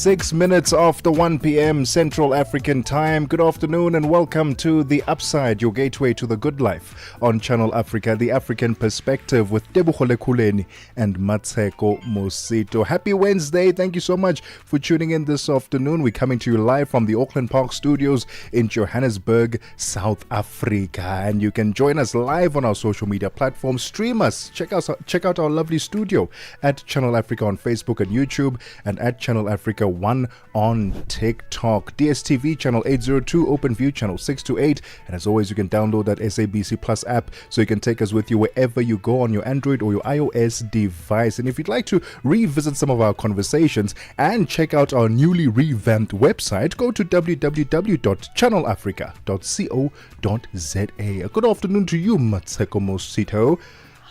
6 minutes after 1 p.m. Central African Time. Good afternoon and welcome to The Upside, your gateway to the good life on Channel Africa, the African perspective with Tebogo Lekhuleni and Mmatsheko Mosito. Happy Wednesday. Thank you so much for tuning in this afternoon. We're coming to you live from the Auckland Park Studios in Johannesburg, South Africa. And you can join us live on our social media platforms. Stream us. Check out our lovely studio at Channel Africa on Facebook and YouTube, and at Channel Africa 1 on TikTok. DSTV channel 802, OpenView channel 628, and as always you can download that SABC Plus app so you can take us with you wherever you go on your Android or your iOS device. And if you'd like to revisit some of our conversations and check out our newly revamped website, go to www.channelafrica.co.za. A good afternoon to you, Mmatsheko Mosito.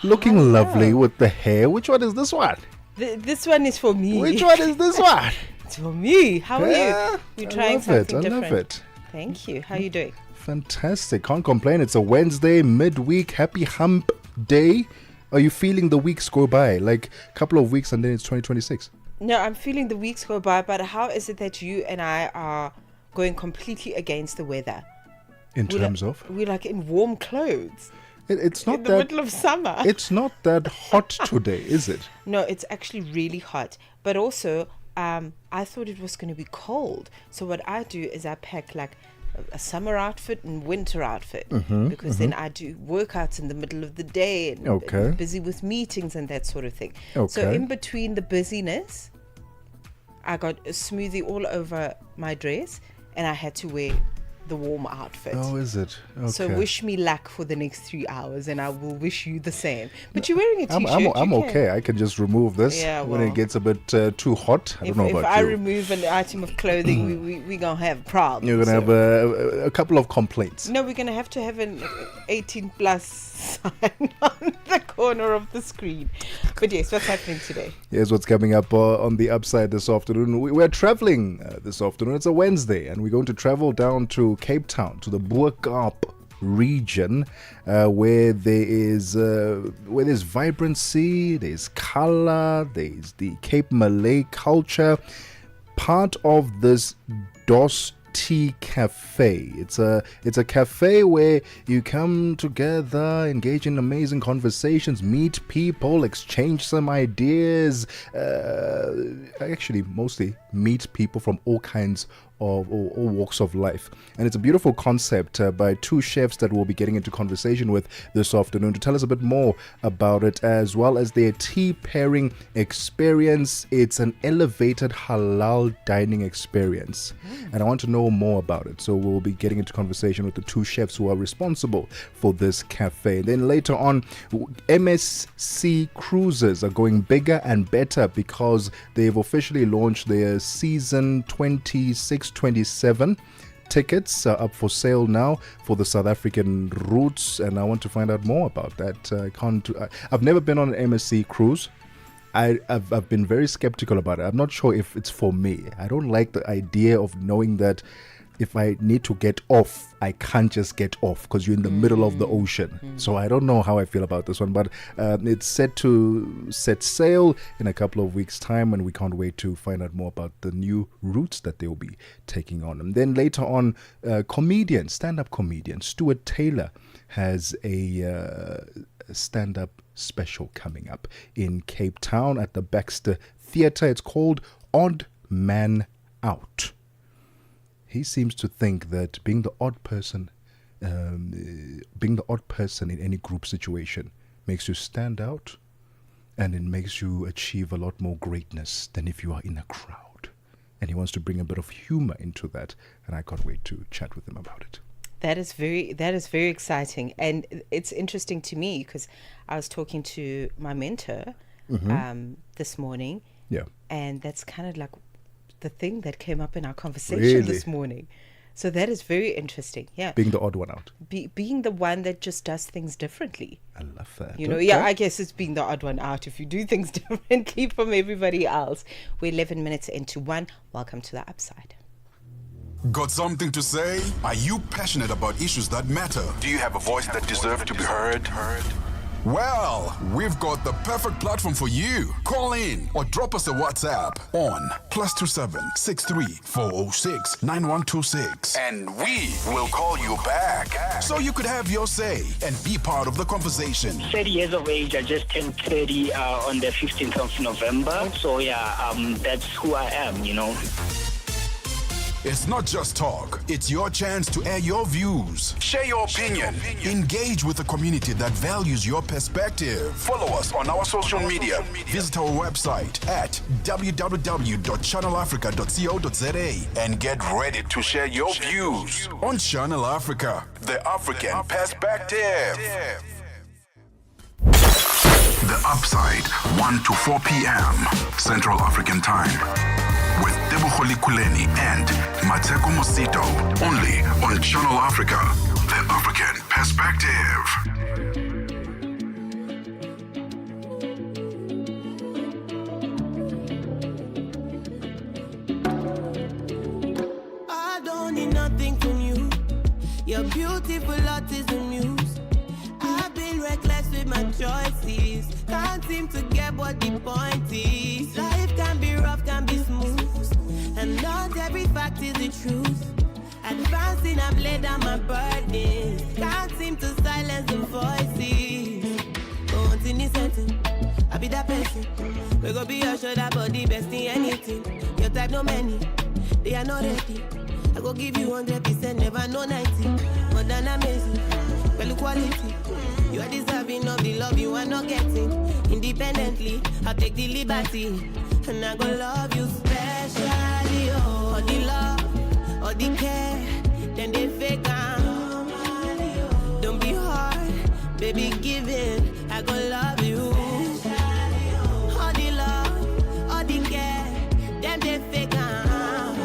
Looking Hello. Lovely with the hair. Which one is this one? This one is for me. Which one is this one? It's for me. How are Yeah, you? You're I trying love something it. different. I love it. Thank you. How are you doing? Fantastic. Can't complain. It's a Wednesday, midweek. Happy hump day. Are you feeling the weeks go by? Like a couple of weeks and then it's 2026. No, I'm feeling the weeks go by, but how is it that you and I are going completely against the weather? In terms of? We're like in warm clothes It's not in the that... middle of summer. It's not that hot today, is it? No, it's actually really hot. But also, I thought it was going to be cold. So what I do is I pack like a summer outfit and winter outfit, because then I do workouts in the middle of the day and Okay. and busy with meetings and that sort of thing. So Okay. in between the busyness, I got a smoothie all over my dress and I had to wear the warm outfit. Oh, is it? Okay. So wish me luck for the next 3 hours and I will wish you the same. But you're wearing a t-shirt. I'm you can. okay. I can just remove this Yeah, when well. it gets a bit too hot. I don't know If about I you. remove an item of clothing, we going to have problems. You're going to have a couple of complaints. No, we're going to have an 18 plus sign on the corner of the screen. But yes, what's happening today? Here's what's coming up on the upside this afternoon. We're traveling this afternoon. It's a Wednesday, and we're going to travel down to Cape Town, to the Boerkaap region, where there's vibrancy, there's color, there's the Cape Malay culture. Part of this DOS Tea Cafe. It's a cafe where you come together, engage in amazing conversations, meet people, exchange some ideas. Actually, mostly meet people from all kinds of all walks of life. And it's a beautiful concept by two chefs that we'll be getting into conversation with this afternoon to tell us a bit more about it, as well as their tea pairing experience. It's an elevated halal dining experience, and I want to know more about it. So we'll be getting into conversation with the two chefs who are responsible for this cafe. Then later on, MSC Cruises are going bigger and better because they've officially launched their season 26-27. Tickets are up for sale now for the South African routes, and I want to find out more about that. I've never been on an MSC cruise. I've been very skeptical about it. I'm not sure if it's for me. I don't like the idea of knowing that if I need to get off, I can't just get off because you're in the middle of the ocean. So I don't know how I feel about this one, but it's set to set sail in a couple of weeks' time, and we can't wait to find out more about the new routes that they'll be taking on. And then later on, stand-up comedian Stuart Taylor has a stand-up special coming up in Cape Town at the Baxter Theatre. It's called Odd Man Out. He seems to think that being the odd person in any group situation makes you stand out, and it makes you achieve a lot more greatness than if you are in a crowd. And he wants to bring a bit of humor into that, and I can't wait to chat with him about it. That is very exciting, and it's interesting to me because I was talking to my mentor this morning, and that's kind of like the thing that came up in our conversation this morning. So that is very interesting. Yeah, being the odd one out, being the one that just does things differently. I love that. You know, yeah, I guess it's being the odd one out if you do things differently from everybody else. We're 11 minutes into 1. Welcome to the Upside. Got something to say? Are you passionate about issues that matter? Do you have a voice that deserves to be heard? Well, we've got the perfect platform for you. Call in or drop us a WhatsApp on +27 63 406 9126 and we will call you back so you could have your say and be part of the conversation. 30 years of age. I just turned 30 on the 15th of November. So that's who I am, you know. It's not just talk. It's your chance to air your views. Share your opinion. Engage with a community that values your perspective. Follow us on our social media. Visit our website at www.channelafrica.co.za and get ready to share your views on Channel Africa, the African perspective. The Upside, 1 to 4 p.m. Central African Time. With Tebogo Lekhuleni and Mmatsheko Mosito. Only on Channel Africa, the African perspective. I don't need nothing from you. Your beautiful art is a muse. I've been reckless with my choices. Can't seem to get what the point is. Life can be rough, can be smooth, and not every fact is the truth. Advancing, I've laid down my burdens. Can't seem to silence the voices. Don't in this setting, I be that person. We go be your shoulder, body, best in anything. Your type, no many, they are not ready. I go give you 100%, never no 90. More than amazing, well quality. You are deserving of the love you are not getting. Independently, I'll take the liberty, and I go love you specially. Oh, all the love, all the care, then they fake out. Don't be hard, baby, give it. I go love you. All the love, all the care, then they fake out.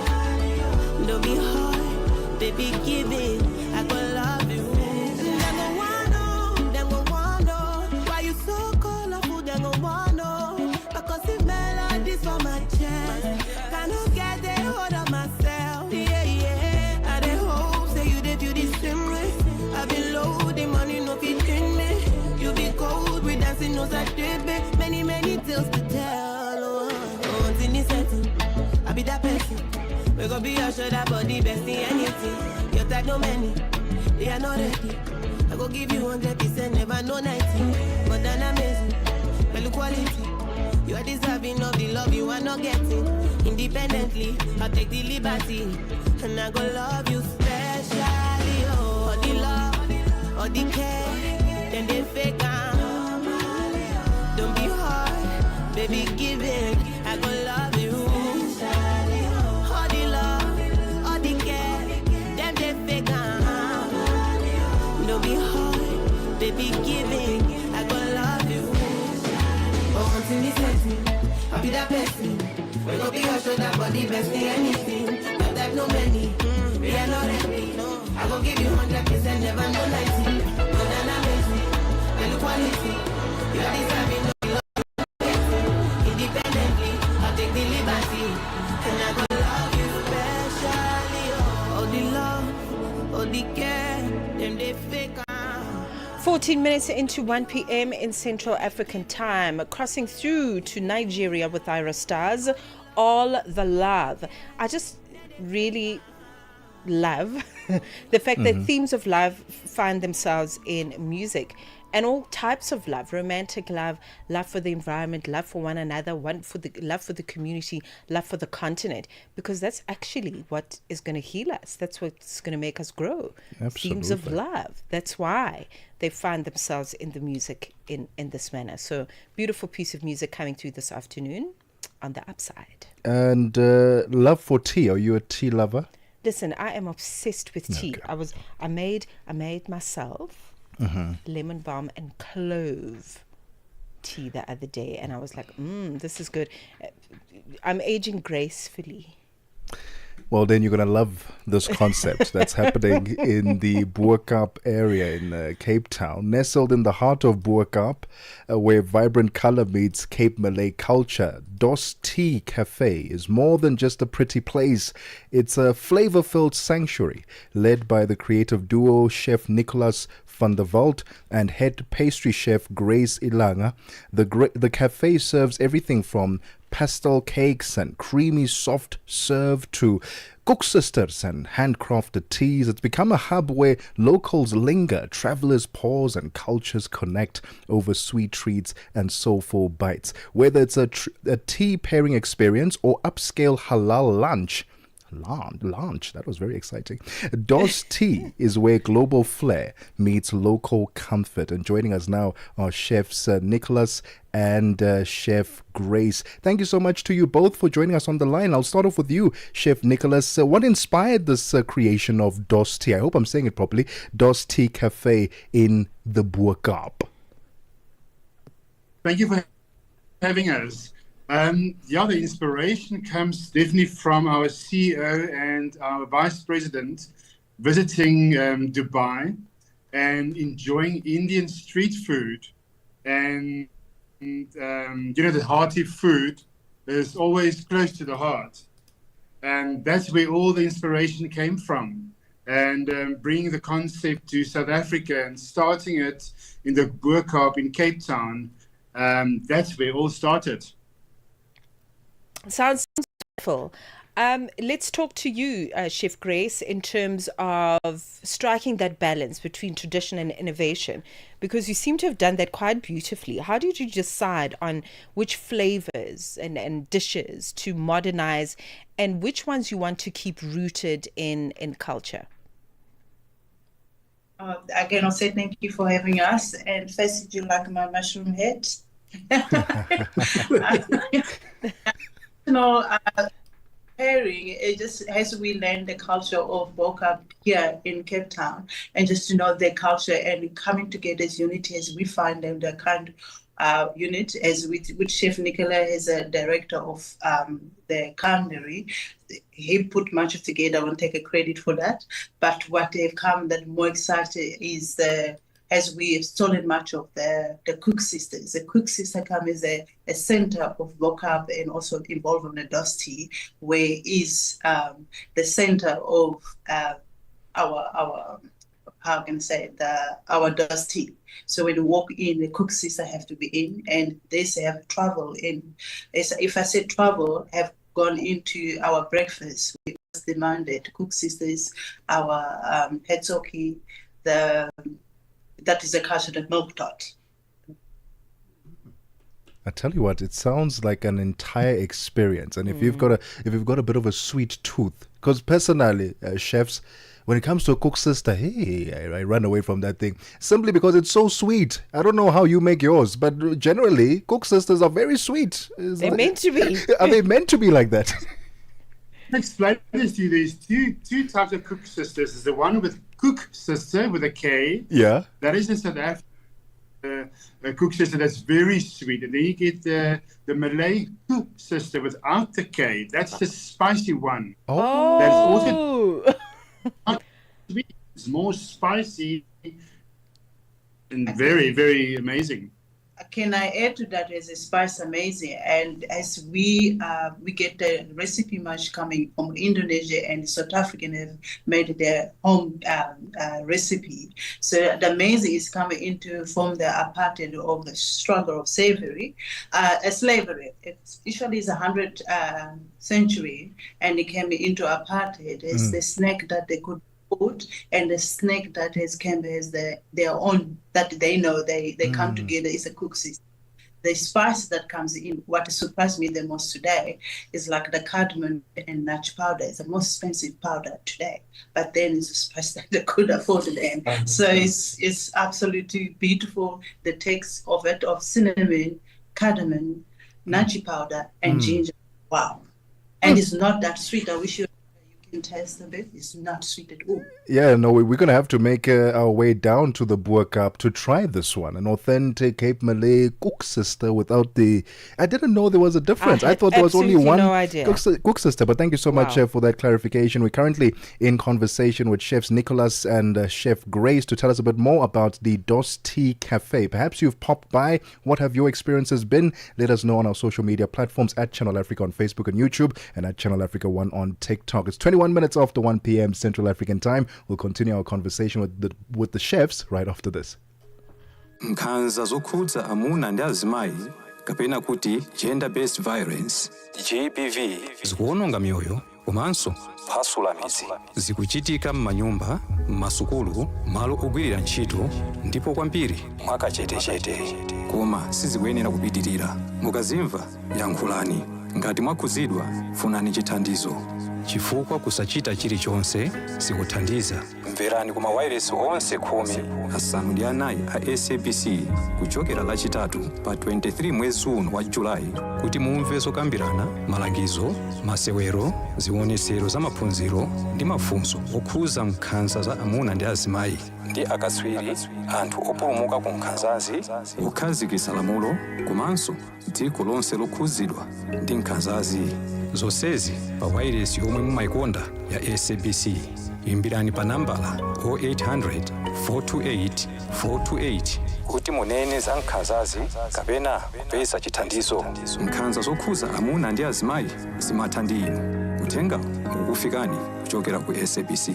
Don't be hard, baby, give it. I go love you. Many tales to tell. Oh, in this setting, I be that person. We gon' be your shoulder, body, best in anything. Your type, no many, they are not ready. I go give you 100%, never no 90. More than amazing, well quality. You are deserving of the love you are not getting. Independently, I'll take the liberty, and I go love you specially. Oh, all the love, all the care, then they fake out. Don't be hard, baby, give it. I go love you. All the love, all the care, them they fake out. Don't be hard, baby, give it. I go love you. Oh, until this setting, I'll be that person. We gon' be your shoulder, body, best in anything. Your type, no many, we are not ready. I gon' give you 100%, never no 90. More than amazing, well quality. You are deserving of the love independently. I'll take the liberty, and I go love you specially. All the love, all the care, them they fake. 14 minutes into 1 p.m. in Central African Time, crossing through to Nigeria with Ira Stars, All the Love. I just really love the fact that themes of love find themselves in music, and all types of love: romantic love, love for the environment, love for one another, love for the community, love for the continent, because that's actually what is going to heal us. That's what's going to make us grow. Absolutely. Themes of love. That's why they find themselves in the music in this manner. So beautiful piece of music coming through this afternoon on the Upside. And love for tea. Are you a tea lover? Listen, I am obsessed with tea. Okay. I made myself lemon balm and clove tea the other day, and I was like, this is good. I'm aging gracefully. Well, then you're going to love this concept that's happening in the Boerkaap area in Cape Town. Nestled in the heart of Boerkaap, where vibrant color meets Cape Malay culture, Dos Tea Cafe is more than just a pretty place. It's a flavor-filled sanctuary led by the creative duo Chef Nicholas van der Walt and head pastry chef Grace Ilanga. The cafe serves everything from pastel cakes and creamy soft serve to cook sisters and handcrafted teas. It's become a hub where locals linger, travelers pause, and cultures connect over sweet treats and soulful bites. Whether it's a tea pairing experience or upscale halal lunch, that was very exciting. Dos Tea is where global flair meets local comfort. And joining us now are chefs Nicholas and Chef Grace. Thank you so much to you both for joining us on the line. I'll start off with you, Chef Nicholas. What inspired this creation of Dos Tea? I hope I'm saying it properly. Dos Tea Cafe in the Boerkaap. Thank you for having us. The inspiration comes definitely from our CEO and our vice president visiting Dubai and enjoying Indian street food. And the hearty food is always close to the heart. And that's where all the inspiration came from. And bringing the concept to South Africa and starting it in the Boerkaap in Cape Town, that's where it all started. Sounds wonderful. Let's talk to you, Chef Grace, in terms of striking that balance between tradition and innovation, because you seem to have done that quite beautifully. How did you decide on which flavors and dishes to modernize and which ones you want to keep rooted in culture? Again, I'll say thank you for having us. And first, did you like my mushroom head? Pairing, it just as we learn the culture of Boerkaap here in Cape Town, and just to know their culture and coming together as unity as we find them, the kind unit as with Chef Nicola as a director of the culinary. He put much of together. I won't take a credit for that, but what they've come that more excited is as we have stolen much of the cook sisters. The cook sister come as a center of Boerkaap and also involved in the Dos Tea, where is the center of our how can I say our Dos Tea. So when you walk in, the cook sister have to be in, and they have travel in. If I say travel, have gone into our breakfast. We demanded cook sisters, our hetsoki, that is a cultured milk tart. I tell you what, it sounds like an entire experience. And if you've got a bit of a sweet tooth, because personally, chefs, when it comes to a cook sister, I run away from that thing simply because it's so sweet. I don't know how you make yours, but generally, cook sisters are very sweet. They're meant to be. Are they meant to be like that? Explain this to you. There's two types of cook sisters. There's the one with cook sister with a K. Yeah. That is in South Africa. A cook sister that's very sweet. And then you get the Malay cook sister without the K. That's the spicy one. Oh. That's also sweet. It's more spicy and very, very amazing. Can I add to that as a spice amazing? And as we get the recipe much coming from Indonesia and South African have made their home recipe. So the amazing is coming into from the apartheid of the struggle of slavery. It usually is 100th century, and it came into apartheid as the snack that they could food, and the snake that has come as their own, that they know they come together is a cook system. The spice that comes in, what surprised me the most today is like the cardamom and nutch powder. It's the most expensive powder today, but then it's a spice that they could afford then. So it's absolutely beautiful. The taste of it, of cinnamon, cardamom, nutty powder, and ginger. Wow. And it's not that sweet. I wish you taste a bit. It's not sweet at all. Yeah, no, we're going to have to make our way down to the Boer Cup to try this one. An authentic Cape Malay cook sister without the... I didn't know there was a difference. I thought there was only one no idea. cook sister. But thank you so much for that clarification. We're currently in conversation with Chefs Nicholas and Chef Grace to tell us a bit more about the Dos Tea Cafe. Perhaps you've popped by. What have your experiences been? Let us know on our social media platforms at Channel Africa on Facebook and YouTube and at Channel Africa 1 on TikTok. It's 21 minutes after 1 p.m. Central African time. We'll continue our conversation with the chefs right after this. Nkhanza zokhudza amuna ndi azimayi kapena kuti gender based violence GBV zikuononga mioyo komanso kuphwasula midzi zikuchitika m'manyumba, m'masukulu, malo ogwirira ntchito ndipo kwambiri mwakachetechete koma sizikuyenera kupitirira. Mukazimva yankhulani, ngati mwakhuzidwa funani chithandizo chifukwa kusachita chilichonse sikuthandiza. Mverani kuma wireless onse 14 a SABC kuchokera lachitatu pa 23 mwezi uno wa Julai kuti mumve zokambirana, malangizo, masewero, zionesero za maphunziro ndi mafunso okhuza nkhanza za amuna ndi azimayi ndi akatswiri, anthu opulumuka ku nkhanzazi, kukhazikitsa lamulo komanso dziko lonse lokhuzidwa ndi nkhanzazi. Zonsezi pa wireless yomwe mumayikonda ya SABC. Imbirani pa nambala 0800 428 428 kuti munene za nkhanzazi kapena kupeza chithandizo. Nkhanza zokhuza amuna ndi azimayi zimatha ndi inu. Uthenga ukufikani kuchokera ku SABC.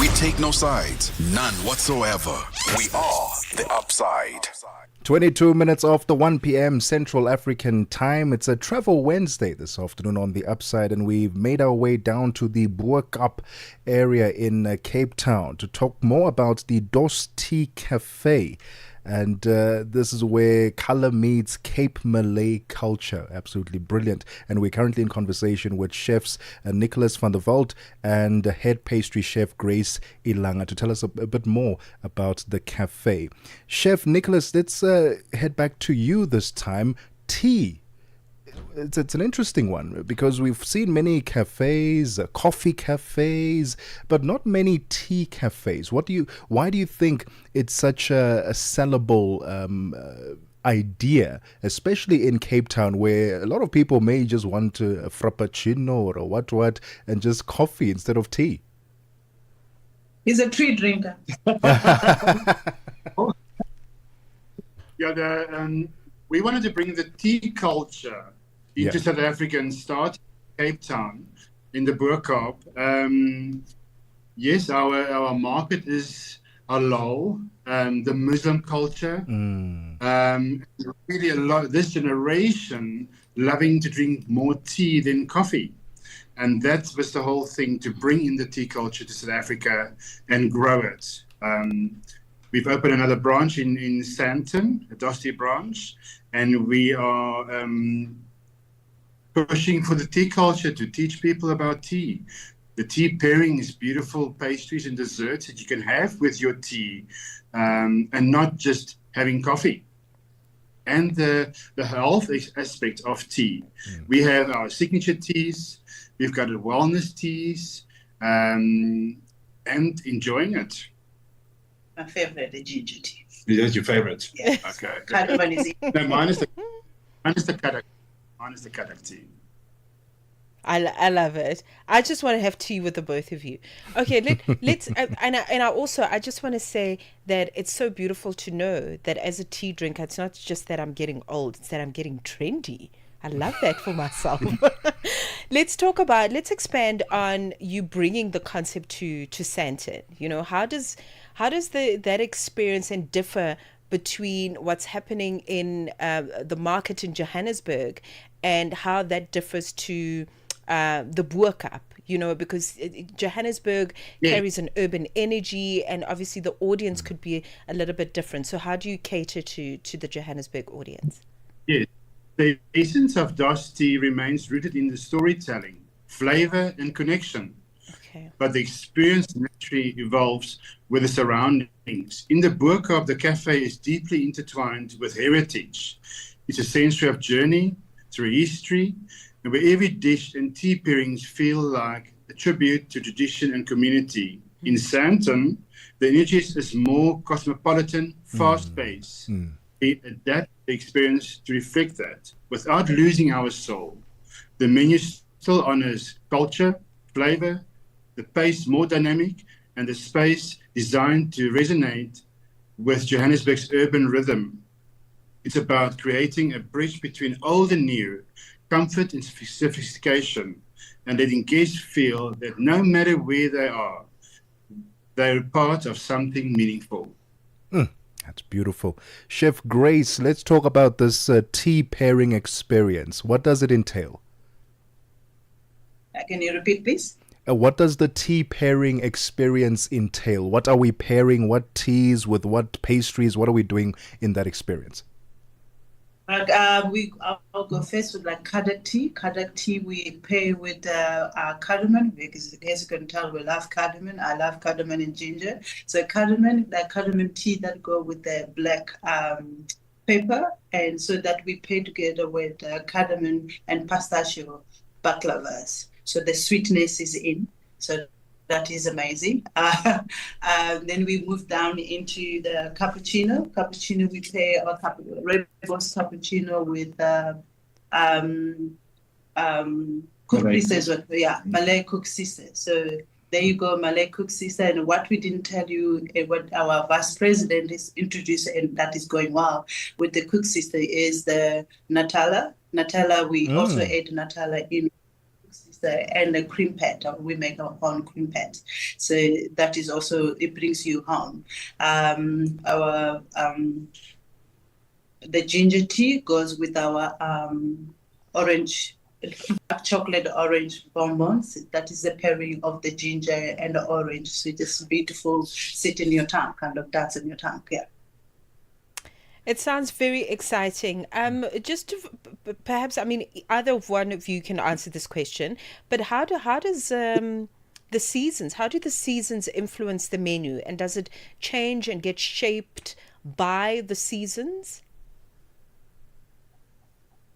We take no sides, none whatsoever. We are the upside. 22 minutes after 1 p.m. Central African time. It's a Travel Wednesday this afternoon on the Upside, and we've made our way down to the Boer Cup area in Cape Town to talk more about the Dos Tea Cafe. And this is where color meets Cape Malay culture. Absolutely brilliant. And we're currently in conversation with chefs Nicholas van der Walt and head pastry chef Grace Ilanga to tell us a bit more about the cafe. Chef Nicholas, let's head back to you this time. Tea. It's an interesting one because we've seen many cafes, coffee cafes, but not many tea cafes. Why do you think it's such a sellable idea, especially in Cape Town, where a lot of people may just want a frappuccino or a what, and just coffee instead of tea? He's a tea drinker. We wanted to bring the tea culture into South Africa and start in Cape Town in the Boer Cup. Yes, our market is halal, the Muslim culture. Really a lot. This generation loving to drink more tea than coffee. And that was the whole thing, to bring in the tea culture to South Africa and grow it. We've opened another branch in Sandton, a Dos Tea branch, and we are pushing for the tea culture to teach people about tea. The tea pairing is beautiful pastries and desserts that you can have with your tea, and not just having coffee. And the health aspect of tea. We have our signature teas, we've got the wellness teas, and enjoying it. My favorite, the ginger tea. That's your favorite? Yes. Okay. Cardamom is it. No, mine is the kadak tea. I love it. I just want to have tea with the both of you. Okay, let's I just want to say that it's so beautiful to know that as a tea drinker, it's not just that I'm getting old, it's that I'm getting trendy. I love that for myself. Let's expand on you bringing the concept to Sandton. You know, how does that experience and differ between what's happening in the market in Johannesburg and how that differs to the Boer Cup, you know, because Johannesburg carries an urban energy and obviously the audience could be a little bit different. So how do you cater to the Johannesburg audience? Yes, the essence of Dos Tea remains rooted in the storytelling, flavor and connection. Okay. But the experience naturally evolves with the surroundings. In the Boer Cup, the cafe is deeply intertwined with heritage. It's a sensory of journey through history, and where every dish and tea pairings feel like a tribute to tradition and community. In Sandton, the energy is more cosmopolitan, fast-paced. We adapt the experience to reflect that without losing our soul. The menu still honors culture, flavor, the pace more dynamic, and the space designed to resonate with Johannesburg's urban rhythm. It's about creating a bridge between old and new, comfort and sophistication, and letting guests feel that no matter where they are, they're part of something meaningful. That's beautiful. Chef Grace, let's talk about this tea pairing experience. What does it entail? Can you repeat, please? What does the tea pairing experience entail? What are we pairing? What teas with what pastries? What are we doing in that experience? I'll go first with like Kadak tea. Kadak tea we pair with cardamom, because as you can tell, we love cardamom. I love cardamom and ginger. So the cardamom tea that go with the black pepper, and so that we pair together with cardamom and pistachio baklavas. So the sweetness is in. So that is amazing. Then we move down into the cappuccino. Cappuccino, we pair our rooibos cappuccino with cooked sisters. Malay cooked sisters. So there you go, Malay cooked sister. And what we didn't tell you, what our vice president is introduced, and that is going well with the cooked sister, is the Nutella. Nutella, we also add Nutella in. And the cream pet, we make our own cream pet, so that is also, it brings you home. The ginger tea goes with our orange chocolate orange bonbons. That is the pairing of the ginger and the orange, so it's beautiful, sit in your tongue, kind of dance in your tongue. It sounds very exciting. Just to, perhaps, I mean, either one of you can answer this question, but how does the seasons, how do the seasons influence the menu, and does it change and get shaped by the seasons?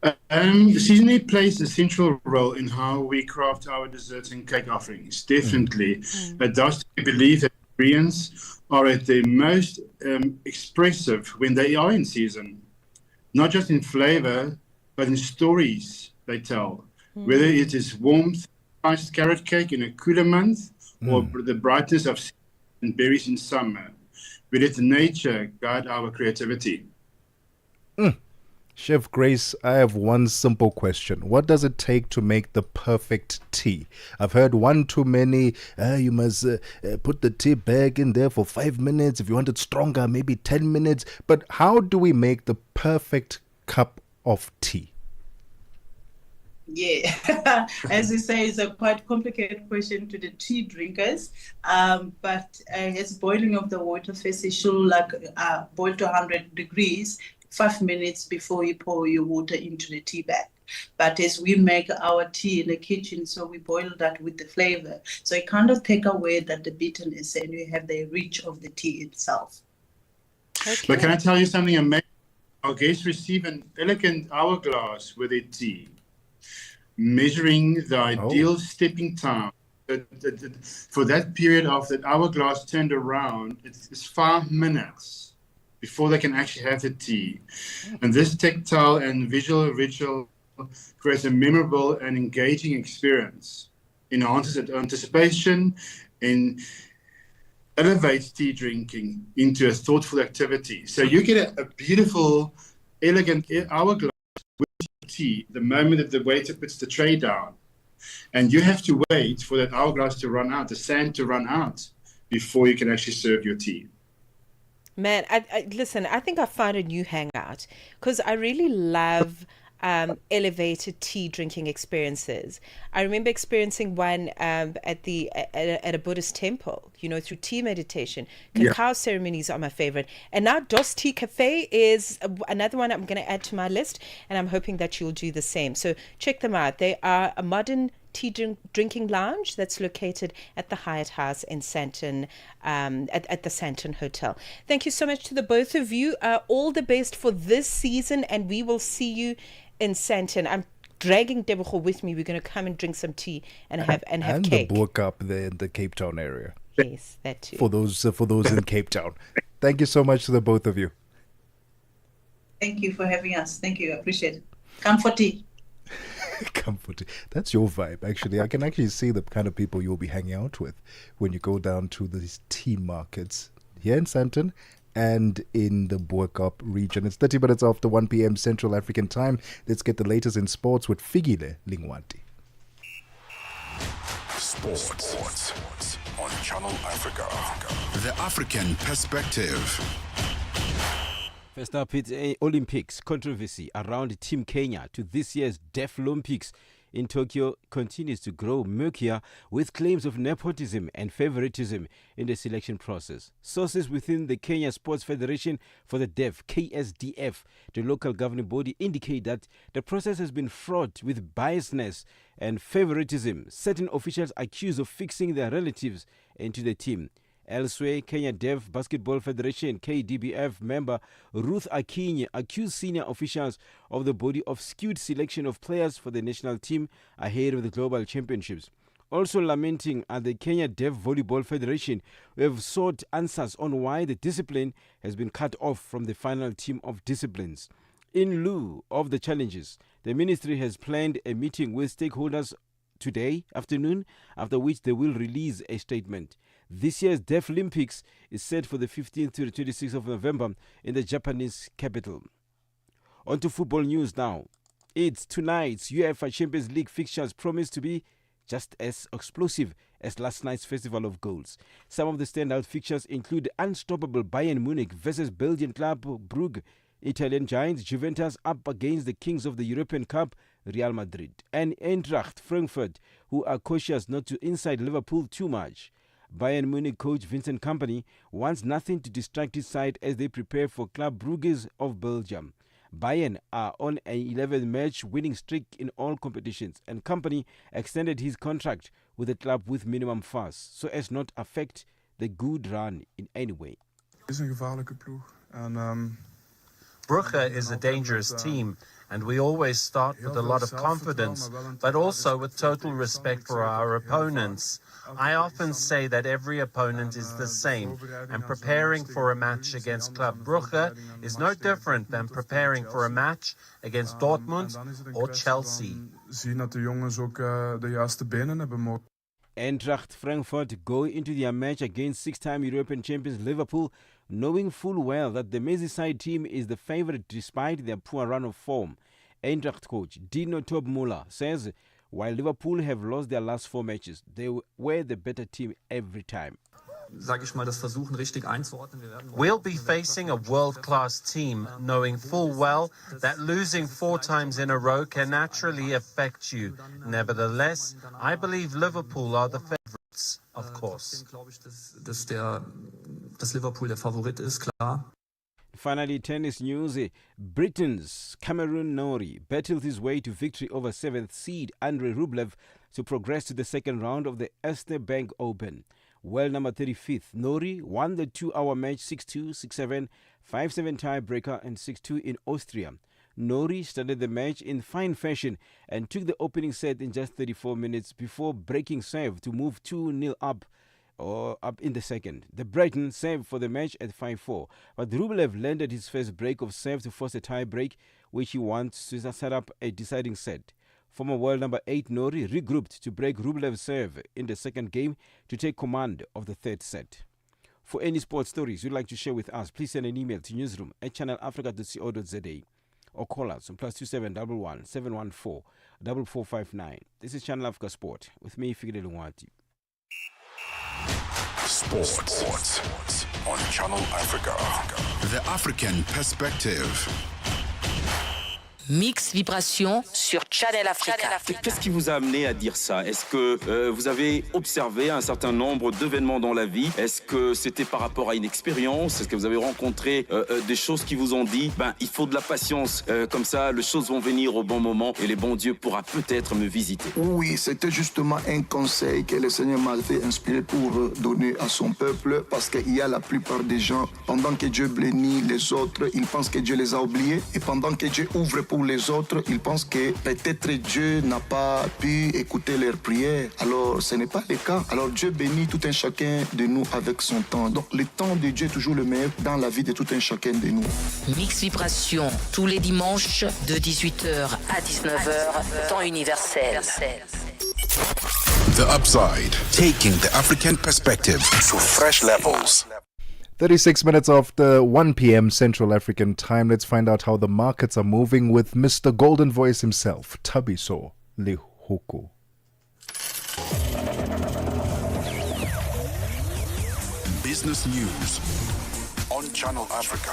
The seasoning plays a central role in how we craft our desserts and cake offerings. Definitely, but thus we believe that ingredients are at their most expressive when they are in season, not just in flavor, but in stories they tell. Whether it is warmth, iced carrot cake in a cooler month, or the brightness of and berries in summer, we let nature guide our creativity. Chef Grace, I have one simple question. What does it take to make the perfect tea? I've heard one too many. You must put the tea bag in there for 5 minutes. If you want it stronger, maybe 10 minutes. But how do we make the perfect cup of tea? Yeah, as you say, it's a quite complicated question to the tea drinkers. But it's boiling of the water first. It should boil to 100 degrees. 5 minutes before you pour your water into the tea bag. But as we make our tea in the kitchen, so we boil that with the flavor. So it kind of take away that the bitterness, and you have the reach of the tea itself. Okay. But can I tell you something amazing? Our guests receive an elegant hourglass with their tea, measuring the ideal stepping time. For that period of that hourglass turned around, it's 5 minutes before they can actually have the tea. And this tactile and visual ritual creates a memorable and engaging experience, enhances anticipation, and elevates tea drinking into a thoughtful activity. So you get a beautiful, elegant hourglass with tea the moment that the waiter puts the tray down. And you have to wait for that hourglass to run out, the sand to run out, before you can actually serve your tea. Man, listen, I think I found a new hangout, because I really love elevated tea drinking experiences. I remember experiencing one at a Buddhist temple, through tea meditation. Cacao ceremonies are my favorite. And now Dos Tea Cafe is another one I'm going to add to my list, and I'm hoping that you'll do the same. So check them out. They are a modern tea drinking lounge that's located at the Hyatt House in Sandton, at the Sandton Hotel. Thank you so much to the both of you. All the best for this season, and we will see you in Sandton. I'm dragging Tebogo with me. We're going to come and drink some tea and have cake. The Boer Cup there in the Cape Town area. Yes, that too. For those in Cape Town. Thank you so much to the both of you. Thank you for having us. Thank you. I appreciate it. Come for tea. Comforting. That's your vibe, actually. I can actually see the kind of people you'll be hanging out with when you go down to these tea markets here in Sandton and in the Boer Cup region. It's 30 minutes after 1 p.m. Central African time. Let's get the latest in sports with Figile Lingwati. Sports on Channel Africa. The African perspective. First up, it's a Olympics. Controversy around Team Kenya to this year's Deaflympics in Tokyo continues to grow murkier with claims of nepotism and favoritism in the selection process. Sources within the Kenya Sports Federation for the Deaf, KSDF, the local governing body, indicate that the process has been fraught with biasness and favoritism. Certain officials accused of fixing their relatives into the team. Elsewhere, Kenya Deaf Basketball Federation KDBF member Ruth Akinyi accused senior officials of the body of skewed selection of players for the national team ahead of the global championships. Also lamenting are the Kenya Deaf Volleyball Federation, who have sought answers on why the discipline has been cut off from the final team of disciplines. In lieu of the challenges, the ministry has planned a meeting with stakeholders today afternoon, after which they will release a statement. This year's Deaflympics is set for the 15th to the 26th of November in the Japanese capital. On to football news now. It's tonight's UEFA Champions League fixtures promise to be just as explosive as last night's Festival of Goals. Some of the standout fixtures include unstoppable Bayern Munich versus Belgian club Brugge, Italian giants Juventus up against the kings of the European Cup, Real Madrid, and Eintracht Frankfurt, who are cautious not to inside Liverpool too much. Bayern Munich coach Vincent Kompany wants nothing to distract his side as they prepare for Club Brugge of Belgium. Bayern are on an 11-match winning streak in all competitions, and Kompany extended his contract with the club with minimum fuss so as not affect the good run in any way. Het is een gevaarlijke ploeg. Brugge is a dangerous team, and we always start with a lot of confidence, but also with total respect for our opponents. I often say that every opponent is the same, and preparing for a match against Club Brugge is no different than preparing for a match against Dortmund or Chelsea. Zien dat de jongens ook de juiste benen hebben. Eintracht Frankfurt go into their match against six-time European champions Liverpool, knowing full well that the Merseyside team is the favourite despite their poor run of form. Eintracht coach Dino Topmuller says while Liverpool have lost their last 4 matches, they were the better team every time. We'll be facing a world-class team, knowing full well that losing 4 times in a row can naturally affect you. Nevertheless, I believe Liverpool are the favourites, of course. Finally, tennis news. Britain's Cameron Norrie battled his way to victory over 7th seed Andrei Rublev to progress to the second round of the Erste Bank Open. World number 35th, Norrie won the 2-hour match 6-2, 6-7, 5-7 tiebreaker and 6-2 in Austria. Norrie started the match in fine fashion and took the opening set in just 34 minutes before breaking serve to move 2-0 up in the second. The Briton served for the match at 5-4, but Rublev landed his first break of serve to force a tie break, which he wants to set up a deciding set. Former world number 8 Norrie regrouped to break Rublev's serve in the second game to take command of the third set. For any sports stories you'd like to share with us, please send an email to newsroom@channelafrica.co.za or call us on +2711 714 4459. This is Channel Africa Sport with me, Figile Lungwati. Sports on Channel Africa. The African perspective. Mix Vibration sur Channel Africa. Qu'est-ce qui vous a amené à dire ça? Est-ce que vous avez observé un certain nombre d'événements dans la vie? Est-ce que c'était par rapport à une expérience? Est-ce que vous avez rencontré des choses qui vous ont dit il faut de la patience, comme ça les choses vont venir au bon moment et le bon Dieu pourra peut-être me visiter? Oui, c'était justement un conseil que le Seigneur m'a fait inspirer pour donner à son peuple, parce qu'il y a la plupart des gens, pendant que Dieu bénit les autres, ils pensent que Dieu les a oubliés, et pendant que Dieu ouvre pour pour les autres, ils pensent que peut-être Dieu n'a pas pu écouter leurs prières. Alors, ce n'est pas le cas. Alors, Dieu bénit tout un chacun de nous avec son temps. Donc, le temps de Dieu est toujours le meilleur dans la vie de tout un chacun de nous. Mix Vibration, tous les dimanches de 18h à 19h, temps universel. The Upside, taking the African perspective to fresh levels. 36 minutes after 1 p.m. Central African time. Let's find out how the markets are moving with Mr. Golden Voice himself, Thabiso Lekhuleni. Business news on Channel Africa.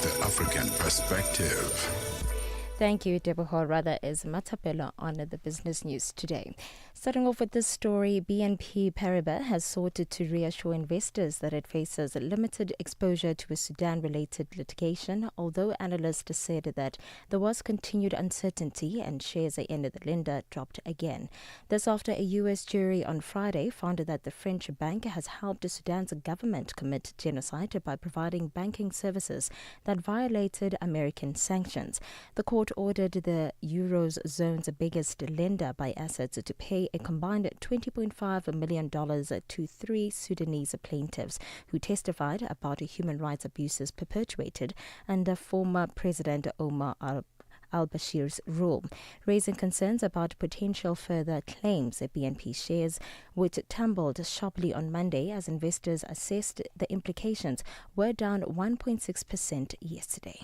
The African perspective. Thank you, Tebogo. Rather is Matapela on the business news today. Starting off with this story, BNP Paribas has sought to reassure investors that it faces limited exposure to a Sudan-related litigation, although analysts said that there was continued uncertainty and shares in the lender dropped again. This after a U.S. jury on Friday found that the French bank has helped Sudan's government commit genocide by providing banking services that violated American sanctions. The court ordered the Eurozone's biggest lender by assets to pay a combined $20.5 million to 3 Sudanese plaintiffs who testified about human rights abuses perpetuated under former President Omar al-Bashir's rule, raising concerns about potential further claims. BNP shares, which tumbled sharply on Monday as investors assessed the implications, were down 1.6% yesterday.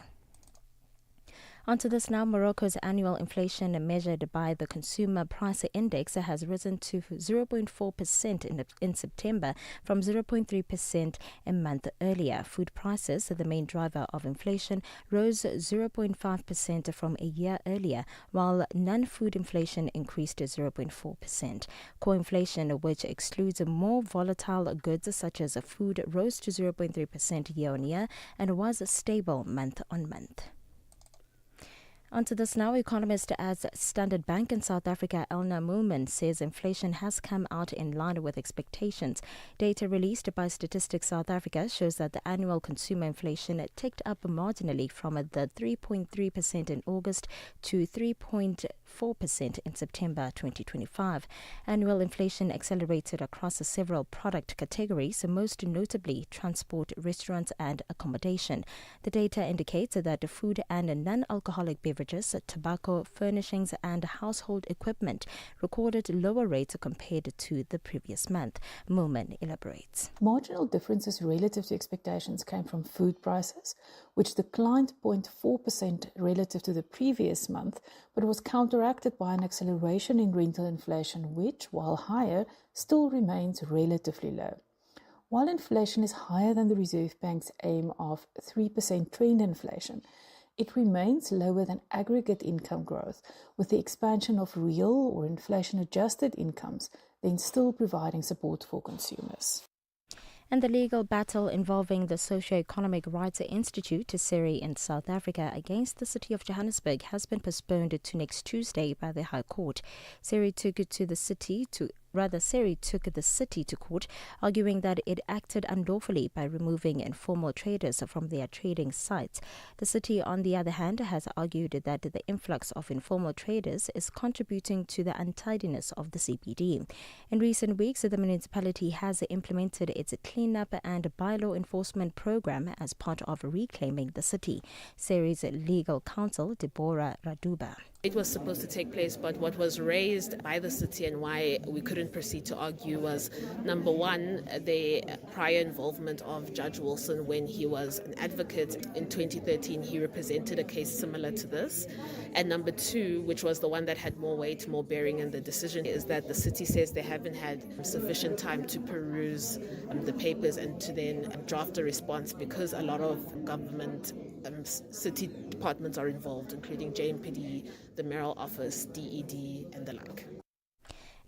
Onto this now, Morocco's annual inflation measured by the Consumer Price Index has risen to 0.4% in September from 0.3% a month earlier. Food prices, the main driver of inflation, rose 0.5% from a year earlier, while non-food inflation increased to 0.4%. Core inflation, which excludes more volatile goods such as food, rose to 0.3% year-on-year and was stable month-on-month. Onto this now, economist at Standard Bank in South Africa, Elna Moomen, says inflation has come out in line with expectations. Data released by Statistics South Africa shows that the annual consumer inflation ticked up marginally from the 3.3% in August to 3.4% in September 2025. Annual inflation accelerated across several product categories, most notably transport, restaurants and accommodation. The data indicates that food and non-alcoholic beverages, tobacco, furnishings and household equipment recorded lower rates compared to the previous month. Moomen elaborates. Marginal differences relative to expectations came from food prices, which declined 0.4% relative to the previous month, but was counteracted by an acceleration in rental inflation, which, while higher, still remains relatively low. While inflation is higher than the Reserve Bank's aim of 3% trend inflation, it remains lower than aggregate income growth, with the expansion of real or inflation-adjusted incomes then still providing support for consumers. And the legal battle involving the Socio-Economic Rights Institute, SERI, in South Africa against the city of Johannesburg has been postponed to next Tuesday by the High Court. SERI took the city to court, arguing that it acted unlawfully by removing informal traders from their trading sites. The city, on the other hand, has argued that the influx of informal traders is contributing to the untidiness of the CBD. In recent weeks, the municipality has implemented its cleanup and bylaw enforcement program as part of reclaiming the city. SERI's legal counsel, Deborah Raduba. It was supposed to take place, but what was raised by the city and why we couldn't proceed to argue was, number one, the prior involvement of Judge Wilson when he was an advocate in 2013. He represented a case similar to this. And number two, which was the one that had more weight, more bearing in the decision, is that the city says they haven't had sufficient time to peruse the papers and to then draft a response because a lot of government city departments are involved, including JMPD, the Mayoral Office, DED, and the like.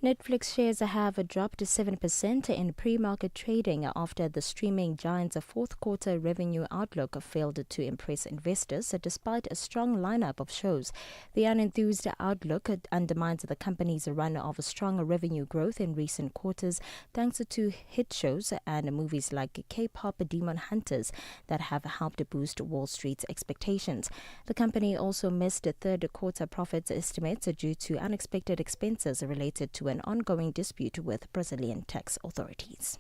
Netflix shares have dropped 7% in pre-market trading after the streaming giant's fourth quarter revenue outlook failed to impress investors despite a strong lineup of shows. The unenthused outlook undermines the company's run of strong revenue growth in recent quarters thanks to hit shows and movies like K-pop Demon Hunters that have helped boost Wall Street's expectations. The company also missed third quarter profits estimates due to unexpected expenses related to an ongoing dispute with Brazilian tax authorities.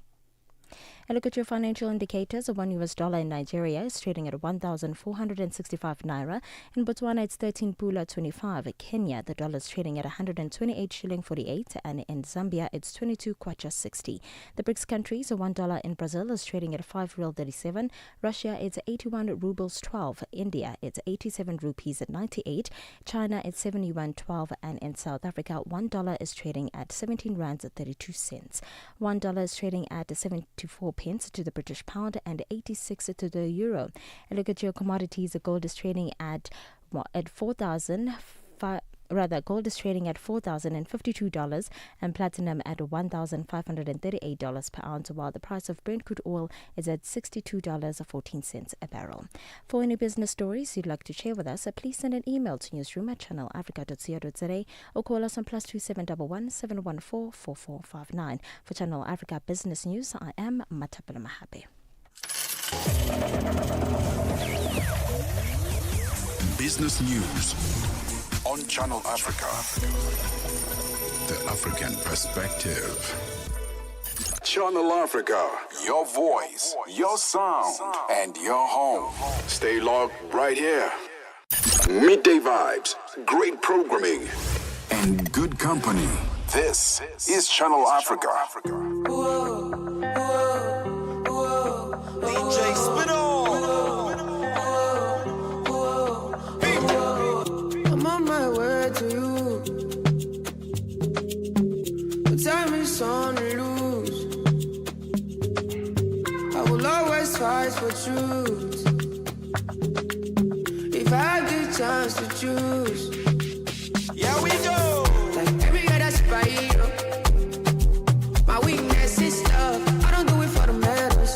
A look at your financial indicators. $1 in Nigeria is trading at 1,465 naira. In Botswana, it's 13 pula 25. Kenya, the dollar is trading at 128 shilling 48, and in Zambia, it's 22 kwacha 60. The BRICS countries, $1 in Brazil is trading at 5 real 37. Russia, it's 81 rubles 12. India, it's 87 rupees at 98. China, it's 71 12, and in South Africa, $1 is trading at 17 rands 32 cents. $1 is trading at 74 pence to the British pound and 86 to the euro. A look at your commodities. Gold is trading at 4,000. Gold is trading at $4,052 and platinum at $1,538 per ounce, while the price of Brent crude oil is at $62.14 a barrel. For any business stories you'd like to share with us, please send an email to newsroom@channelafrica.co.za or call us on +2711 714 4459. For Channel Africa Business News, I am Mmatsheko Mosito. Business news on Channel Africa. The African perspective. Channel Africa, your voice, your sound, and your home. Stay logged right here. Midday vibes, great programming, and good company. This is Channel Africa. DJ Spittle. I'm on my way to you. The time is on the loose. I will always fight for truth. If I had the chance to choose, yeah, we go. Like every other spider, my weakness is love. I don't do it for the medals,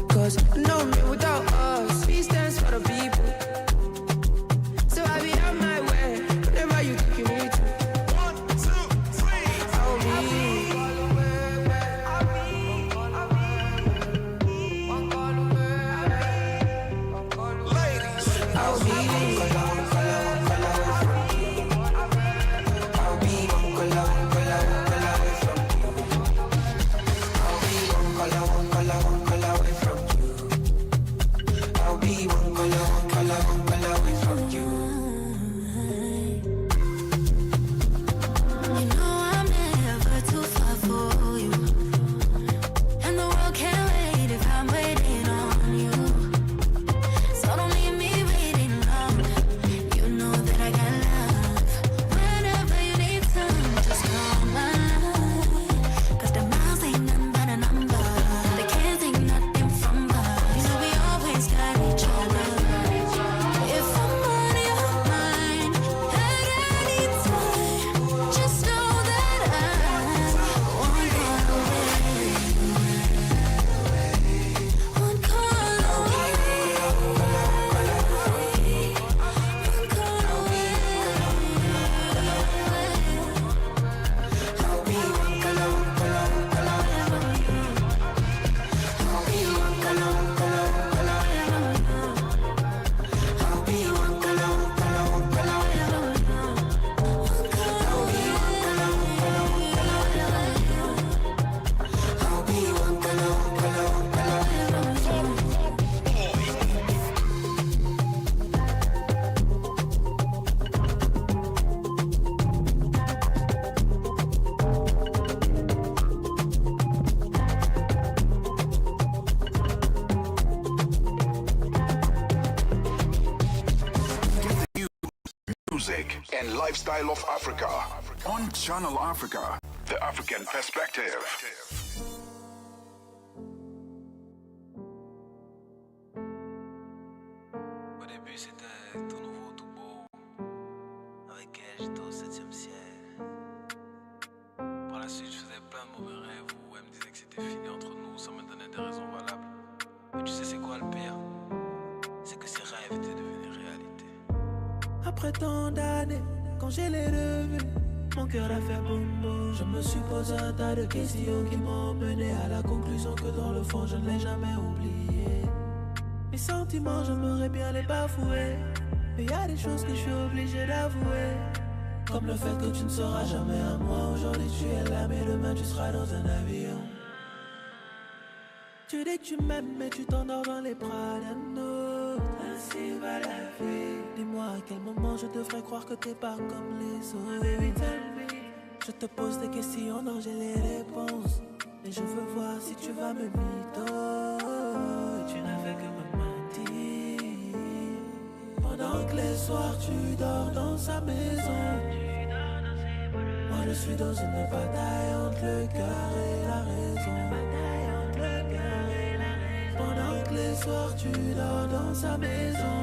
'cause no man without us. He stands for the people. So I be on my way whenever you think you need to. 1, 2, 3. I'll be. Ladies, I'll be. Music and lifestyle of Africa on Channel Africa, the African perspective. Après tant d'années, quand je l'ai revu, mon cœur a fait boum boum. Je me suis posé un tas de questions qui m'ont mené à la conclusion que dans le fond je ne l'ai jamais oublié. Mes sentiments, j'aimerais bien les bafouer, mais y a des choses que je suis obligé d'avouer. Comme le fait que tu ne seras jamais à moi. Aujourd'hui tu es là, mais demain tu seras dans un avion. Tu dis que tu m'aimes, mais tu t'endors dans les bras d'un autre. Ainsi va la vie. Dis-moi à quel moment je devrais croire que t'es pas comme les autres. Baby, tell me. Je te pose des questions dont j'ai les réponses, et je veux voir si tu vas me mytho. Et tu n'as fait que me mentir. Pendant que les soirs tu dors dans sa maison, moi je suis dans une bataille entre le cœur et la raison. Pendant que les soirs tu dors dans sa maison,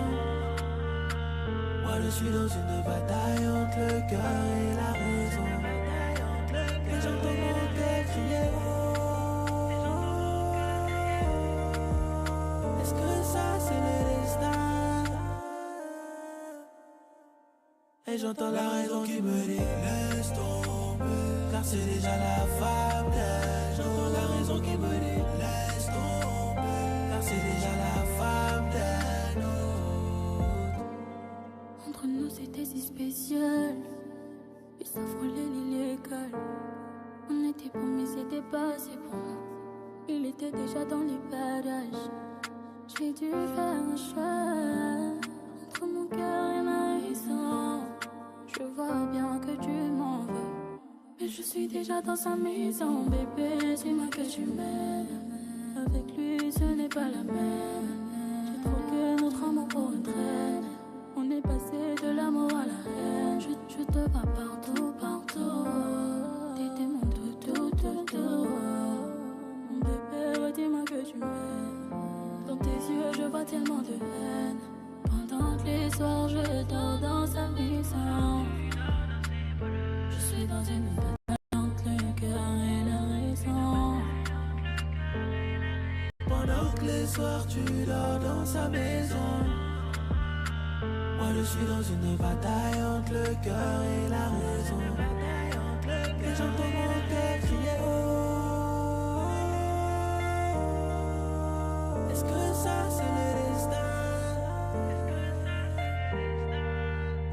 moi je suis dans une bataille entre le cœur et la raison. Et j'entends mon cœur crier oh. Est-ce que ça c'est le destin? Et j'entends la raison qui me dit laisse tomber, car c'est déjà la femme d'un. J'entends la raison qui me dit laisse tomber, car c'est déjà la femme d'un autre. Entre nous c'était si spécial, puis ça frôlait l'illégal. On était pour mais c'était pas assez pour nous. Il était déjà dans les parages. J'ai dû faire un choix entre mon cœur et ma raison. Je vois bien que tu m'en veux, mais je suis déjà dans sa maison. Bébé, dis-moi que tu m'aimes. Avec lui ce n'est pas la même. J'ai troqué notre amour pour une traîne. On est passé de l'amour à la haine. Je te vois partout, partout. T'étais mon tout, tout, tout. Mon bébé, redis-moi que tu m'aimes. Dans tes yeux je vois tellement de haine. Pendant que les soirs je dors dans sa maison, je suis dans une bataille entre le cœur et la raison. Pendant que les soirs tu dors dans sa maison, moi je suis dans une bataille entre le cœur et la raison. Et j'entends mon cœur crier oh. Est-ce que ça c'est le destin?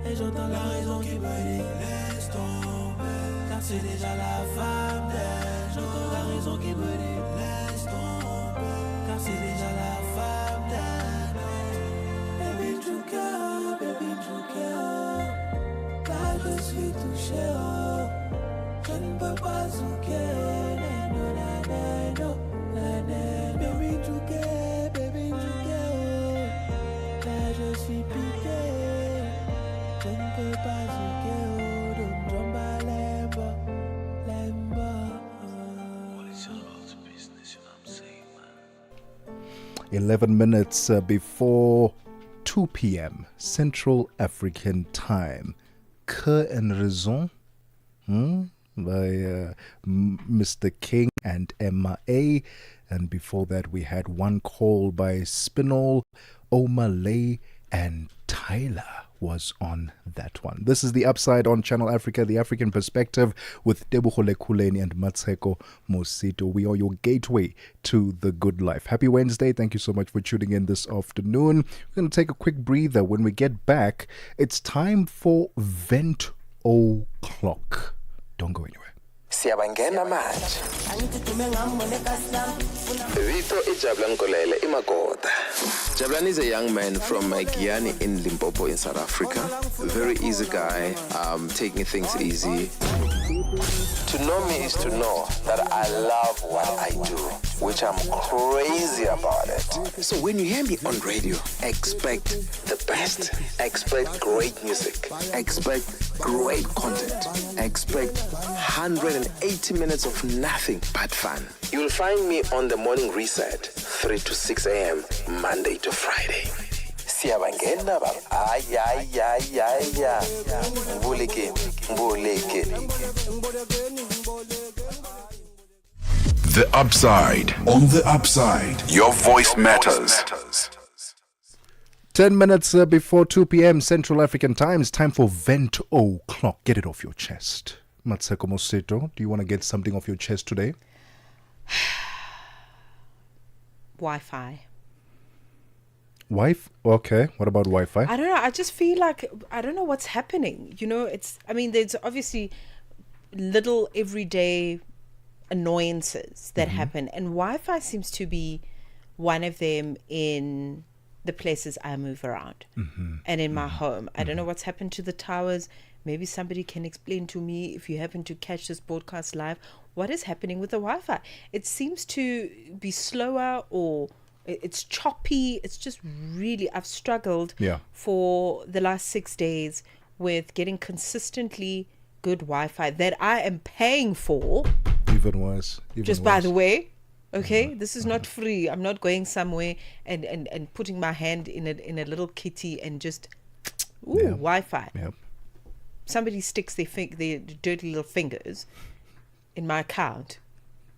Et j'entends la raison qui me dit laisse tomber, car c'est déjà la femme d'elle. J'entends la raison qui me dit laisse tomber, car c'est déjà la femme d'elle. Baby Jouka, baby Jouka, là je suis touché oh. Je ne peux pas zouker, baby Jouka, baby Jouka oh. Là je suis piqué, je ne peux pas zouker oh. Don't jumba lemba, lemba oh. What is your Lord's business, you know what I'm saying, man? 11 minutes before 2 p.m. Central African Time. Que en raison by Mr. King and Emma A. And before that, we had one call by Spinall, O'Malley, and Tyler was on that one. This is The Upside on Channel Africa, the African perspective with Tebogo Lekhuleni and Mmatsheko Mosito. We are your gateway to the good life. Happy Wednesday. Thank you so much for tuning in this afternoon. We're going to take a quick breather. When we get back, it's time for Vent O'Clock. Don't go anywhere. Siyabangena manje. Vito iJabulani Nkolele iMagoda. Jabulani is a young man from Giyani in Limpopo in South Africa. Very easy guy, taking things easy. To know me is to know that I love what I do, which I'm crazy about it. So when you hear me on radio, expect the best. Expect great music. Expect great content. Expect 180 minutes of nothing but fun. You'll find me on the morning reset, 3 to 6 a.m., Monday to Friday. Siyabangena baba. Ay. Mbuleke. The Upside. On The Upside, your voice matters. 10 minutes before 2 p.m. Central African time. It's time for Vent O'Clock. Get it off your chest. Mmatsheko Mosito, do you want to get something off your chest today? Wi-Fi. Wi-Fi? Okay. What about Wi-Fi? I don't know. I just feel like I don't know what's happening. There's obviously little everyday annoyances that happen, and Wi-Fi seems to be one of them in the places I move around and in my home. I don't know what's happened to the towers. Maybe somebody can explain to me, if you happen to catch this broadcast live, what is happening with the Wi-Fi. It seems to be slower, or it's choppy. It's just really, I've struggled for the last 6 days with getting consistently good Wi-Fi that I am paying for. Even worse. By the way, okay, this is not free. I'm not going somewhere and putting my hand in a little kitty and just Wi-Fi. Yep. Somebody sticks their dirty little fingers in my account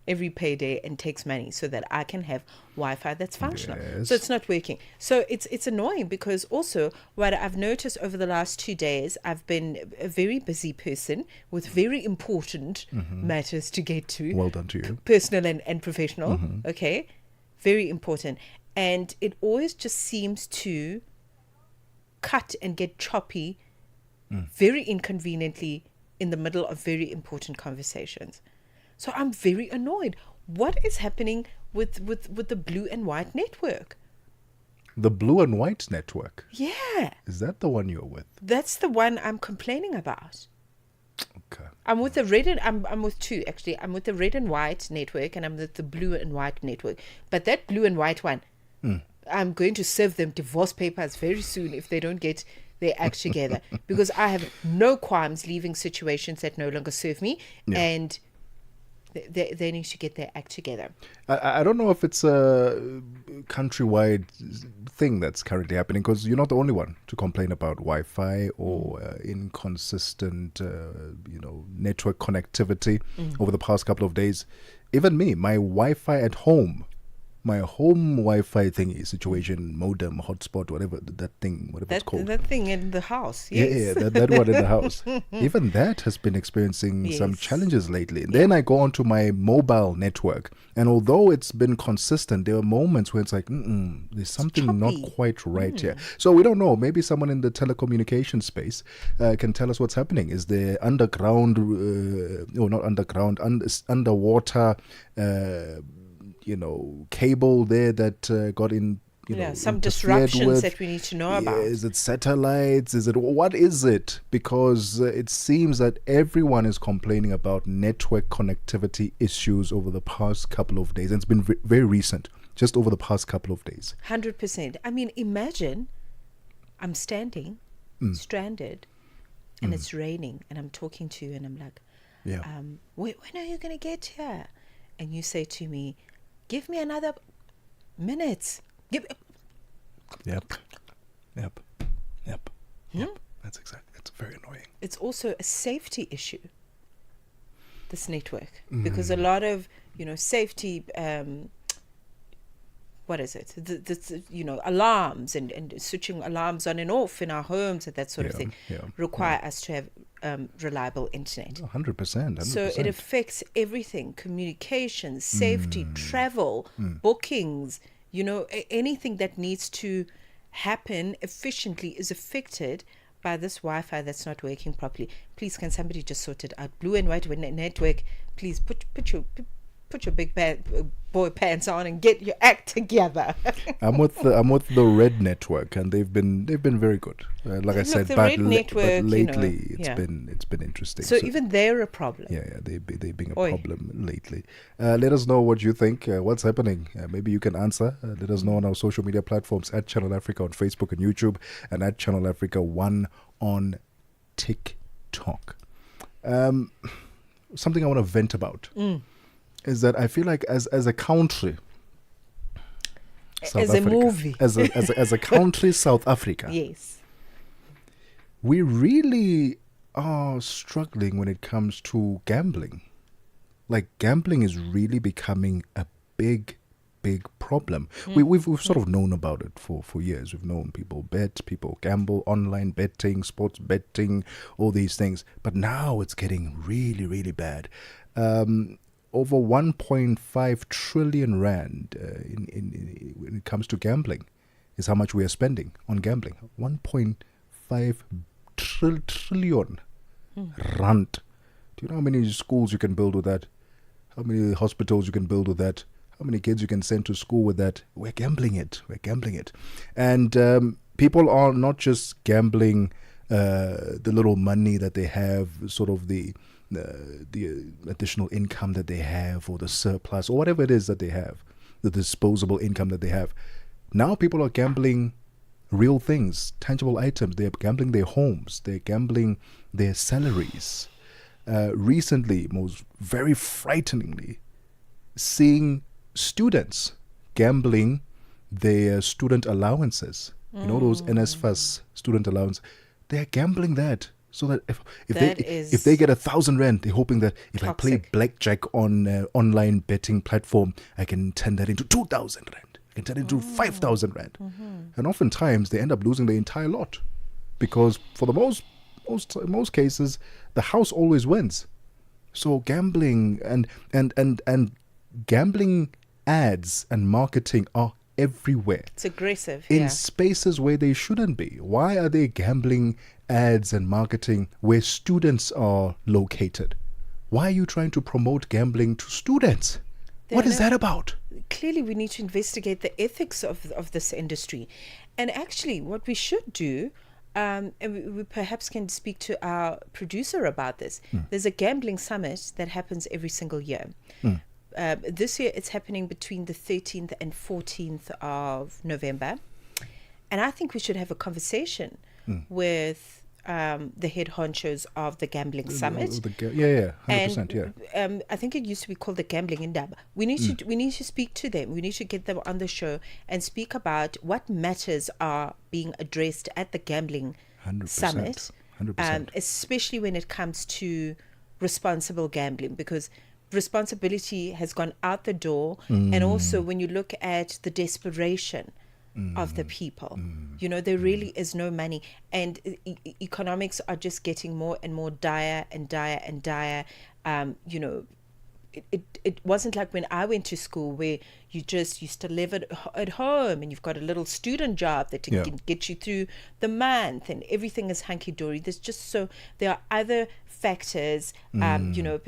every payday and takes money so that I can have Wi-Fi that's functional. Yes. So it's not working. So it's annoying, because also what I've noticed over the last 2 days, I've been a very busy person with very important matters to get to. Well done to you. Personal and professional. Okay. Very important. And it always just seems to cut and get choppy very inconveniently in the middle of very important conversations. So I'm very annoyed. What is happening with the blue and white network? The blue and white network? Yeah. Is that the one you're with? That's the one I'm complaining about. Okay. I'm with the red and I'm with two, actually. I'm with the red and white network, and I'm with the blue and white network. But that blue and white one, I'm going to serve them divorce papers very soon if they don't get their act together, because I have no qualms leaving situations that no longer serve me, and they need to get their act together. I don't know if it's a countrywide thing that's currently happening, because you're not the only one to complain about Wi-Fi or inconsistent, network connectivity over the past couple of days. Even me, my Wi-Fi at home, my home Wi-Fi thingy situation, modem, hotspot, whatever it's called. That thing in the house, yes. Yeah, that one in the house. Even that has been experiencing some challenges lately. And then I go onto my mobile network, and although it's been consistent, there are moments where it's like, there's something not quite right here. So we don't know. Maybe someone in the telecommunication space can tell us what's happening. Is there underground, not underground, underwater cable there that got in, some disruptions that we need to know about. Is it satellites? What is it? Because it seems that everyone is complaining about network connectivity issues over the past couple of days. And it's been very recent, just over the past couple of days. 100%. I mean, imagine I'm standing, stranded, and it's raining, and I'm talking to you, and I'm like, when are you going to get here? And you say to me, give me another minute. Yep. That's very annoying. It's also a safety issue, this network, because a lot of, safety, what is it? Alarms and switching alarms on and off in our homes and that sort of thing require us to have reliable internet. 100%. So it affects everything: communication, safety, travel, bookings. Anything that needs to happen efficiently is affected by this Wi-Fi that's not working properly. Please, can somebody just sort it out? Blue and white network. Please put your big boy pants on and get your act together. I'm with the red network, and they've been very good. Like I said, but lately it's been interesting. So even they're a problem. They've been a problem lately. Let us know what you think. What's happening? Maybe you can answer. Let us know on our social media platforms at Channel Africa on Facebook and YouTube, and at Channel Africa 1 on TikTok. Something I want to vent about. Is that I feel like as a country, as a movie, as a country, South Africa, yes, we really are struggling when it comes to gambling. Like, gambling is really becoming a big big problem. We've sort of known about it for years. We've known people bet, people gamble, online betting, sports betting, all these things. But now it's getting really, really bad. Over 1.5 trillion rand when it comes to gambling is how much we are spending on gambling. 1.5 trillion rand. Do you know how many schools you can build with that? How many hospitals you can build with that? How many kids you can send to school with that? We're gambling it. And people are not just gambling the little money that they have, sort of the additional income that they have, or the surplus, or whatever it is that they have, the disposable income that they have. Now people are gambling real things, tangible items. They're gambling their homes. They're gambling their salaries. Recently, very frighteningly, seeing students gambling their student allowances. You know, those NSFAS student allowance. They're gambling that, so that if they get 1,000 rand, they're hoping that if I play blackjack on online betting platform, I can turn that into 2,000 rand. I can turn it into 5,000 rand. And oftentimes they end up losing the entire lot, because for the most cases, the house always wins. So gambling and gambling ads and marketing are everywhere. It's aggressive. In spaces where they shouldn't be. Why are they gambling ads and marketing where students are located? Why are you trying to promote gambling to students? What is that about? Clearly, we need to investigate the ethics of this industry. And actually, what we should do, and we perhaps can speak to our producer about this. There's a gambling summit that happens every single year. This year it's happening between the 13th and 14th of November. And I think we should have a conversation with the head honchos of the gambling summit. 100%, and I think it used to be called the Gambling Indaba. We need to speak to them. We need to get them on the show and speak about what matters are being addressed at the gambling 100%, summit, 100%. Especially when it comes to responsible gambling, because responsibility has gone out the door. And also when you look at the desperation of the people, you know, there really is no money, and economics are just getting more and more dire and dire and dire. You know, it wasn't like when I went to school, where you used to live at home and you've got a little student job that can get you through the month and everything is hunky-dory. There are other factors, you know,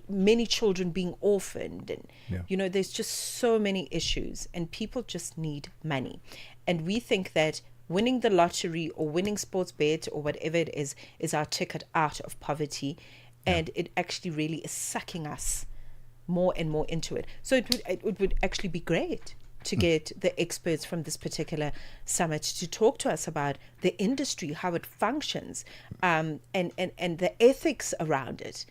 many children being orphaned, and you know, there's just so many issues, and people just need money. And we think that winning the lottery or winning sports bet or whatever it is our ticket out of poverty, and it actually really is sucking us more and more into it. So it would actually be great to get the experts from this particular summit to talk to us about the industry, how it functions, and the ethics around it,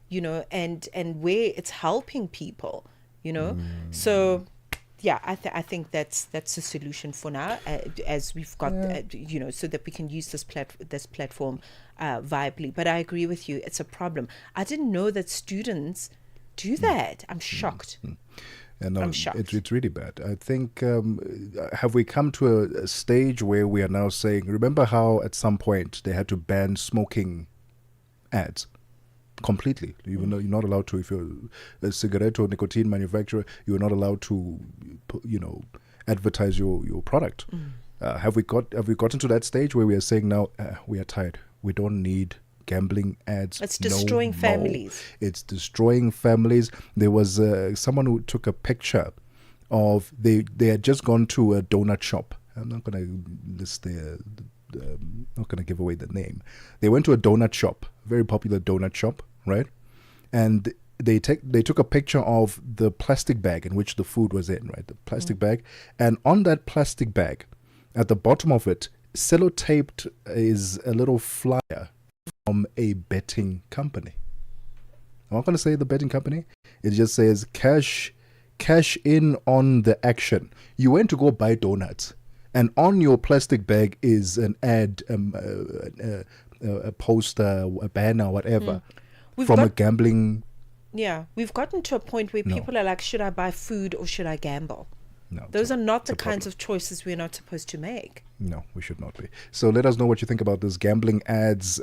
you know, and where it's helping people, you know. So yeah, I think that's a solution for now, as we've got you know, so that we can use this platform viably. But I agree with you, it's a problem. I didn't know that students do that. I'm shocked. And I'm shocked. It's really bad. I think, have we come to a stage where we are now saying, remember how at some point they had to ban smoking ads completely? Even though you're not allowed to, if you're a cigarette or nicotine manufacturer, you're not allowed to, you know, advertise your product. Have we gotten to that stage where we are saying now, we are tired. We don't need gambling ads. It's destroying families. It's destroying families. There was someone who took a picture of they had just gone to a donut shop. I'm not going to list not going to give away the name. They went to a donut shop, very popular donut shop, right? And they took a picture of the plastic bag in which the food was in, right? The plastic bag, and on that plastic bag, at the bottom of it, sellotaped is a little flyer from a betting company. I'm not going to say the betting company. It just says cash in on the action. You went to go buy donuts, and on your plastic bag is an ad, a poster, a banner, whatever, from a gambling Yeah, we've gotten to a point where people are like, should I buy food or should I gamble? No. Those are not the kinds of choices we're not supposed to make. No, we should not be. So let us know what you think about this gambling ads.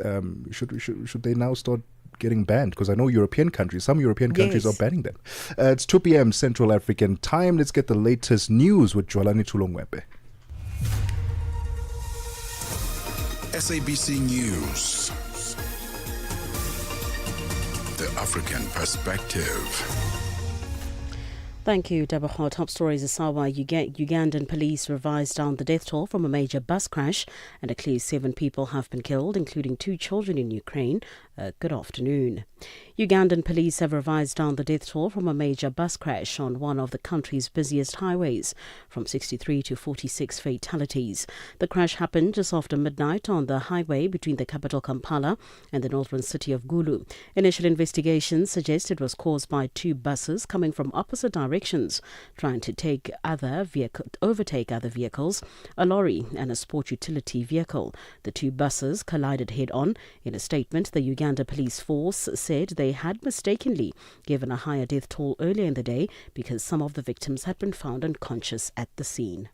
Should they now start getting banned? Because I know some European countries are banning them. It's 2 p.m. Central African time. Let's get the latest news with Jwalani Tulongwepe. SABC News. The African Perspective. Thank you, Deborah. Top stories is how Ugandan police revised down the death toll from a major bus crash, and at least 7 people have been killed, including 2 children in Ukraine. Good afternoon. Ugandan police have revised down the death toll from a major bus crash on one of the country's busiest highways, from 63 to 46 fatalities. The crash happened just after midnight on the highway between the capital Kampala and the northern city of Gulu. Initial investigations suggest it was caused by 2 buses coming from opposite directions, trying to overtake other vehicles, a lorry and a sport utility vehicle. The 2 buses collided head-on. In a statement, the Uganda Police Force said they had mistakenly given a higher death toll earlier in the day because some of the victims had been found unconscious at the scene.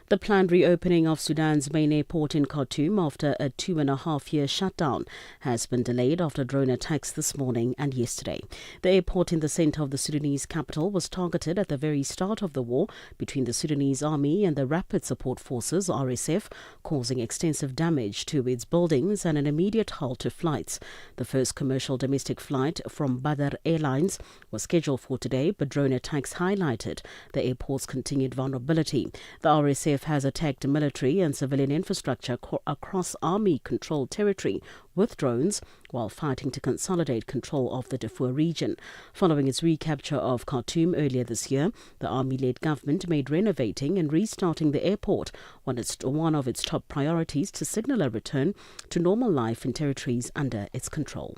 The planned reopening of Sudan's main airport in Khartoum after a 2.5-year shutdown has been delayed after drone attacks this morning and yesterday. The airport in the center of the Sudanese capital was targeted at the very start of the war between the Sudanese army and the Rapid Support Forces, RSF, causing extensive damage to its buildings and an immediate halt to flights. The first commercial domestic flight from Badr Airlines was scheduled for today, but drone attacks highlighted the airport's continued vulnerability. The RSF has attacked military and civilian infrastructure across army-controlled territory with drones while fighting to consolidate control of the Darfur region. Following its recapture of Khartoum earlier this year, the army-led government made renovating and restarting the airport one of its top priorities to signal a return to normal life in territories under its control.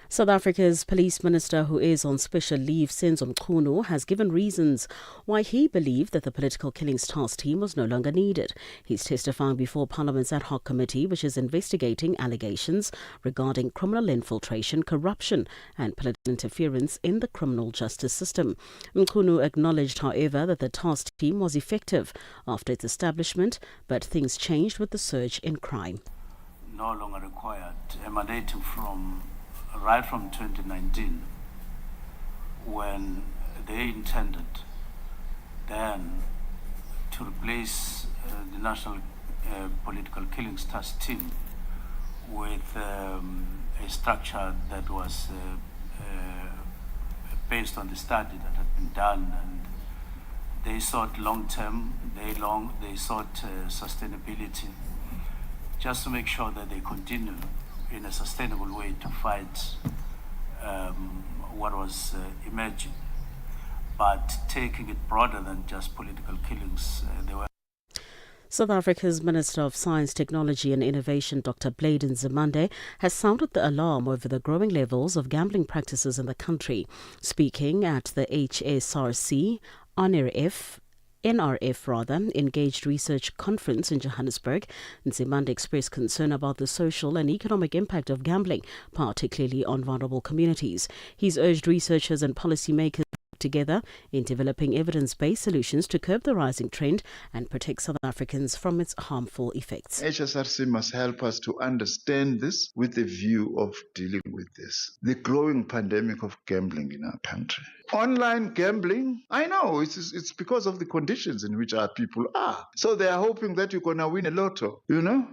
South Africa's police minister, who is on special leave, Senzo Mchunu, has given reasons why he believed that the political killings task team was no longer needed. He's testifying before Parliament's ad hoc committee, which is investigating allegations regarding criminal infiltration, corruption and political interference in the criminal justice system. Mchunu acknowledged, however, that the task team was effective after its establishment, but things changed with the surge in crime. No longer required, emanating right from 2019, when they intended then to replace the National Political Killings Task Team with a structure that was based on the study that had been done, and they sought long-term, they sought sustainability, just to make sure that they continue in a sustainable way to fight what was emerging, but taking it broader than just political killings. South Africa's Minister of Science, Technology and Innovation, Dr. Bladen Nzimande, has sounded the alarm over the growing levels of gambling practices in the country. Speaking at the HSRC NRF Engaged Research Conference in Johannesburg, Nzimande expressed concern about the social and economic impact of gambling, particularly on vulnerable communities. He's urged researchers and policymakers together in developing evidence-based solutions to curb the rising trend and protect South Africans from its harmful effects. HSRC must help us to understand this with a view of dealing with this, the growing pandemic of gambling in our country. Online gambling, I know it's because of the conditions in which our people are. So they are hoping that you're going to win a lotto,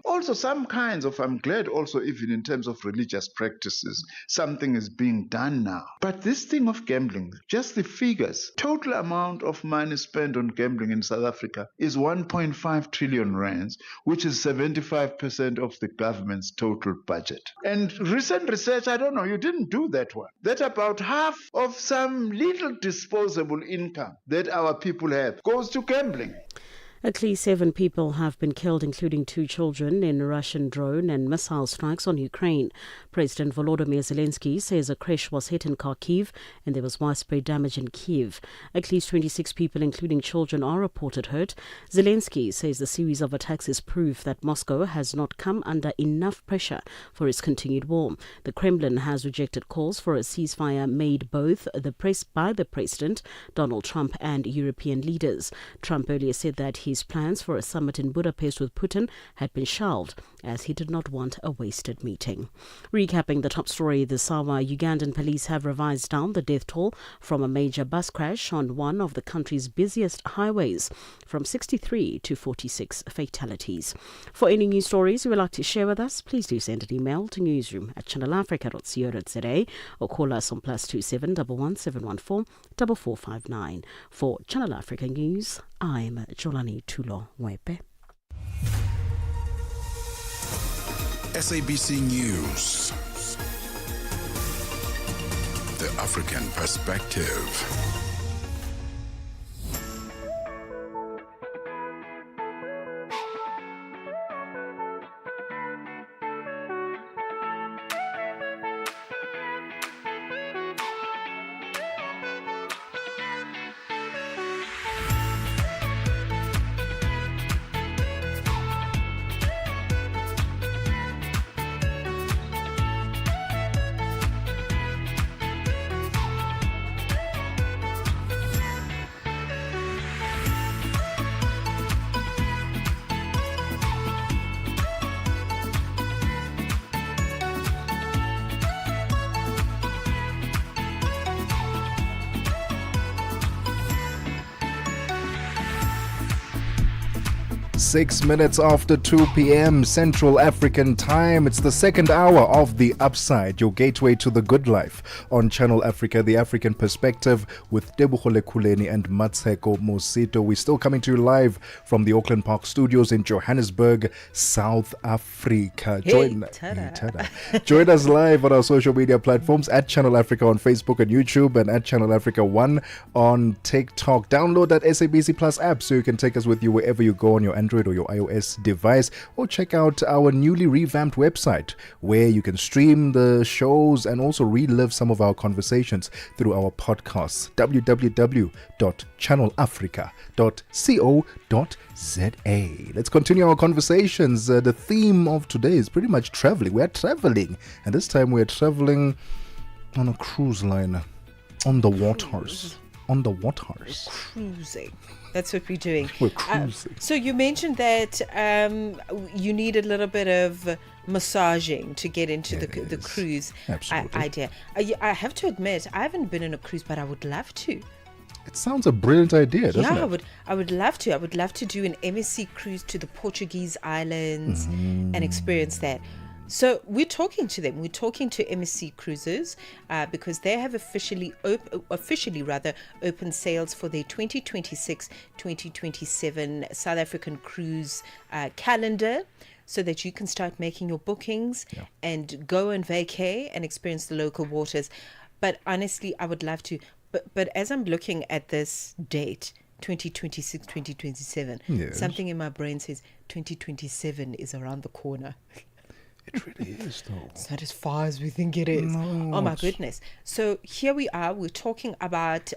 Also some kinds of, I'm glad also even in terms of religious practices, something is being done now. But this thing of gambling, just the figures, total amount of money spent on gambling in South Africa is 1.5 trillion rands, which is 75% of the government's total budget. And recent research, I don't know, you didn't do that one. That about half of some little disposable income that our people have goes to gambling. At least 7 people have been killed, including 2 children, in Russian drone and missile strikes on Ukraine. President Volodymyr Zelensky says a crash was hit in Kharkiv and there was widespread damage in Kyiv. At least 26 people, including children, are reported hurt. Zelensky says the series of attacks is proof that Moscow has not come under enough pressure for its continued war. The Kremlin has rejected calls for a ceasefire made both by the President, Donald Trump, and European leaders. Trump earlier said that his plans for a summit in Budapest with Putin had been shelved as he did not want a wasted meeting. Recapping the top story this hour, Ugandan police have revised down the death toll from a major bus crash on one of the country's busiest highways from 63 to 46 fatalities. For any news stories you would like to share with us, please do send an email to newsroom@channelafrica.co.za or call us on +27 11 714 4459. For Channel Africa News, I'm Jolani Tulo Wepe. SABC News. The African Perspective. Six minutes after 2 p.m. Central African Time. It's the second hour of The Upside, your gateway to the good life on Channel Africa, The African Perspective with Tebogo Lekhuleni and Mmatsheko Mosito. We're still coming to you live from the Auckland Park Studios in Johannesburg, South Africa. Join us live on our social media platforms at Channel Africa on Facebook and YouTube and at Channel Africa 1 on TikTok. Download that SABC Plus app so you can take us with you wherever you go on your Android or your iOS device, or check out our newly revamped website where you can stream the shows and also relive some of our conversations through our podcasts. www.channelafrica.co.za. Let's continue our conversations. The theme of today is pretty much traveling. We're traveling, and this time we're traveling on a cruise liner, on the waters. On the waters. Cruising. That's what we're doing. We're cruising. So you mentioned that you need a little bit of massaging to get into the cruise idea. I have to admit, I haven't been on a cruise, but I would love to. It sounds a brilliant idea, doesn't it? I would love to. I would love to do an MSC cruise to the Portuguese islands and experience that. So we're talking to them. We're talking to MSC Cruises because they have officially opened sales for their 2026-2027 South African cruise calendar, so that you can start making your bookings and go and vacay and experience the local waters. But honestly, I would love to. But as I'm looking at this date, 2026, 2027, something in my brain says 2027 is around the corner. It really is, though. It's not as far as we think it is. No, oh my goodness. So here we are. We're talking about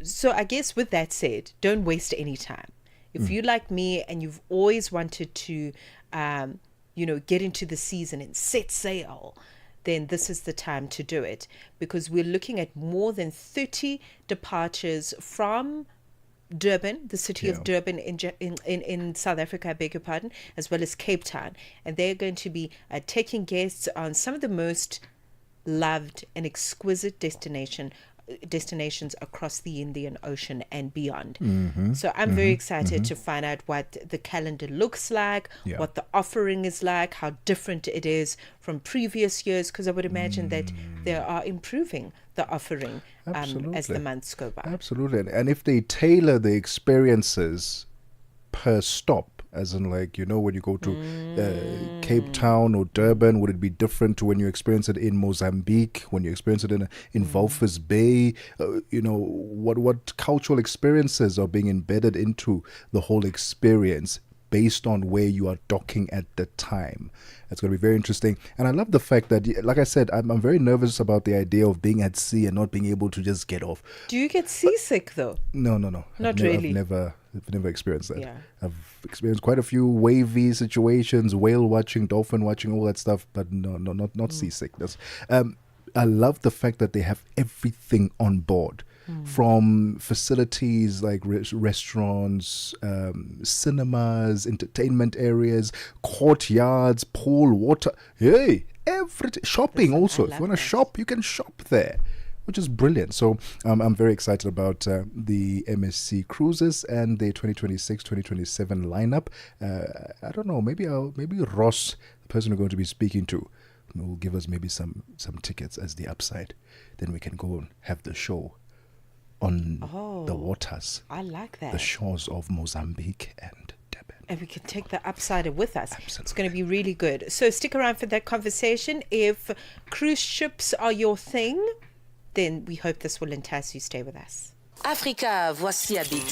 so I guess with that said, don't waste any time. If you're like me and you've always wanted to get into the season and set sail, then this is the time to do it, because we're looking at more than 30 departures from Durban, the city of Durban in South Africa, I beg your pardon, as well as Cape Town. And they're going to be taking guests on some of the most loved and exquisite destinations across the Indian Ocean and beyond. So I'm very excited to find out what the calendar looks like, what the offering is like, how different it is from previous years, because I would imagine that they are improving the offering as the months go by. Absolutely. And if they tailor the experiences per stop, As in, like, when you go to Cape Town or Durban, would it be different to when you experience it in Mozambique, when you experience it in Walvis Bay? What cultural experiences are being embedded into the whole experience based on where you are docking at the time? It's going to be very interesting. And I love the fact that, like I said, I'm very nervous about the idea of being at sea and not being able to just get off. Do you get seasick though? No. Not really. I've never experienced that. Yeah. I've experienced quite a few wavy situations, whale watching, dolphin watching, all that stuff, but not seasickness. I love the fact that they have everything on board. From facilities like restaurants, cinemas, entertainment areas, courtyards, pool, water. Hey, everything. Shopping also. If you want to shop, you can shop there, which is brilliant. So I'm very excited about the MSC cruises and the 2026-2027 lineup. I don't know. Maybe Ross, the person we're going to be speaking to, will give us maybe some tickets as the upside. Then we can go and have the show on the waters. I like that. The shores of Mozambique and Durban. And we can take the upsider with us. Absolutely. It's going to be really good. So stick around for that conversation. If cruise ships are your thing, then we hope this will entice you. Stay with us. Africa, voici Abedi.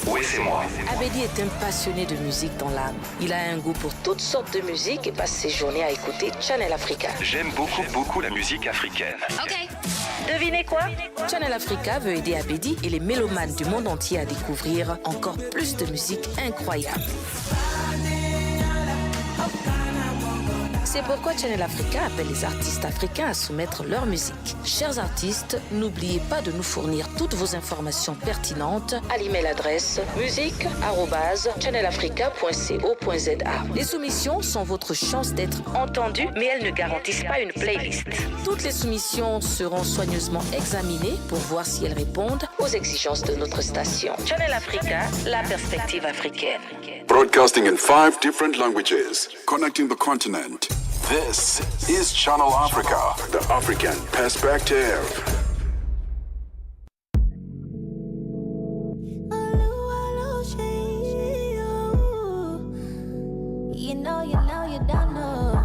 Oui, c'est moi. Abedi est un passionné de musique dans l'âme. Il a un goût pour toutes sortes de musique et passe ses journées à écouter Channel Africa. J'aime beaucoup la musique africaine. Ok. Devinez quoi? Channel Africa veut aider Abedi et les mélomanes du monde entier à découvrir encore plus de musique incroyable. C'est pourquoi Channel Africa appelle les artistes africains à soumettre leur musique. Chers artistes, n'oubliez pas de nous fournir toutes vos informations pertinentes à l'email adresse musique@channelafrica.co.za. Les soumissions sont votre chance d'être entendues, mais elles ne garantissent pas une playlist. Toutes les soumissions seront soigneusement examinées pour voir si elles répondent aux exigences de notre station. Channel Africa, la perspective africaine. Broadcasting in 5 different languages, connecting the continent. This is Channel Africa, the African perspective. You don't know.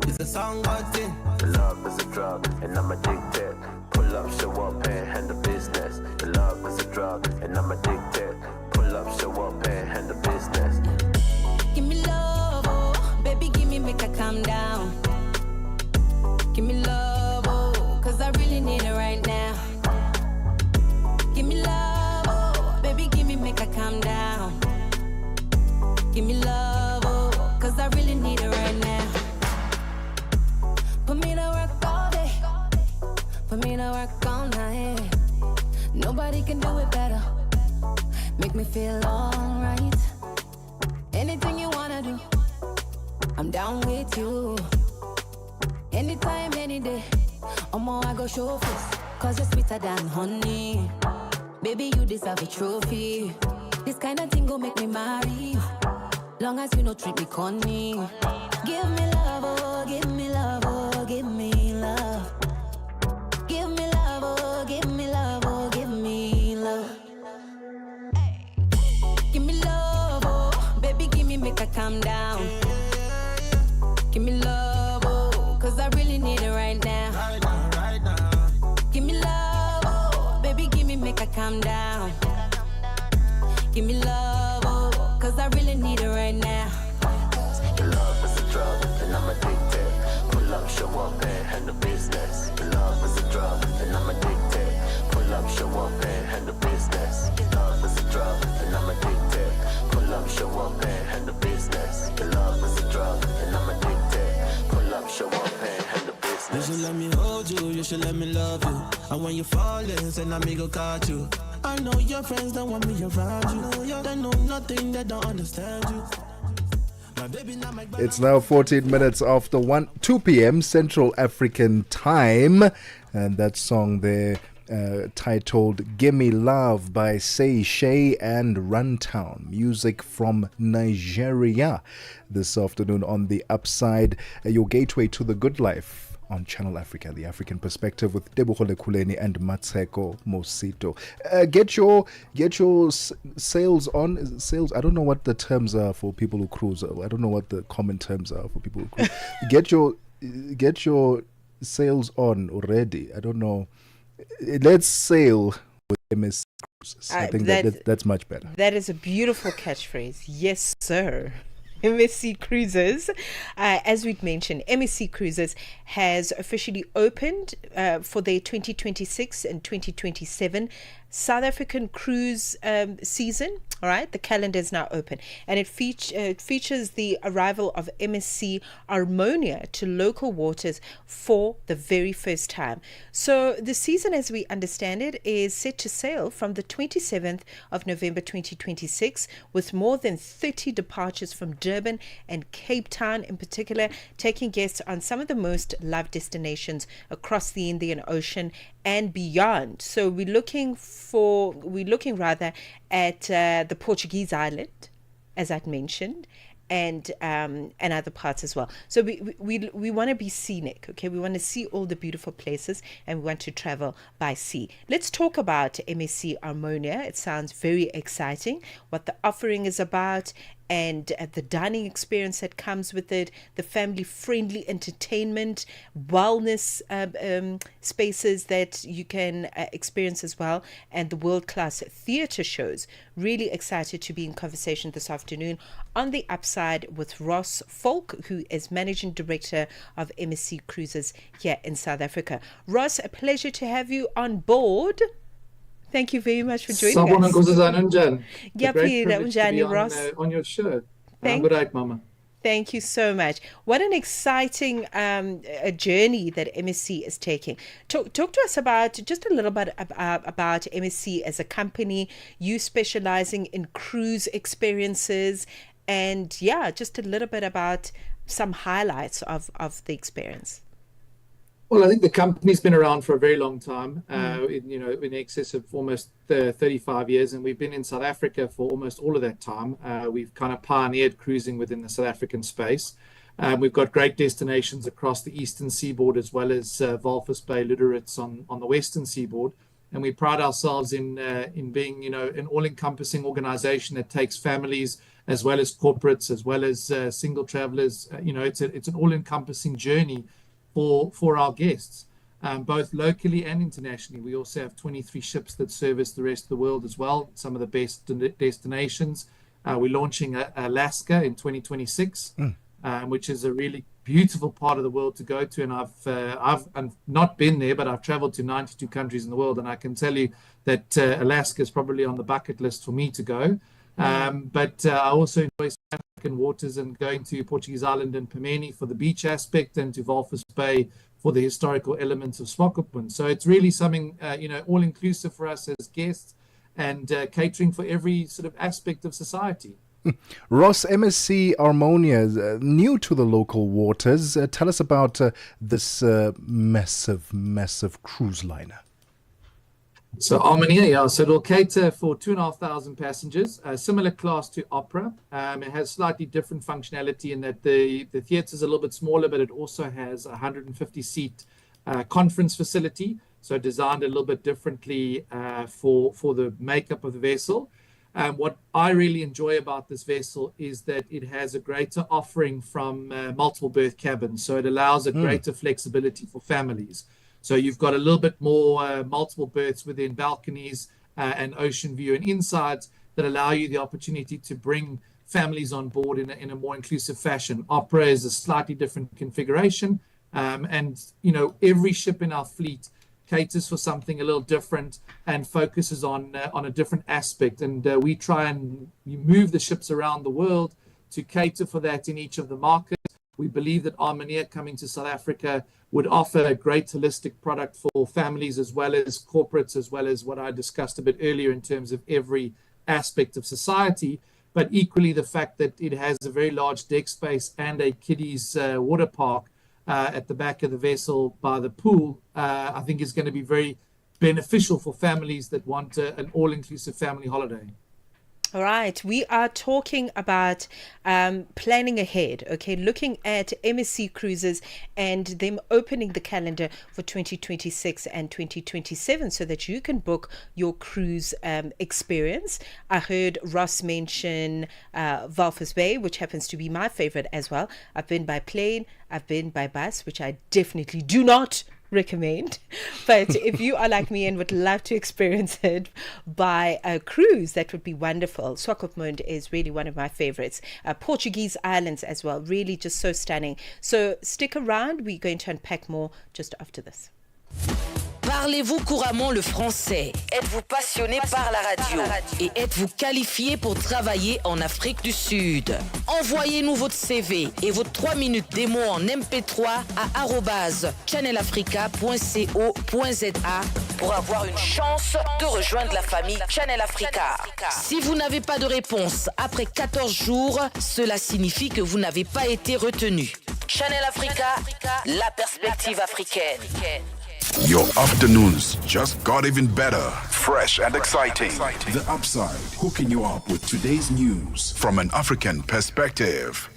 It's a song God thing. Love is a drug, and I'm addicted. Pull up, show up, and handle business. Love is a drug, and I'm addicted. Pull up, show up, and handle business. Give me love, oh, baby, give me, make her calm down. Give me love, oh, cause I really need it right now. Give me love, oh, baby, give me, make her calm down. Give me love, oh, cause I really need it right now. Put me to work all day, put me to work all night. Nobody can do it better, make me feel alright. Anything you wanna do, I'm down with you. Anytime, any day, I go show face, cause you're sweeter than honey. Baby, you deserve a trophy. This kind of thing go make me marry you, long as you no treat me corny. Give me love, oh, give me love, oh, give me love. Give me love, oh, give me love, oh, give me love. Give me love, oh, baby, give me, make her calm down. Give me love, oh, cause I really need it right now. Give me love, oh, baby, give me, make her calm down. Give me love, oh, cause I really need it right now. Love is a drug, and I'm addicted. Pull up, show up, and handle business. Love is a drug, and I'm addicted. Pull up, show up, and handle business. Love is a drug, and I'm addicted. Pull up, show up, and handle business. Love is a drug, and I'm addicted. Pull up, show up, and handle business. You should let me hold you, you should let me love you. And when you fall in, say na me go catch you. I know your friends don't want me around you. They know nothing, they don't understand you. It's now 14 minutes after 2 p.m. Central African time. And that song there titled Gimme Love by Say Shay and Runtown. Music from Nigeria. This afternoon on The Upside, your gateway to the good life on Channel Africa, the African perspective with Tebogo Lekhuleni and Mmatsheko Mosito. Get your sails on. Is it sails? I don't know what the terms are for people who cruise. I don't know what the common terms are for people who cruise. Get your sails on already. I don't know. Let's sail with MSC Cruises. I think that's much better. That is a beautiful catchphrase. Yes, sir. MSC Cruises, as we'd mentioned, MSC Cruises has officially opened for their 2026 and 2027 South African cruise season. All right, the calendar is now open, and it features the arrival of MSC Harmonia to local waters for the very first time. So the season, as we understand it, is set to sail from the 27th of November 2026, with more than 30 departures from Durban and Cape Town in particular, taking guests on some of the most loved destinations across the Indian Ocean and beyond. So we're looking rather at the Portuguese island, as I'd mentioned, and other parts as well. So we want to be scenic, okay? We want to see all the beautiful places, and we want to travel by sea. Let's talk about MSC Harmonia. It sounds very exciting, what the offering is about, and the dining experience that comes with it, the family-friendly entertainment, wellness spaces that you can experience as well, and the world-class theatre shows. Really excited to be in conversation this afternoon on the upside with Ross Falk, who is Managing Director of MSC Cruises here in South Africa. Ross, a pleasure to have you on board. Thank you very much for joining us. Ross. On your show. Good night, Mama. Thank you so much. What an exciting a journey that MSC is taking. Talk to us about just a little bit about MSC as a company, you specializing in cruise experiences, and just a little bit about some highlights of the experience. Well, I think the company's been around for a very long time, in excess of almost 35 years, and we've been in South Africa for almost all of that time. We've kind of pioneered cruising within the South African space. We've got great destinations across the eastern seaboard, as well as Walvis Bay, Lüderitz on the western seaboard. And we pride ourselves in being, an all-encompassing organization that takes families as well as corporates, as well as single travelers. It's an all-encompassing journey for our guests, both locally and internationally. We also have 23 ships that service the rest of the world as well, some of the best destinations. We're launching Alaska in 2026, which is a really beautiful part of the world to go to. And I've not been there, but I've traveled to 92 countries in the world, and I can tell you that Alaska is probably on the bucket list for me to go. But I also enjoy South African waters and going to Portuguese Island and Pemeni for the beach aspect, and to Walvis Bay for the historical elements of Swakopmund. So it's really something, all-inclusive for us as guests, and catering for every sort of aspect of society. Ross, MSC Harmonia, new to the local waters. Tell us about this massive cruise liner. So Harmonia, so it'll cater for 2,500 passengers, similar class to Opera. It has slightly different functionality in that the theatre is a little bit smaller, but it also has a 150-seat conference facility, so designed a little bit differently for the makeup of the vessel. What I really enjoy about this vessel is that it has a greater offering from multiple berth cabins, so it allows a greater flexibility for families. So you've got a little bit more multiple berths within balconies and ocean view and insides that allow you the opportunity to bring families on board in a more inclusive fashion. Opera is a slightly different configuration, and every ship in our fleet caters for something a little different and focuses on a different aspect. And we try and move the ships around the world to cater for that in each of the markets. We believe that Harmonia coming to South Africa would offer a great holistic product for families as well as corporates, as well as what I discussed a bit earlier in terms of every aspect of society. But equally, the fact that it has a very large deck space and a kiddies water park at the back of the vessel by the pool, I think is going to be very beneficial for families that want an all-inclusive family holiday. All right, we are talking about planning ahead, okay, looking at MSC cruises and them opening the calendar for 2026 and 2027 so that you can book your cruise experience. I heard Ross mention Walvis Bay, which happens to be my favorite as well. I've been by plane, I've been by bus, which I definitely do not recommend, but if you are like me and would love to experience it by a cruise, that would be wonderful. Swakopmund is really one of my favorites. Portuguese islands as well, really just so stunning. So stick around, we're going to unpack more just after this. Parlez-vous couramment le français? Êtes-vous passionné par la radio? Et êtes-vous qualifié pour travailler en Afrique du Sud? Envoyez-nous votre CV et votre 3 minutes démo en MP3 à @channelafrica.co.za pour avoir une chance de rejoindre la famille Channel Africa. Si vous n'avez pas de réponse après 14 jours, cela signifie que vous n'avez pas été retenu. Channel Africa, la perspective africaine. Your afternoons just got even better. Fresh and exciting. The Upside, hooking you up with today's news from an African perspective.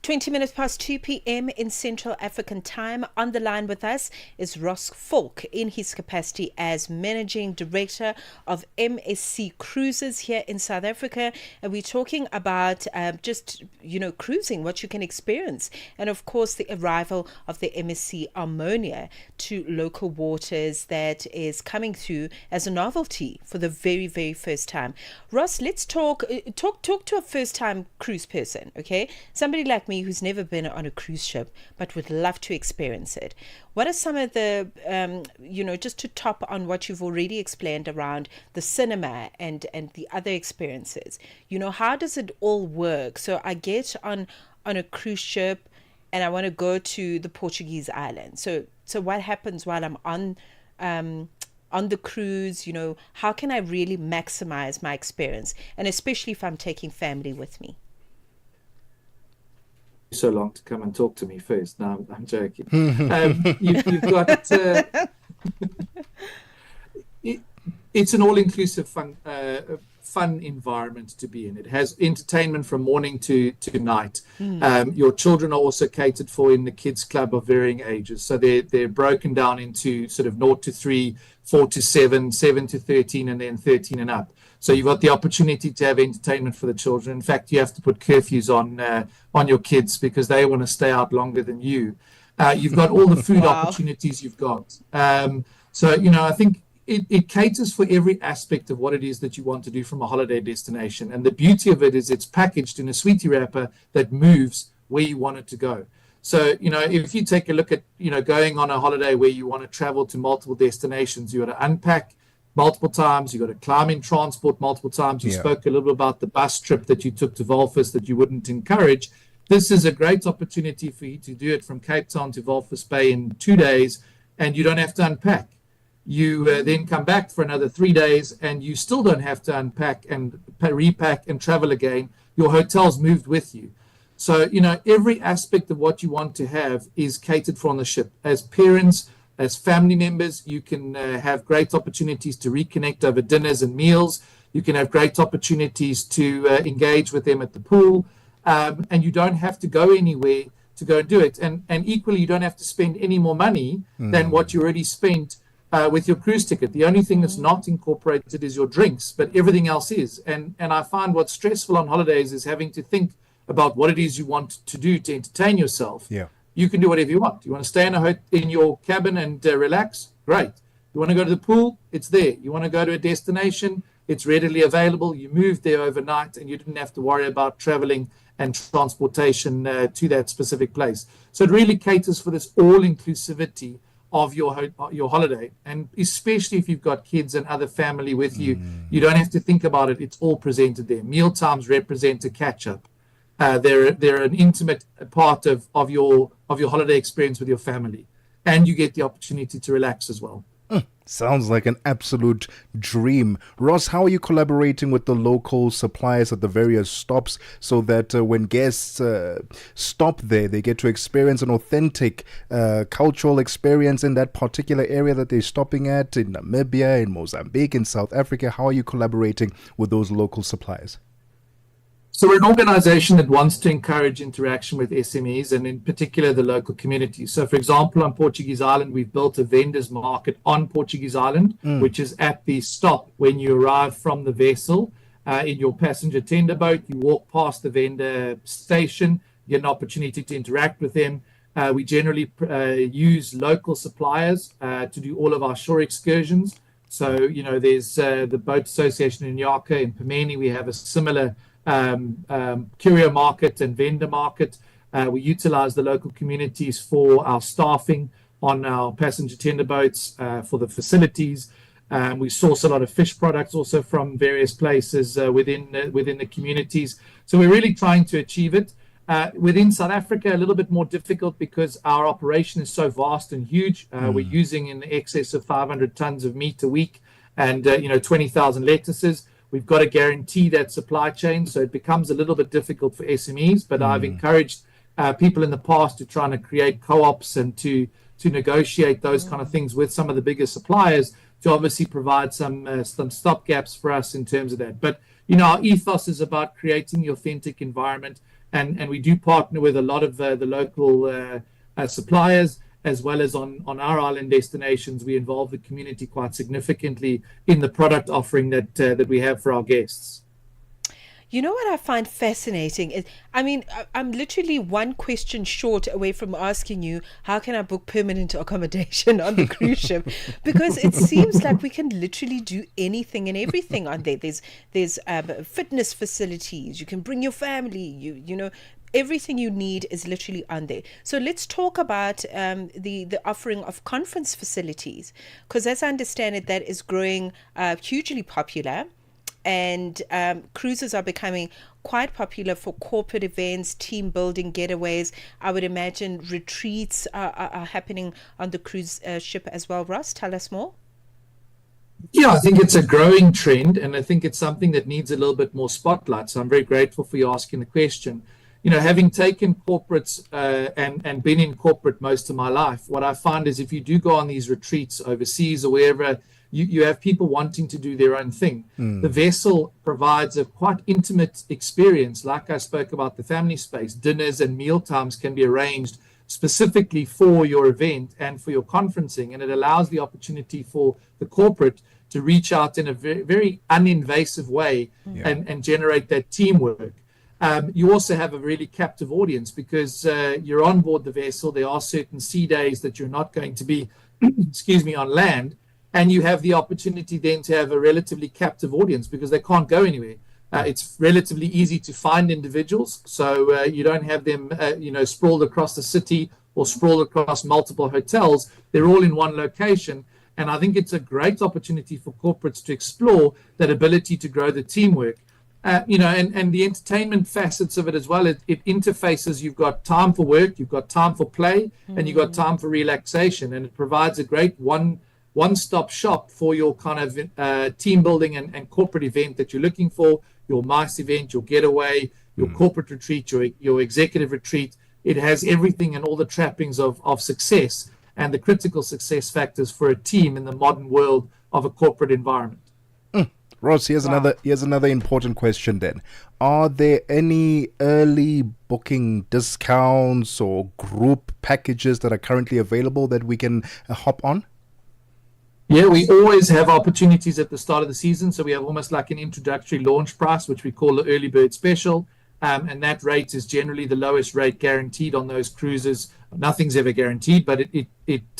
20 minutes past 2 p.m. in Central African time. On the line with us is Ross Falk in his capacity as Managing Director of MSC Cruises here in South Africa. And we're talking about just, cruising, what you can experience. And of course, the arrival of the MSC Ammonia to local waters that is coming through as a novelty for the very, very first time. Ross, let's talk to a first-time cruise person, okay? Somebody like me who's never been on a cruise ship but would love to experience it. What are some of the, just to top on what you've already explained around the cinema and the other experiences? How does it all work? So I get on a cruise ship and I want to go to the Portuguese island. So what happens while I'm on the cruise? How can I really maximize my experience? And especially if I'm taking family with me. So long to come and talk to me first. No, I'm joking. You've got it's an all-inclusive fun environment to be in. It has entertainment from morning to night. Your children are also catered for in the kids club of varying ages, so they're broken down into sort of 0 to 3, 4 to 7, 7 to 13, and then 13 and up. So you've got the opportunity to have entertainment for the children. In fact, you have to put curfews on your kids because they want to stay out longer than you. You've got all the food opportunities you've got. I think it caters for every aspect of what it is that you want to do from a holiday destination. And the beauty of it is it's packaged in a sweetie wrapper that moves where you want it to go. So, if you take a look at, going on a holiday where you want to travel to multiple destinations, you got to unpack multiple times, you got to climb in transport multiple times. You spoke a little bit about the bus trip that you took to Walvis that you wouldn't encourage. This is a great opportunity for you to do it from Cape Town to Walvis Bay in 2 days, and you don't have to unpack. You then come back for another 3 days, and you still don't have to unpack and repack and travel again. Your hotel's moved with you. So, every aspect of what you want to have is catered for on the ship. As parents, as family members, you can have great opportunities to reconnect over dinners and meals. You can have great opportunities to engage with them at the pool. And you don't have to go anywhere to go and do it. And equally, you don't have to spend any more money than what you already spent with your cruise ticket. The only thing that's not incorporated is your drinks, but everything else is. And I find what's stressful on holidays is having to think about what it is you want to do to entertain yourself. Yeah. You can do whatever you want. You want to stay in your cabin and relax? Great. You want to go to the pool? It's there. You want to go to a destination? It's readily available. You moved there overnight and you didn't have to worry about traveling and transportation to that specific place. So it really caters for this all-inclusivity of your holiday. And especially if you've got kids and other family with you, you don't have to think about it. It's all presented there. Meal times represent a catch-up. They're an intimate part of your holiday experience with your family, and you get the opportunity to relax as well. Sounds like an absolute dream. Ross, how are you collaborating with the local suppliers at the various stops so that when guests stop there, they get to experience an authentic cultural experience in that particular area that they're stopping at, in Namibia, in Mozambique, in South Africa? How are you collaborating with those local suppliers? So we're an organization that wants to encourage interaction with SMEs and in particular the local community. So for example, on Portuguese Island, we've built a vendors market on Portuguese Island, which is at the stop when you arrive from the vessel in your passenger tender boat. You walk past the vendor station, you get an opportunity to interact with them. We generally use local suppliers to do all of our shore excursions. So, you know, there's the Boat Association in Yaka. In Pemeni, we have a similar courier market and vendor market. We utilize the local communities for our staffing on our passenger tender boats, for the facilities. We source a lot of fish products also from various places within the communities. So we're really trying to achieve it. Within South Africa, a little bit more difficult because our operation is so vast and huge. We're using in excess of 500 tons of meat a week and 20,000 lettuces. We've got to guarantee that supply chain, so it becomes a little bit difficult for SMEs. But I've encouraged people in the past to try to create co-ops and to negotiate those kind of things with some of the bigger suppliers to obviously provide some stopgaps for us in terms of that. But our ethos is about creating the authentic environment, and we do partner with a lot of the local suppliers. As well as on our island destinations, we involve the community quite significantly in the product offering that we have for our guests. You know what I find fascinating is, I'm literally one question short away from asking you, how can I book permanent accommodation on the cruise ship? Because it seems like we can literally do anything and everything on there. There's fitness facilities. You can bring your family. You know. Everything you need is literally on there. So let's talk about the offering of conference facilities, because as I understand it, that is growing hugely popular, and cruises are becoming quite popular for corporate events, team building, getaways. I would imagine retreats are happening on the cruise ship as well. Ross, tell us more. Yeah, I think it's a growing trend, and I think it's something that needs a little bit more spotlight. So I'm very grateful for you asking the question. Having taken corporates and been in corporate most of my life, what I find is if you do go on these retreats overseas or wherever, you have people wanting to do their own thing. The vessel provides a quite intimate experience. Like I spoke about the family space, dinners and meal times can be arranged specifically for your event and for your conferencing, and it allows the opportunity for the corporate to reach out in a very, very uninvasive way and generate that teamwork. You also have a really captive audience because you're on board the vessel. There are certain sea days that you're not going to be, on land. And you have the opportunity then to have a relatively captive audience because they can't go anywhere. It's relatively easy to find individuals. So you don't have them, sprawled across the city or sprawled across multiple hotels. They're all in one location. And I think it's a great opportunity for corporates to explore that ability to grow the teamwork. And the entertainment facets of it as well, it interfaces. You've got time for work, you've got time for play, and you've got time for relaxation. And it provides a great one-stop shop for your kind of team building and corporate event that you're looking for, your MICE event, your getaway, your corporate retreat, your executive retreat. It has everything and all the trappings of success and the critical success factors for a team in the modern world of a corporate environment. Ross, here's another important question then. Are there any early booking discounts or group packages that are currently available that we can hop on? Yeah, we always have opportunities at the start of the season. So we have almost like an introductory launch price, which we call the early bird special. And that rate is generally the lowest rate guaranteed on those cruises. Nothing's ever guaranteed, but it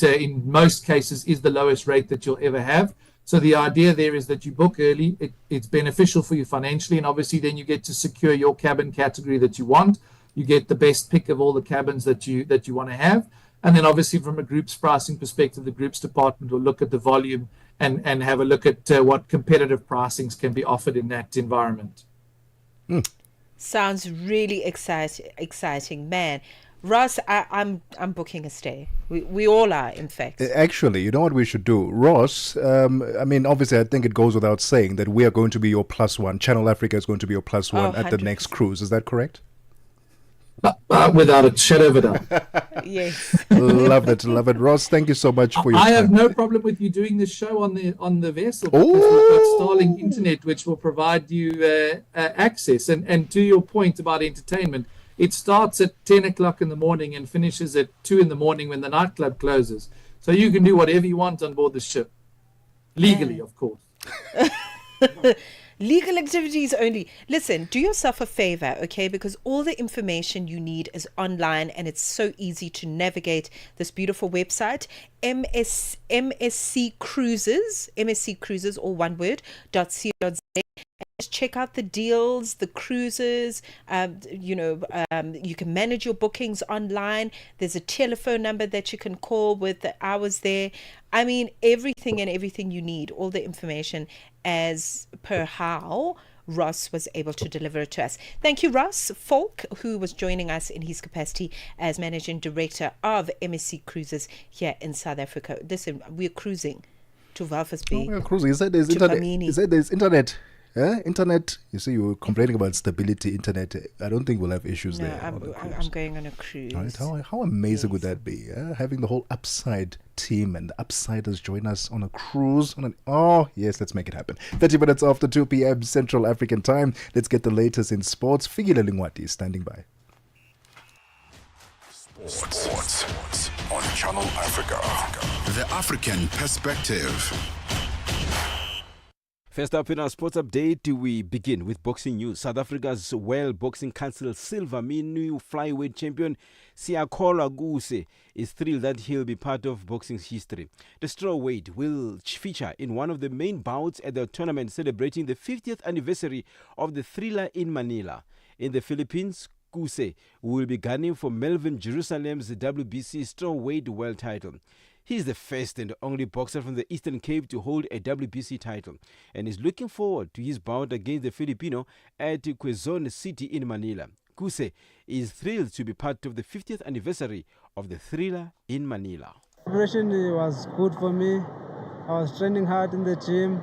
in most cases is the lowest rate that you'll ever have. So the idea there is that you book early. It's beneficial for you financially, and obviously then you get to secure your cabin category that you want. You get the best pick of all the cabins that you want to have. And then obviously from a group's pricing perspective, the groups department will look at the volume and have a look at what competitive pricings can be offered in that environment. Sounds really exciting, man. Ross, I'm booking a stay. We all are, in fact. Actually, you know what we should do? Ross, obviously I think it goes without saying that we are going to be your plus one. Channel Africa is going to be your plus one at the next cruise. Is that correct? Without a shadow of a doubt. Yes. Love it, love it. Ross, thank you so much for your I time. have no problem with you doing the show on the vessel because we've got Starlink internet, which will provide you access. And to your point about entertainment, it starts at 10 o'clock in the morning and finishes at 2 in the morning when the nightclub closes. So you can do whatever you want on board the ship, legally, of course. Legal activities only. Listen, do yourself a favor, okay? Because all the information you need is online and it's so easy to navigate this beautiful website, MSC Cruises, all one word, .co.za. Just check out the deals, the cruises. You can manage your bookings online. There's a telephone number that you can call with the hours there. I mean, everything you need, all the information as per how Ross was able to deliver it to us. Thank you, Ross Falk, who was joining us in his capacity as Managing Director of MSC Cruises here in South Africa. Listen, we're cruising to Walvis Bay. We're cruising. Is that there's internet? Yeah, internet. You see, you were complaining about stability. Internet. I don't think we'll have issues there. I'm going on a cruise. Right? How amazing would that be? Yeah? Having the whole Upside team and the Upsiders join us on a cruise. Yes, let's make it happen. 30 minutes after 2 p.m. Central African time. Let's get the latest in sports. Figile Lingwati is standing by. Sports on Channel Africa. The African perspective. First up in our sports update, we begin with boxing news. South Africa's World Boxing Council silver new flyweight champion Siyakolwa Guse is thrilled that he'll be part of boxing's history. The strawweight will feature in one of the main bouts at the tournament celebrating the 50th anniversary of the Thriller in Manila. In the Philippines, Guse will be gunning for Melvin Jerusalem's WBC strawweight world title. He is the first and only boxer from the Eastern Cape to hold a WBC title and is looking forward to his bout against the Filipino at Quezon City in Manila. Guse is thrilled to be part of the 50th anniversary of the Thriller in Manila. Preparation was good for me. I was training hard in the gym,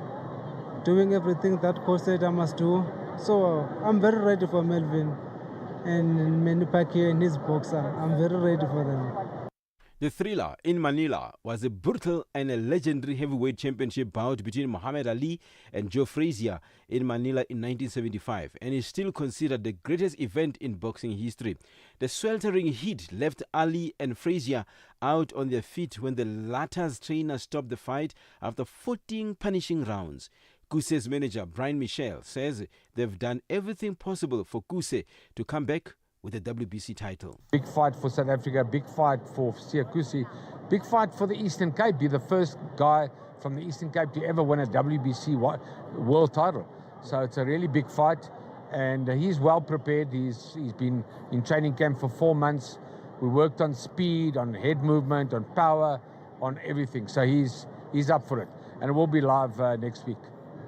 doing everything that coach said I must do. So I'm very ready for Melvin and Manny Pacquiao and his boxer. I'm very ready for them. The Thriller in Manila was a brutal and a legendary heavyweight championship bout between Muhammad Ali and Joe Frazier in Manila in 1975 and is still considered the greatest event in boxing history. The sweltering heat left Ali and Frazier out on their feet when the latter's trainer stopped the fight after 14 punishing rounds. Guse's manager, Brian Michel, says they've done everything possible for Guse to come back with the WBC title. Big fight for South Africa, big fight for Siyakusi, big fight for the Eastern Cape. Be the first guy from the Eastern Cape to ever win a WBC world title. So it's a really big fight, and he's well prepared. He's been in training camp for 4 months. We worked on speed, on head movement, on power, on everything. So he's up for it, and it will be live next week.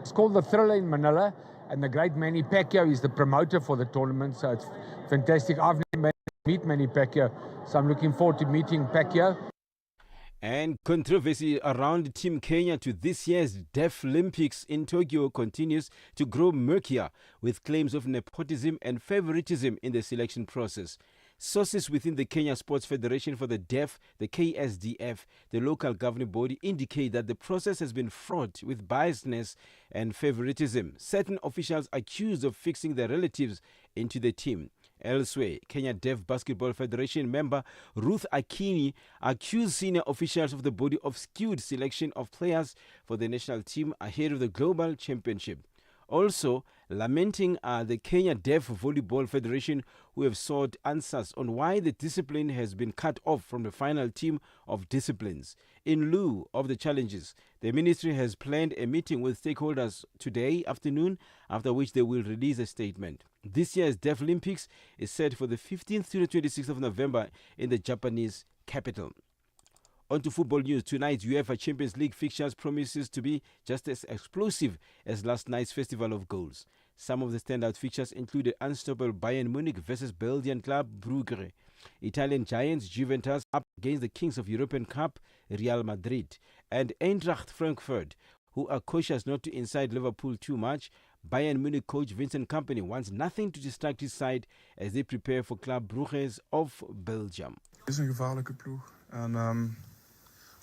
It's called the Thriller in Manila, and the great Manny Pacquiao is the promoter for the tournament, so it's fantastic. I've never met Manny Pacquiao, so I'm looking forward to meeting Pacquiao. And controversy around Team Kenya to this year's Deaf Olympics in Tokyo continues to grow murkier, with claims of nepotism and favoritism in the selection process. Sources within the Kenya Sports Federation for the Deaf, the KSDF, the local governing body, indicate that the process has been fraught with biasness and favoritism. Certain officials accused of fixing their relatives into the team. Elsewhere, Kenya Deaf Basketball Federation member Ruth Akini accused senior officials of the body of skewed selection of players for the national team ahead of the global championship. Also, lamenting the Kenya Deaf Volleyball Federation, who have sought answers on why the discipline has been cut off from the final team of disciplines. In lieu of the challenges, the ministry has planned a meeting with stakeholders today afternoon, after which they will release a statement. This year's Deaf Olympics is set for the 15th to the 26th of November in the Japanese capital. On to football news. Tonight's UEFA Champions League fixtures promises to be just as explosive as last night's festival of goals. Some of the standout fixtures included unstoppable Bayern Munich versus Belgian club Brugge, Italian giants Juventus up against the kings of European Cup Real Madrid, and Eintracht Frankfurt, who are cautious not to incite Liverpool too much, Bayern Munich coach Vincent Kompany wants nothing to distract his side as they prepare for Club Brugge of Belgium. Is een gevaarlijke ploeg.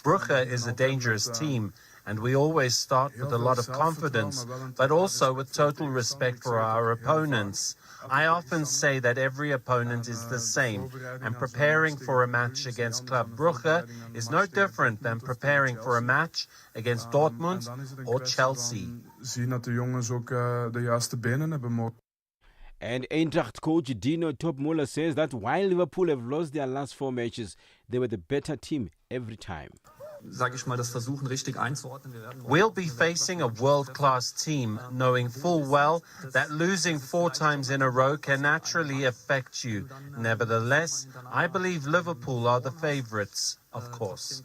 Brugge is a dangerous team, and we always start with a lot of confidence, but also with total respect for our opponents. I often say that every opponent is the same, and preparing for a match against Club Brugge is no different than preparing for a match against Dortmund or Chelsea. Zien dat de jongens ook de juiste benen hebben. And Eintracht coach Dino Topmuller says that while Liverpool have lost their last 4 matches, they were the better team every time. We'll be facing a world-class team, knowing full well that losing 4 times in a row can naturally affect you. Nevertheless, I believe Liverpool are the favourites, of course.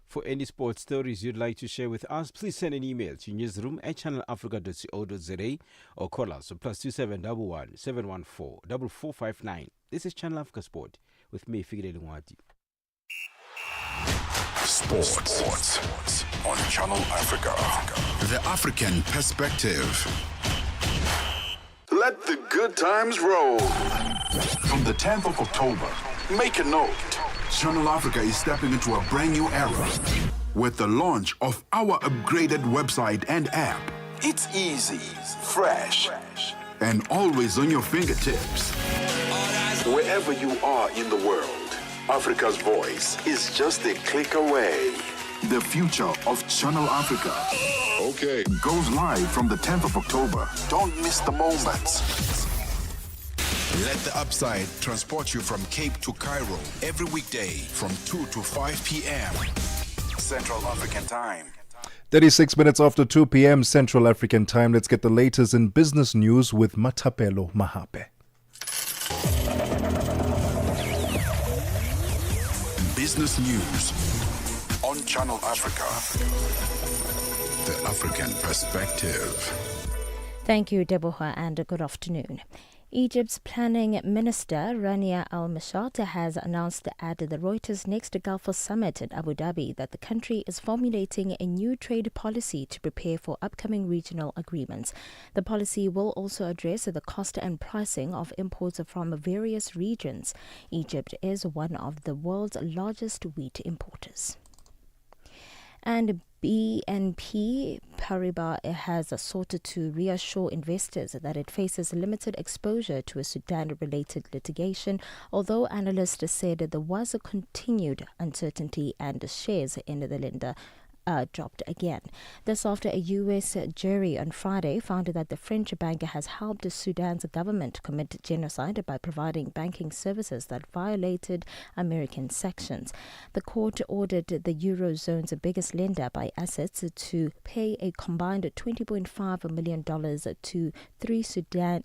For any sports stories you'd like to share with us, please send an email to newsroom@channelafrica.co.za or call us on +2711 714 4459. This is Channel Africa Sport with me, Figile Lungwati. Sports on Channel Africa. The African perspective. Let the good times roll. From the 10th of October, make a note. Channel Africa is stepping into a brand new era with the launch of our upgraded website and app. It's easy, fresh, and always on your fingertips. Wherever you are in the world, Africa's voice is just a click away. The future of Channel Africa goes live from the 10th of October. Don't miss the moments. Let the upside transport you from Cape to Cairo every weekday from 2 to 5 p.m. Central African Time. 36 minutes after 2 p.m. Central African Time. Let's get the latest in business news with Matapelo Mahape. Business news on Channel Africa. The African perspective. Thank you, Deborah, and good afternoon. Egypt's planning minister, Rania Al-Mashat, has announced at the Reuters Next Gulf Summit in Abu Dhabi that the country is formulating a new trade policy to prepare for upcoming regional agreements. The policy will also address the cost and pricing of imports from various regions. Egypt is one of the world's largest wheat importers. And BNP Paribas has sought to reassure investors that it faces limited exposure to a Sudan-related litigation, although analysts said there was a continued uncertainty and shares in the lender dropped again. This after a U.S. jury on Friday found that the French bank has helped Sudan's government commit genocide by providing banking services that violated American sanctions. The court ordered the Eurozone's biggest lender by assets to pay a combined $20.5 million to 3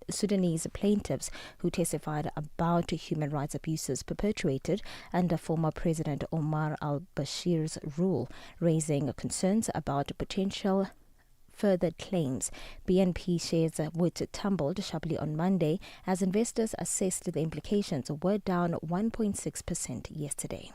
Sudanese plaintiffs who testified about human rights abuses perpetrated under former President Omar al-Bashir's rule, raising concerns about potential further claims. BNP shares which tumbled sharply on Monday as investors assessed the implications, were down 1.6% yesterday.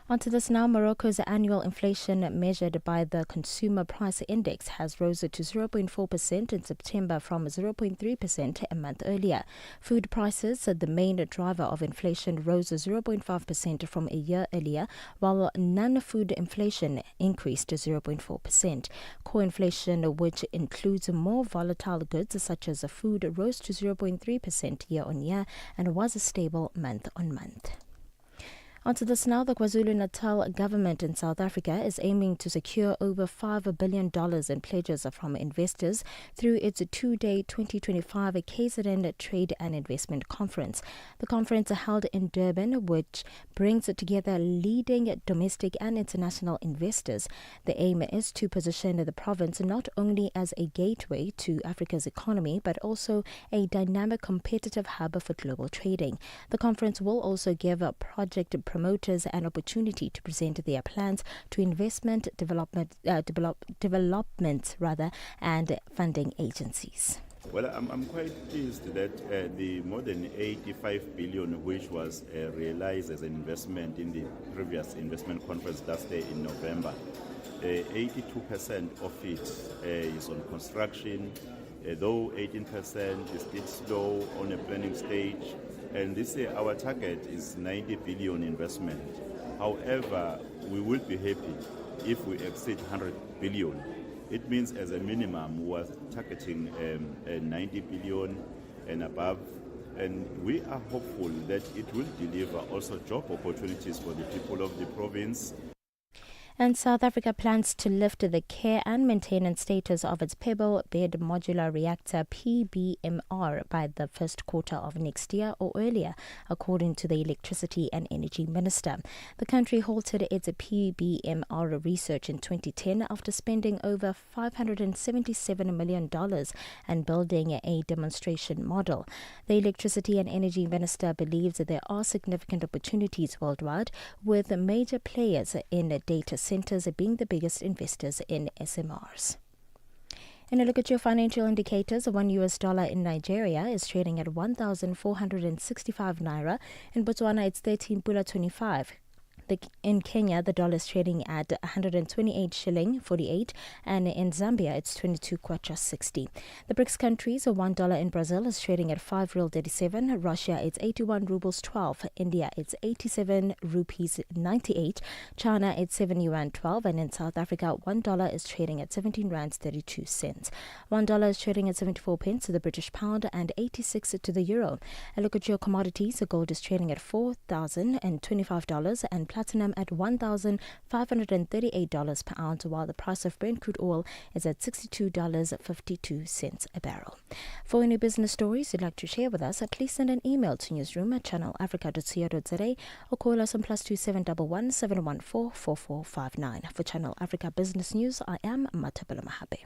Onto this now, Morocco's annual inflation measured by the Consumer Price Index has rose to 0.4% in September from 0.3% a month earlier. Food prices, the main driver of inflation, rose 0.5% from a year earlier, while non-food inflation increased to 0.4%. Core inflation, which includes more volatile goods such as food, rose to 0.3% year on year and was stable month on month. Onto this now, the KwaZulu-Natal government in South Africa is aiming to secure over $5 billion in pledges from investors through its 2-day 2025 KZN Trade and Investment Conference. The conference held in Durban, which brings together leading domestic and international investors. The aim is to position the province not only as a gateway to Africa's economy, but also a dynamic competitive hub for global trading. The conference will also give project promoters an opportunity to present their plans to development and funding agencies. Well, I'm quite pleased that the more than 85 billion, which was realized as an investment in the previous investment conference last day in November, 82% of it is on construction, though 18% is still slow on a planning stage. And this year, our target is 90 billion investment. However, we will be happy if we exceed 100 billion. It means as a minimum we are targeting 90 billion and above, and we are hopeful that it will deliver also job opportunities for the people of the province. And South Africa plans to lift the care and maintenance status of its Pebble Bed Modular Reactor PBMR by the first quarter of next year or earlier, according to the Electricity and Energy Minister. The country halted its PBMR research in 2010 after spending over $577 million and building a demonstration model. The Electricity and Energy Minister believes that there are significant opportunities worldwide, with major players in data centers being the biggest investors in SMRs. And a look at your financial indicators. $1 in Nigeria is trading at 1,465 naira. In Botswana, it's 13.25. In Kenya, the dollar is trading at 128 shilling 48, and in Zambia, it's 22 kwacha 60. The BRICS countries, $1 in Brazil is trading at 5 real 37. Russia, it's 81 rubles 12. India, it's 87 rupees 98. China, it's 7 yuan 12, and in South Africa, $1 is trading at 17 rands 32 cents. $1 is trading at 74 pence to the British pound and 86 to the euro. A look at your commodities. The gold is trading at $4,025 and platinum at $1,538 per ounce, while the price of Brent crude oil is at $62.52 a barrel. For any business stories you'd like to share with us, please send an email to newsroom@channelafrica.co.za or call us on +2711 714 4459. For Channel Africa Business News, I am Mmatsheko Mosito.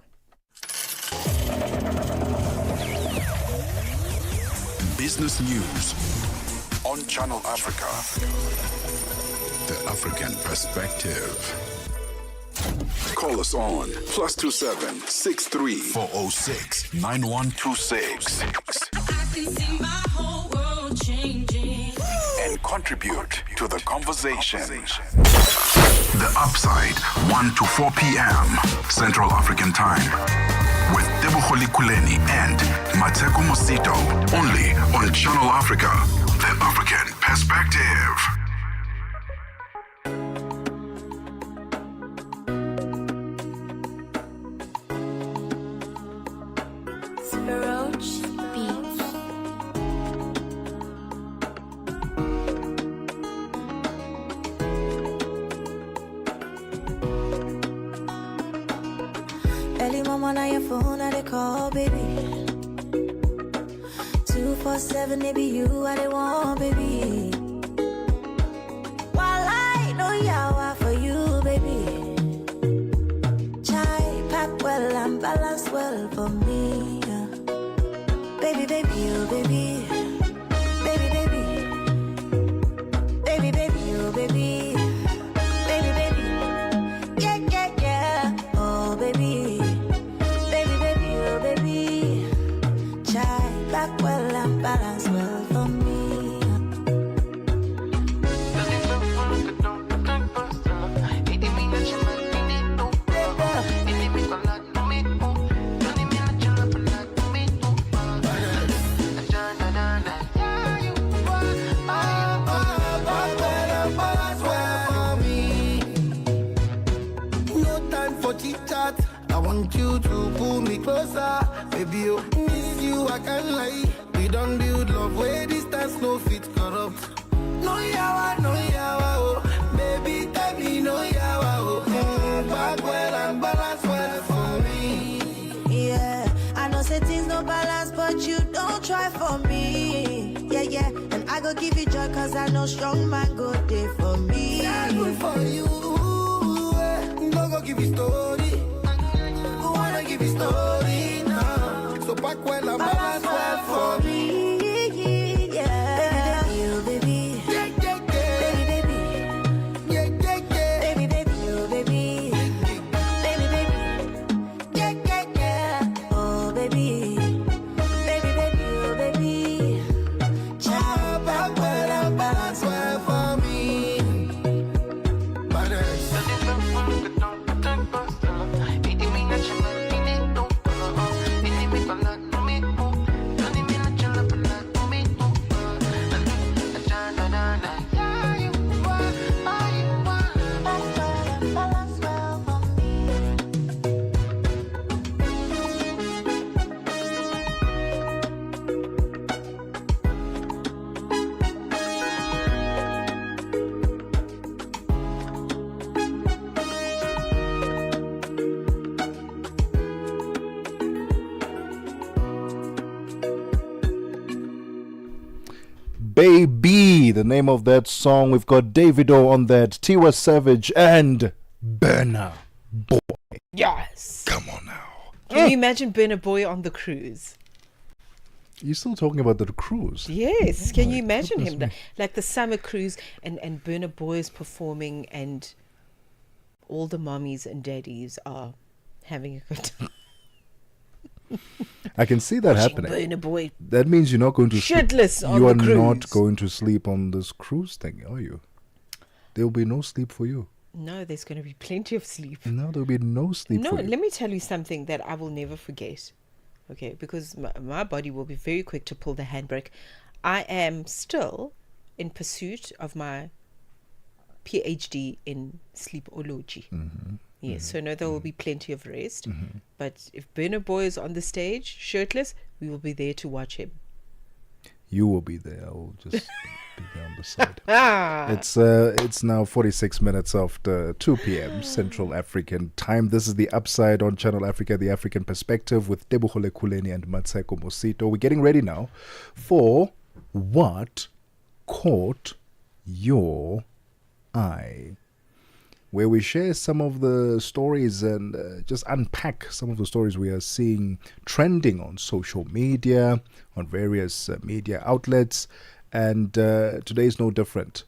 Business News on Channel Africa. The African Perspective. Call us on +27 63 406 9126. I can see my whole world changing. And contribute to the conversation. The Upside, 1 to 4 p.m. Central African Time. With Tebogo Lekhuleni and Mmatsheko Mosito. Only on Channel Africa. The African Perspective. Early mama on your phone, I they call, baby. 247, maybe you, I they want, baby. While I know yawa for you, baby. Chai pack well and balance well for me. Yeah. Baby, baby, oh, baby. Baby, baby. Baby, baby, oh, baby. Baby, baby. Yeah, yeah, yeah. Oh, baby. Baby, baby, oh, baby. Chai back well and balance well for me. I want you to pull me closer, baby. Oh, miss you, I can't lie. We don't build love where distance no fit corrupt. No yawa, oh, baby, tell me no yawa, oh. Back well and balance well for me. Yeah, I know say things no balance, but you don't try for me. Yeah, yeah, and I go give you joy, cause I know strong man go there for me. Yeah, good for you. No go give you story. Who wanna give you story now? So back well and balance well for me. Yeah, baby, baby, oh, baby. Yeah, yeah, yeah. Baby, baby. Yeah, yeah, yeah. Baby, baby, oh, baby. Baby, baby. Yeah, yeah, yeah. Oh, baby. Baby, the name of that song. We've got Davido on that, Tiwa Savage, and Burna Boy. Yes. Come on now. Can you imagine Burna Boy on the cruise? You're still talking about the cruise? Yes. Can you imagine him? Like the summer cruise and Burna Boy is performing and all the mommies and daddies are having a good time. I can see that Watching happening. Burna Boy That means you're not going to shitless sleep. on You the are cruise. not going to sleep on this cruise thing, are you? There will be no sleep for you. No, there's going to be plenty of sleep. No, there will be no sleep No, for you. let me tell you something that I will never forget. Okay, because my body will be very quick to pull the handbrake. I am still in pursuit of my PhD in sleepology. Yes, so no, there will be plenty of rest. But if Burna Boy is on the stage, shirtless, we will be there to watch him. You will be there. I will just be there on the side. Ah. It's now 46 minutes after 2 p.m. Central African time. This is The Upside on Channel Africa, The African Perspective with Tebogo Lekhuleni and Mmatsheko Mosito. We're getting ready now for What Caught Your Eye, where we share some of the stories and just unpack some of the stories we are seeing trending on social media, on various media outlets. And today is no different.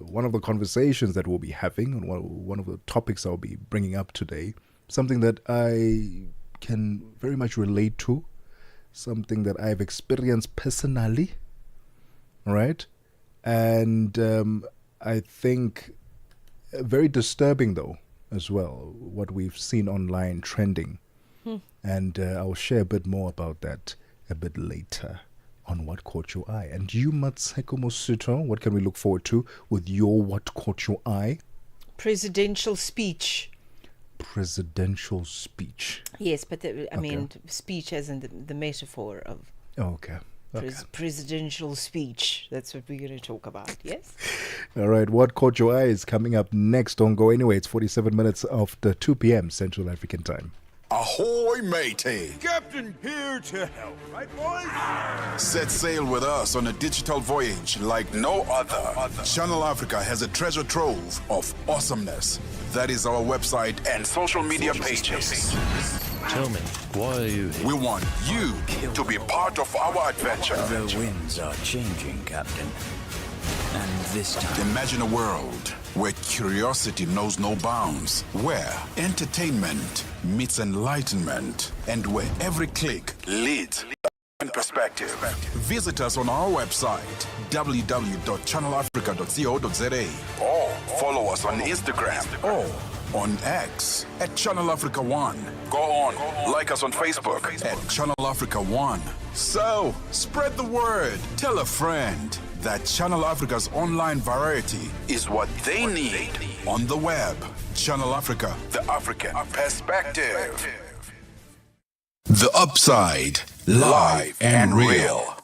One of the conversations that we'll be having, and one of the topics I'll be bringing up today, something that I can very much relate to, something that I've experienced personally, right? And I think very disturbing, though, as well, what we've seen online trending. And I'll share a bit more about that a bit later on What Caught Your Eye. And you, Mmatsheko Mosito, what can we look forward to with your What Caught Your Eye? Presidential speech. Presidential speech. Yes, but I mean, speech as in the metaphor of Okay. presidential speech. That's what we're going to talk about, yes? All right, What Caught Your Eye is coming up next. Don't go anywhere. It's 47 minutes after 2 p.m. Central African time. Ahoy, matey! Captain here to help, right, boys? Set sail with us on a digital voyage like no other. Channel Africa has a treasure trove of awesomeness. That is our website and social media pages. Tell me, why are you here? We want you to be part of our adventure. The winds are changing, Captain. And this time... Imagine a world where curiosity knows no bounds, where entertainment meets enlightenment, and where every click leads in perspective. Visit us on our website, www.channelafrica.co.za, or follow us on Instagram or on X at Channel Africa One. Go on, like us on Facebook at Channel Africa One. So, spread the word. Tell a friend that Channel Africa's online variety is what they need on the web. Channel Africa, the African perspective. The Upside, live and real.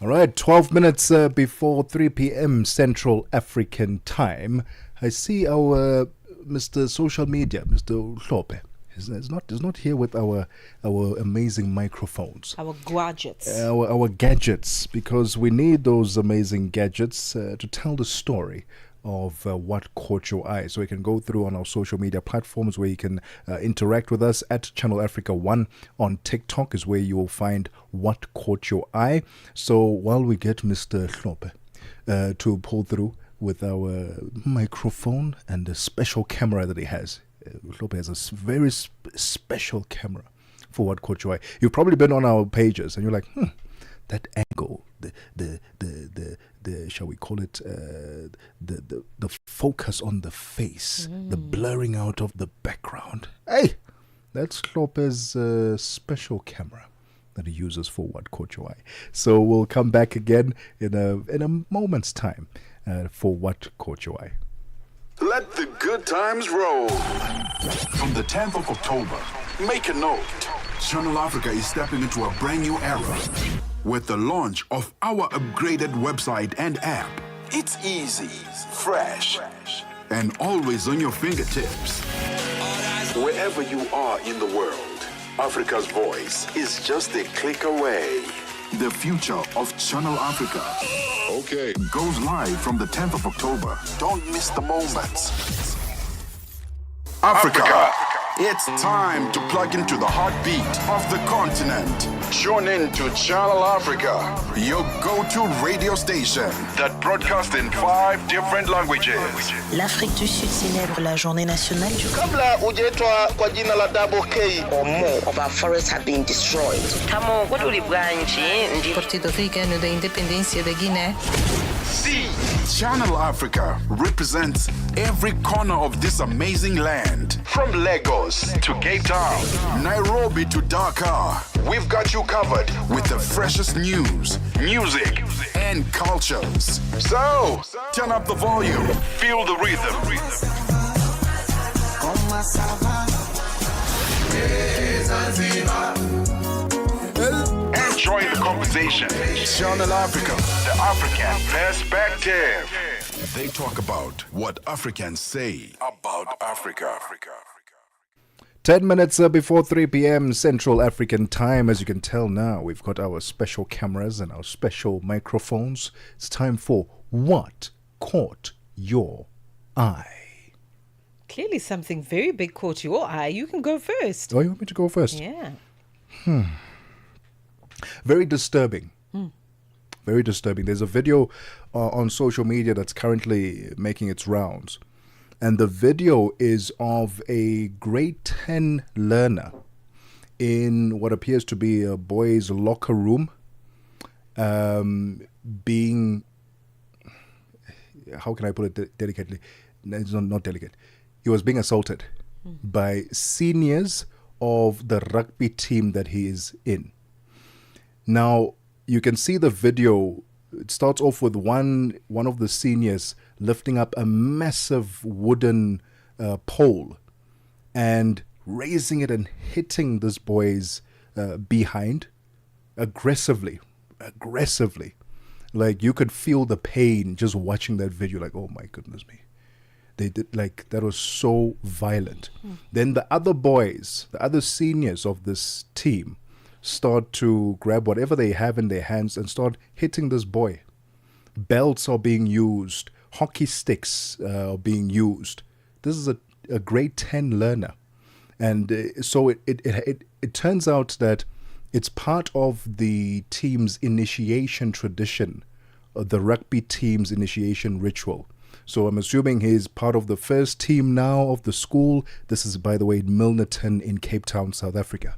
All right, 12 minutes before 3 p.m. Central African time. I see our Mr. Social Media, Mr. Hlope, is not here with our amazing microphones. Our gadgets. Our gadgets, because we need those amazing gadgets to tell the story of what caught your eye. So you can go through on our social media platforms where you can interact with us at Channel Africa One. On TikTok is where you will find what caught your eye. So while we get Mr. Hlope to pull through with our microphone and the special camera that he has. Hlope has a very special camera for what caught your eye. You've probably been on our pages and you're like, that angle, the shall we call it, the focus on the face, the blurring out of the background. Hey, that's Hlope's special camera that he uses for what caught your eye. So we'll come back again in a moment's time for what caught your eye. Let the good times roll. From the 10th of October, make a note. Channel Africa is stepping into a brand new era with the launch of our upgraded website and app. It's easy, fresh, and always on your fingertips. Wherever you are in the world, Africa's voice is just a click away. The future of Channel Africa. Okay. Goes live from the 10th of October. Don't miss the moments. Africa. It's time to plug into the heartbeat of the continent. Tune in to Channel Africa, your go-to radio station that broadcasts in 5 different languages. L'Afrique du Sud célèbre la journée nationale du Kabla hujaitwa kwa jina la Double K or more of our forests have been destroyed. Tamo Partido Africano da Independência da Guiné. See, Channel Africa represents every corner of this amazing land. From Lagos to Cape Town, Nairobi to Dakar, we've got you covered with the freshest news, music, and cultures. So, turn up the volume, feel the rhythm. And join the conversation. Channel Africa, the African perspective. They talk about what Africans say about Africa. 10 minutes before 3 p.m. Central African time. As you can tell now, we've got our special cameras and our special microphones. It's time for What Caught Your Eye? Clearly something very big caught your eye. You can go first. Oh, you want me to go first? Yeah. Very disturbing. Very disturbing. There's a video on social media that's currently making its rounds. And the video is of a grade 10 learner in what appears to be a boys' locker room being, how can I put it delicately? No, it's not delicate. He was being assaulted by seniors of the rugby team that he is in. Now, you can see the video. It starts off with one of the seniors lifting up a massive wooden pole and raising it and hitting this boy's behind aggressively. Like, you could feel the pain just watching that video. Like, oh my goodness me. They did, like, that was so violent. Then the other boys, the other seniors of this team, start to grab whatever they have in their hands and start hitting this boy. Belts are being used. Hockey sticks are being used. This is a grade 10 learner. And so it turns out that it's part of the team's initiation tradition, the rugby team's initiation ritual. So I'm assuming he's part of the first team now of the school. This is, by the way, in Milnerton in Cape Town, South Africa.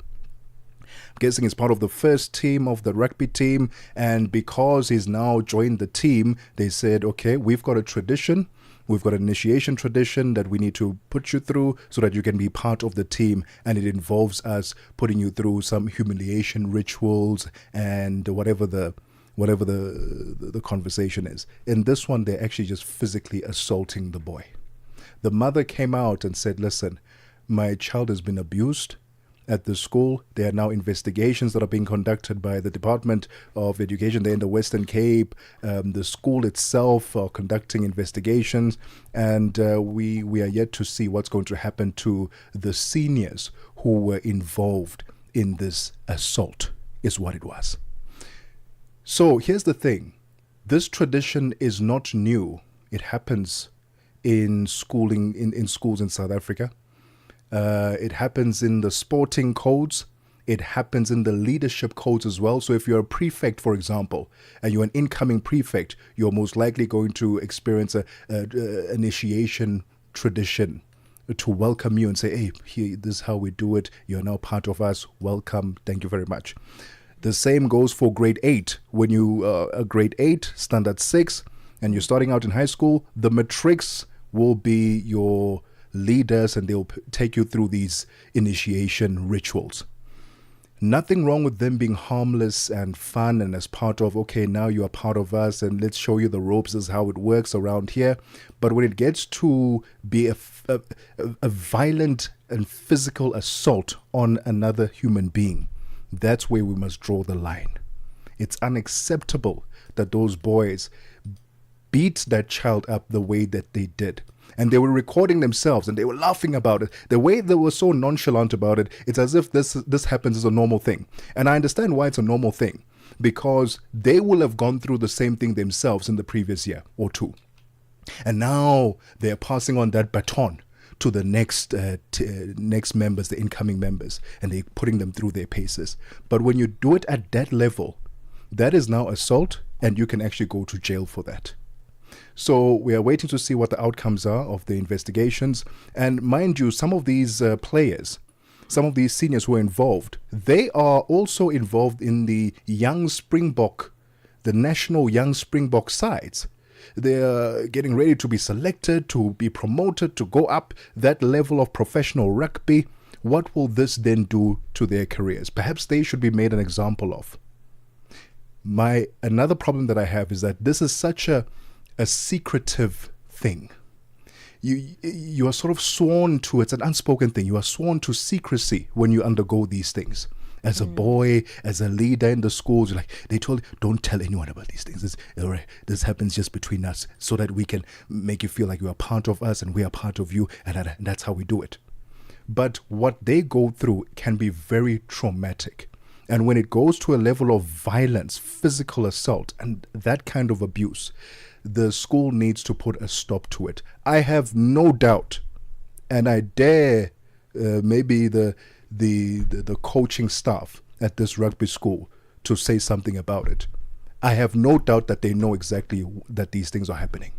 I'm guessing he's part of the first team of the rugby team, and because he's now joined the team, they said, okay, we've got a tradition, we've got an initiation tradition that we need to put you through so that you can be part of the team, and it involves us putting you through some humiliation rituals and whatever the conversation is. In this one, they're actually just physically assaulting the boy. The mother came out and said, listen, my child has been abused at the school. There are now investigations that are being conducted by the Department of Education there in the Western Cape. The school itself are conducting investigations, and we are yet to see what's going to happen to the seniors who were involved in this assault, is what it was. So here's the thing. This tradition is not new. It happens in schooling, in schools in South Africa. It happens in the sporting codes. It happens in the leadership codes as well. So if you're a prefect, for example, and you're an incoming prefect, you're most likely going to experience a initiation tradition to welcome you and say, hey, here, this is how we do it. You're now part of us. Welcome. Thank you very much. The same goes for grade 8. When you are grade 8, standard 6, and you're starting out in high school, the matrics will be your leaders, and they'll take you through these initiation rituals. Nothing wrong with them being harmless and fun and as part of, okay, now you are part of us and let's show you the ropes, this is how it works around here. But when it gets to be a violent and physical assault on another human being, that's where we must draw the line. It's unacceptable that those boys beat that child up the way that they did. And they were recording themselves and they were laughing about it. The way they were so nonchalant about it, it's as if this happens as a normal thing. And I understand why it's a normal thing. because they will have gone through the same thing themselves in the previous year or two. And now they're passing on that baton to the next members, the incoming members, and they're putting them through their paces. But when you do it at that level, that is now assault, and you can actually go to jail for that. So we are waiting to see what the outcomes are of the investigations. And mind you, some of these players, some of these seniors who are involved, they are also involved in the Young Springbok, the national Young Springbok sides. They're getting ready to be selected, to be promoted, to go up that level of professional rugby. What will this then do to their careers? Perhaps they should be made an example of. Another problem that I have is that this is such a secretive thing. You are sort of sworn to, it's an unspoken thing, you are sworn to secrecy when you undergo these things. As a boy, as a leader in the schools, they told you, don't tell anyone about these things. This happens just between us, so that we can make you feel like you are part of us and we are part of you, and that's how we do it. But what they go through can be very traumatic. And when it goes to a level of violence, physical assault, and that kind of abuse, the school needs to put a stop to it. I have no doubt, and I dare maybe the coaching staff at this rugby school to say something about it. I have no doubt that they know exactly that these things are happening.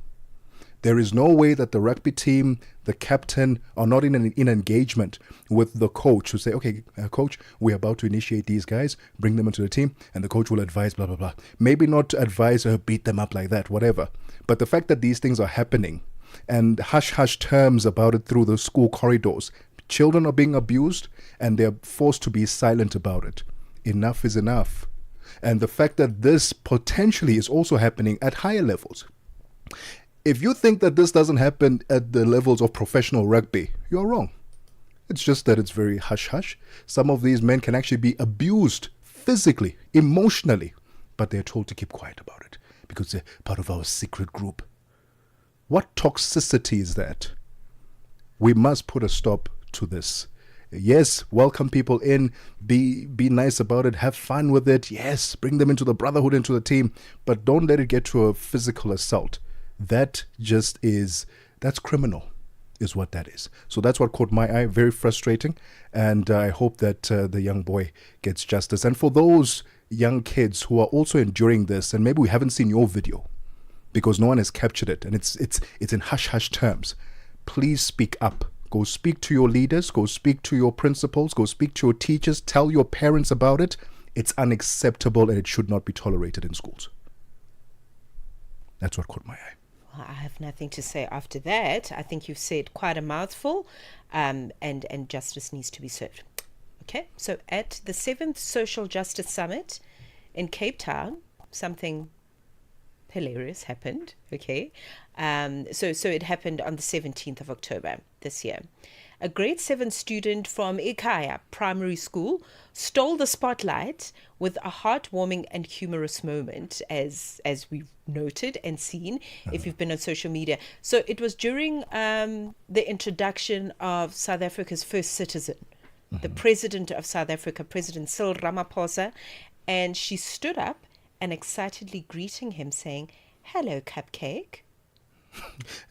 There is no way that the rugby team, the captain, are not in engagement with the coach who say, okay, coach, we're about to initiate these guys, bring them into the team, and the coach will advise, blah, blah, blah. Maybe not advise or beat them up like that, whatever. But the fact that these things are happening and hush-hush terms about it through the school corridors, children are being abused and they're forced to be silent about it. Enough is enough. And the fact that this potentially is also happening at higher levels. If you think that this doesn't happen at the levels of professional rugby, you're wrong. It's just that it's very hush-hush. Some of these men can actually be abused physically, emotionally, but they're told to keep quiet about it because they're part of our secret group. What toxicity is that? We must put a stop to this. Yes, welcome people in, be nice about it, have fun with it. Yes, bring them into the brotherhood, into the team, but don't let it get to a physical assault. That's criminal, is what that is. So that's what caught my eye, very frustrating, and I hope that the young boy gets justice. And for those young kids who are also enduring this, and maybe we haven't seen your video because no one has captured it, and it's in hush-hush terms, please speak up. Go speak to your leaders, go speak to your principals, go speak to your teachers, tell your parents about it. It's unacceptable and it should not be tolerated in schools. That's what caught my eye. I have nothing to say after that. I think you've said quite a mouthful, and justice needs to be served. Okay, so at the 7th Social Justice Summit in Cape Town, something hilarious happened. Okay, so it happened on the 17th of October this year. A grade 7 student from Ikaya Primary School stole the spotlight with a heartwarming and humorous moment, as we've noted and seen if you've been on social media. So it was during the introduction of South Africa's first citizen, the President of South Africa, President Cyril Ramaphosa, and she stood up and excitedly greeting him, saying, "Hello, Cupcake."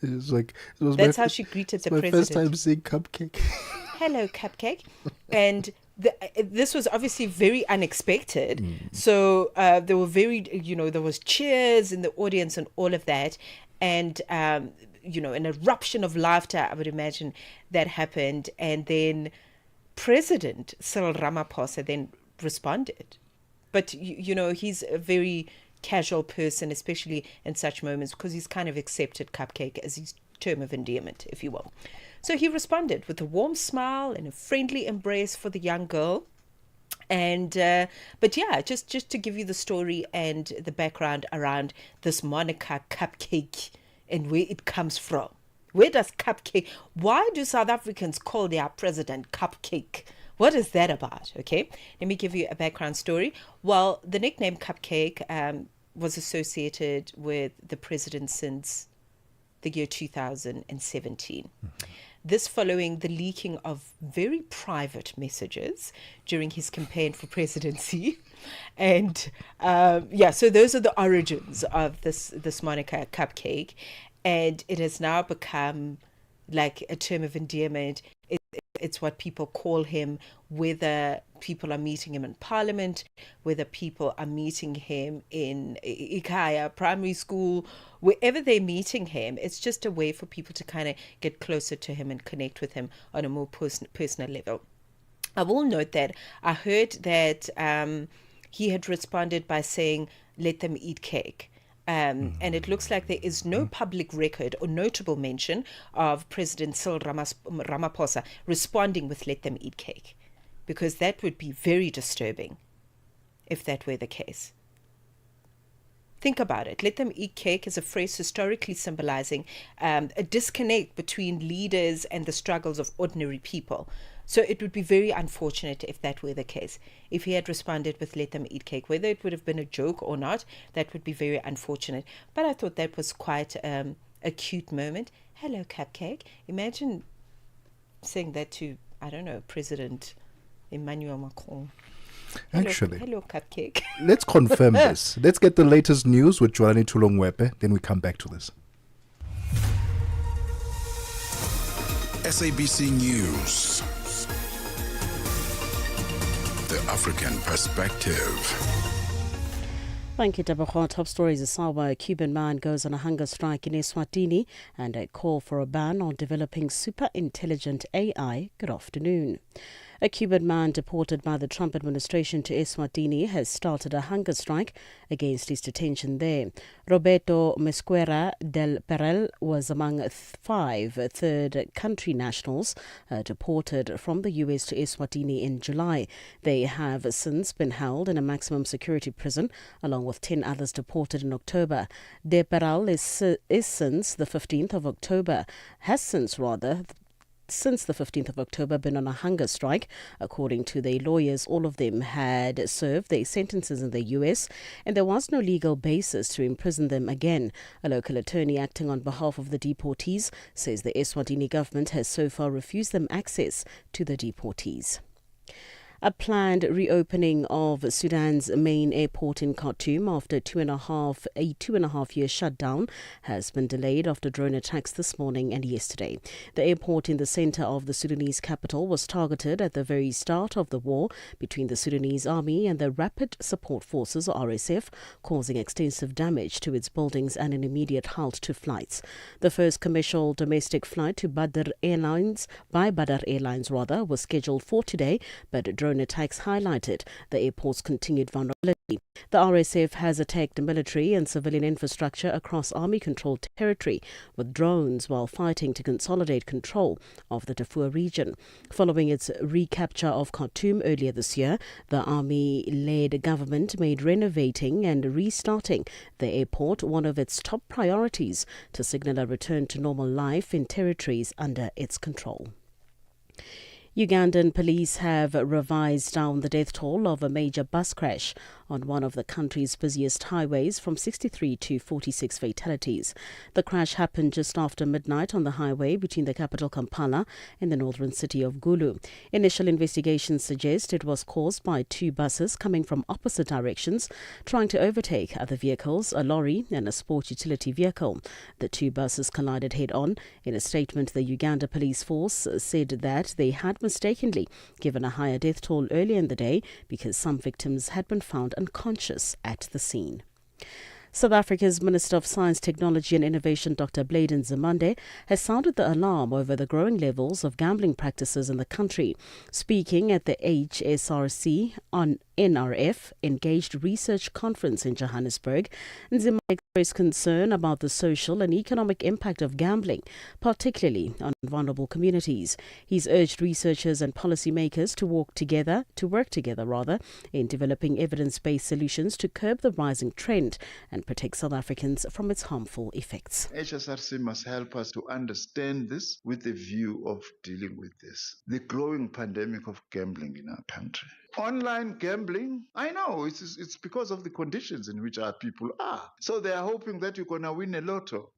That's how she greeted the president. My first time seeing Cupcake. "Hello, Cupcake," and this was obviously very unexpected. So there were there was cheers in the audience and all of that, and an eruption of laughter, I would imagine, that happened, and then President Cyril Ramaphosa then responded. But he's a very casual person, especially in such moments, because he's kind of accepted Cupcake as his term of endearment, if you will. So he responded with a warm smile and a friendly embrace for the young girl. And but yeah, just to give you the story and the background around this moniker Cupcake and where it comes from. Where does Cupcake, why do South Africans call their president Cupcake? What is that about? Okay, let me give you a background story. Well, the nickname Cupcake was associated with the president since the year 2017. This following the leaking of very private messages during his campaign for presidency. And so those are the origins of this moniker Cupcake. And it has now become like a term of endearment. It's what people call him, whether people are meeting him in Parliament, whether people are meeting him in Ikaya, primary school, wherever they're meeting him. It's just a way for people to kind of get closer to him and connect with him on a more personal level. I will note that I heard that he had responded by saying, let them eat cake. And it looks like there is no public record or notable mention of President Cyril Ramaphosa responding with let them eat cake, because that would be very disturbing if that were the case. Think about it. Let them eat cake is a phrase historically symbolizing a disconnect between leaders and the struggles of ordinary people. So it would be very unfortunate if that were the case. If he had responded with let them eat cake, whether it would have been a joke or not, that would be very unfortunate. But I thought that was quite a cute moment. Hello, Cupcake. Imagine saying that to, I don't know, President Emmanuel Macron. Actually, hello, Cupcake. Let's confirm this. Let's get the latest news with Joanne Tulongwepe, then we come back to this. SABC News. The African Perspective. Thank you, Tebogo. Top stories is Sawa. A Cuban man goes on a hunger strike in Eswatini and a call for a ban on developing super intelligent AI. Good afternoon. A Cuban man deported by the Trump administration to Eswatini has started a hunger strike against his detention there. Roberto Mosquera del Perel was among 5 third country nationals deported from the U.S. to Eswatini in July. They have since been held in a maximum security prison, along with 10 others deported in October. De Perel has since the 15th of October been on a hunger strike. According to their lawyers, all of them had served their sentences in the U.S. and there was no legal basis to imprison them again. A local attorney acting on behalf of the deportees says the Eswatini government has so far refused them access to the deportees. A planned reopening of Sudan's main airport in Khartoum after a two and a half year shutdown has been delayed after drone attacks this morning and yesterday. The airport in the center of the Sudanese capital was targeted at the very start of the war between the Sudanese army and the Rapid Support Forces, RSF, causing extensive damage to its buildings and an immediate halt to flights. The first commercial domestic flight to Badr Airlines was scheduled for today, but drone attacks highlighted the airport's continued vulnerability. The RSF has attacked military and civilian infrastructure across army-controlled territory with drones while fighting to consolidate control of the Darfur region. Following its recapture of Khartoum earlier this year, the army-led government made renovating and restarting the airport one of its top priorities to signal a return to normal life in territories under its control. Ugandan police have revised down the death toll of a major bus crash on one of the country's busiest highways from 63 to 46 fatalities. The crash happened just after midnight on the highway between the capital Kampala and the northern city of Gulu. Initial investigations suggest it was caused by 2 buses coming from opposite directions trying to overtake other vehicles, a lorry and a sport utility vehicle. The 2 buses collided head-on. In a statement, the Uganda police force said that they had mistakenly given a higher death toll earlier in the day because some victims had been found unconscious at the scene. South Africa's Minister of Science, Technology and Innovation, Dr. Bladen Nzimande, has sounded the alarm over the growing levels of gambling practices in the country. Speaking at the HSRC on NRF Engaged Research Conference in Johannesburg, Nzimande expressed concern about the social and economic impact of gambling, particularly on vulnerable communities. He's urged researchers and policymakers to work together in developing evidence-based solutions to curb the rising trend and protect South Africans from its harmful effects. HSRC must help us to understand this with the view of dealing with this. The growing pandemic of gambling in our country online gambling, I know it's because of the conditions in which our people are. So they are hoping that you're going to win a lotto,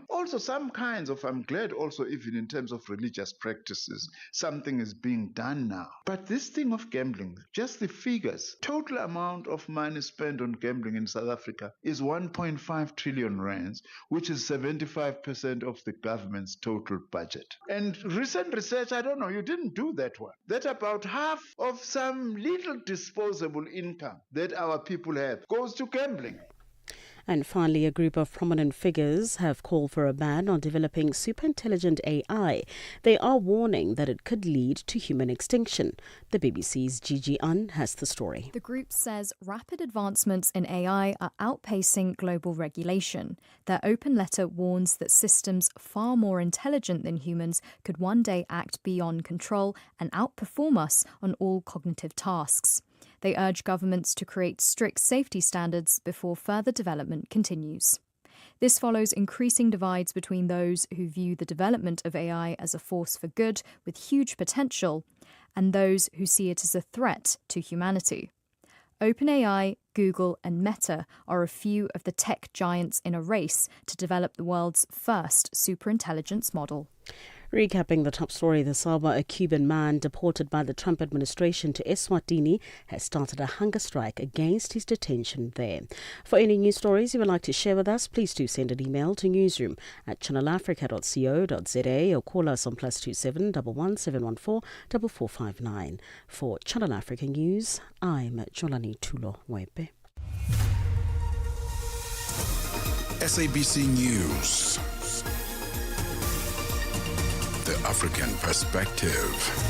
Also, some kinds of, I'm glad also, even in terms of religious practices, something is being done now. But this thing of gambling, just the figures, total amount of money spent on gambling in South Africa is 1.5 trillion rands, which is 75% of the government's total budget. And recent research, I don't know, you didn't do that one. That about half of some little disposable income that our people have goes to gambling. And finally, a group of prominent figures have called for a ban on developing superintelligent AI. They are warning that it could lead to human extinction. The BBC's Gigi An has the story. The group says rapid advancements in AI are outpacing global regulation. Their open letter warns that systems far more intelligent than humans could one day act beyond control and outperform us on all cognitive tasks. They urge governments to create strict safety standards before further development continues. This follows increasing divides between those who view the development of AI as a force for good with huge potential and those who see it as a threat to humanity. OpenAI, Google and Meta are a few of the tech giants in a race to develop the world's first superintelligence model. Recapping the top story this hour, a Cuban man deported by the Trump administration to Eswatini has started a hunger strike against his detention there. For any news stories you would like to share with us, please do send an email to newsroom@channelafrica.co.za or call us on +27 11 714 4459. For Channel Africa News, I'm Jolani Tulo Wepe. SABC News. The African Perspective.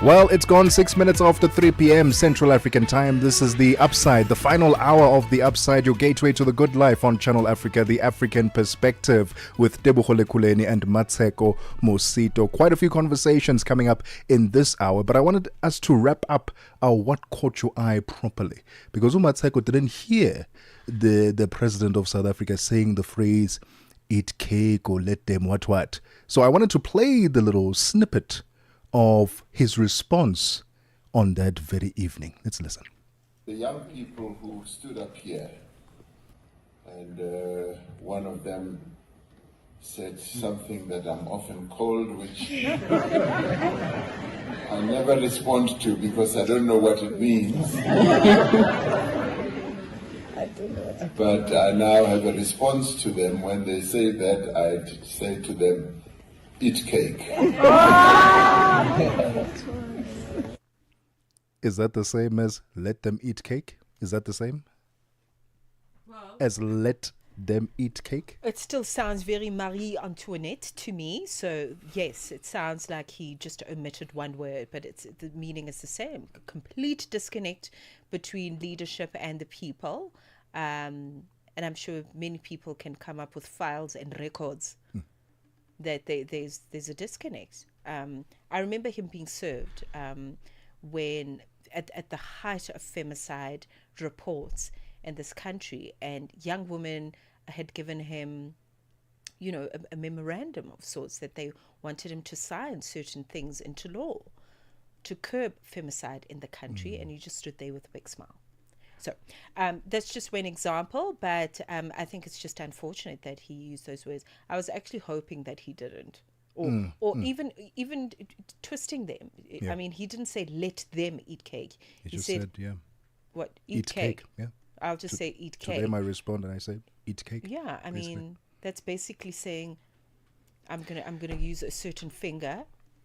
Well, it's gone 6 minutes after 3 p.m. Central African time. This is The Upside, the final hour of The Upside, your gateway to the good life on Channel Africa, The African Perspective with Tebogo Lekhuleni and Mmatsheko Mosito. Quite a few conversations coming up in this hour, but I wanted us to wrap up our What Caught Your Eye properly, because Mmatsheko didn't hear the president of South Africa saying the phrase, eat cake or let them what. So I wanted to play the little snippet of his response on that very evening. Let's listen. The young people who stood up here, and one of them said something that I'm often called, which I never respond to because I don't know what it means. But I now have a response to them. When they say that, I say to them, eat cake. Is that the same as let them eat cake? Is that the same as let them eat cake? It still sounds very Marie Antoinette to me. So yes, it sounds like he just omitted one word, but the meaning is the same. A complete disconnect between leadership and the people. And I'm sure many people can come up with files and records that there's a disconnect. I remember him being served when at the height of femicide reports in this country, and young women had given him, a memorandum of sorts that they wanted him to sign certain things into law to curb femicide in the country, and he just stood there with a big smile. So that's just one example, but I think it's just unfortunate that he used those words. I was actually hoping that he didn't, or even twisting them. Yeah. I mean, he didn't say let them eat cake. He just said what? Eat cake. Yeah. I'll just say eat cake. To them I respond and I say eat cake. Yeah, I mean that's basically saying I'm gonna use a certain finger,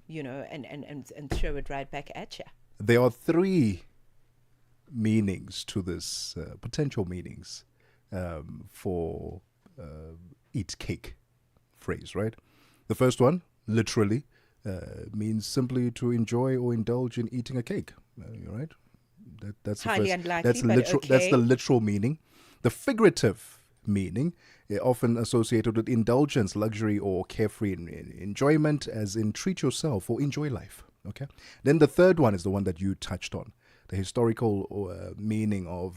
and throw it right back at you. There are three meanings to this, potential meanings for eat cake phrase, right? The first one, literally, means simply to enjoy or indulge in eating a cake, right? That's the Highly first. unlikely, That's but literal. okay. That's the literal meaning. The figurative meaning, often associated with indulgence, luxury, or carefree enjoyment, as in treat yourself or enjoy life. Okay. Then the third one is the one that you touched on, the historical meaning of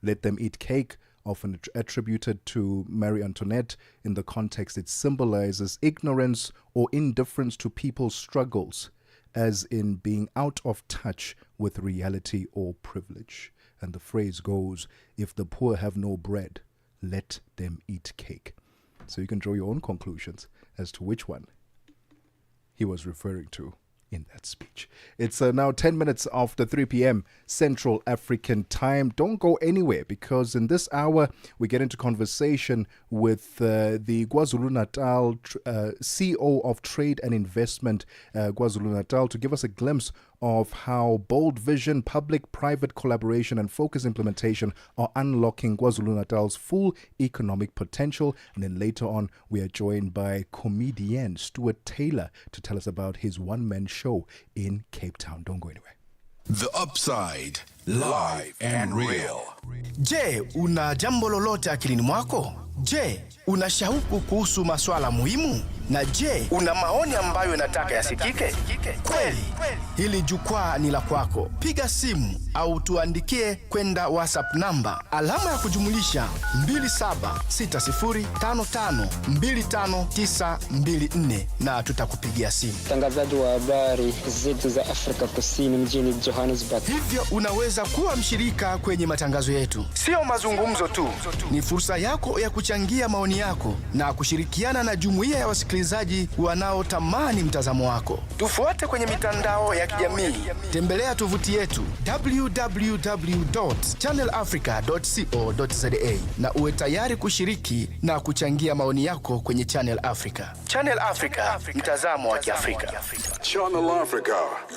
let them eat cake, often attributed to Marie Antoinette. In the context, it symbolizes ignorance or indifference to people's struggles, as in being out of touch with reality or privilege. And the phrase goes, if the poor have no bread, let them eat cake. So you can draw your own conclusions as to which one he was referring to in that speech. It's now 10 minutes after 3 p.m. Central African time. Don't go anywhere, because in this hour we get into conversation with the KwaZulu-Natal CEO of Trade and Investment KwaZulu-Natal to give us a glimpse of how bold vision, public-private collaboration and focused implementation are unlocking KwaZulu-Natal's full economic potential. And then later on, we are joined by comedian Stuart Taylor to tell us about his one-man show in Cape Town. Don't go anywhere. The Upside, live and real. Je, una jambo lolote akilini mwako? Je, una shauku kuhusu maswala muhimu? Na je, una maoni ambayo unataka yasikike? Kweli, hili jukwaa ni la kwako. Piga simu au tuandikie kwenda WhatsApp namba alama ya kujumulisha 2760552594 na tutakupigia simu. Mtangazaji wa habari zetu za Afrika Kusini mjini Johannesburg. Hivyo unaweza kuwa mshirika kwenye matangazo yetu. Sio mazungumzo tu, ni fursa yako ya kuchangia maoni yako na kushirikiana na jumuiya ya wasikilizaji wanaotamani mtazamo wako. Tufuate kwenye mitandao ya kijamii. Tembelea tovuti yetu www.channelafrica.co.za na uwe tayari kushiriki na kuchangia maoni yako kwenye Channel Africa. Channel Africa, mtazamo wa Kiafrika. Channel Africa,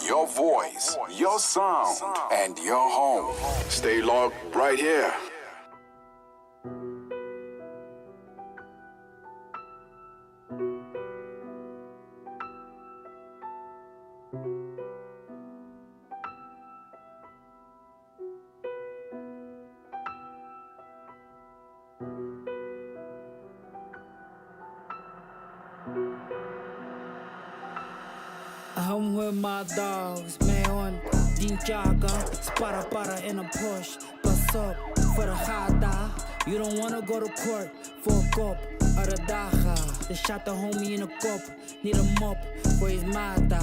your voice, your sound, and your home. Stay logged right here. I'm with my dogs, man, din jaga, para in a Porsche, bus up for the hada. You don't wanna go to court for a cop or a daga. They shot the homie in a cup, need a mop for his mata.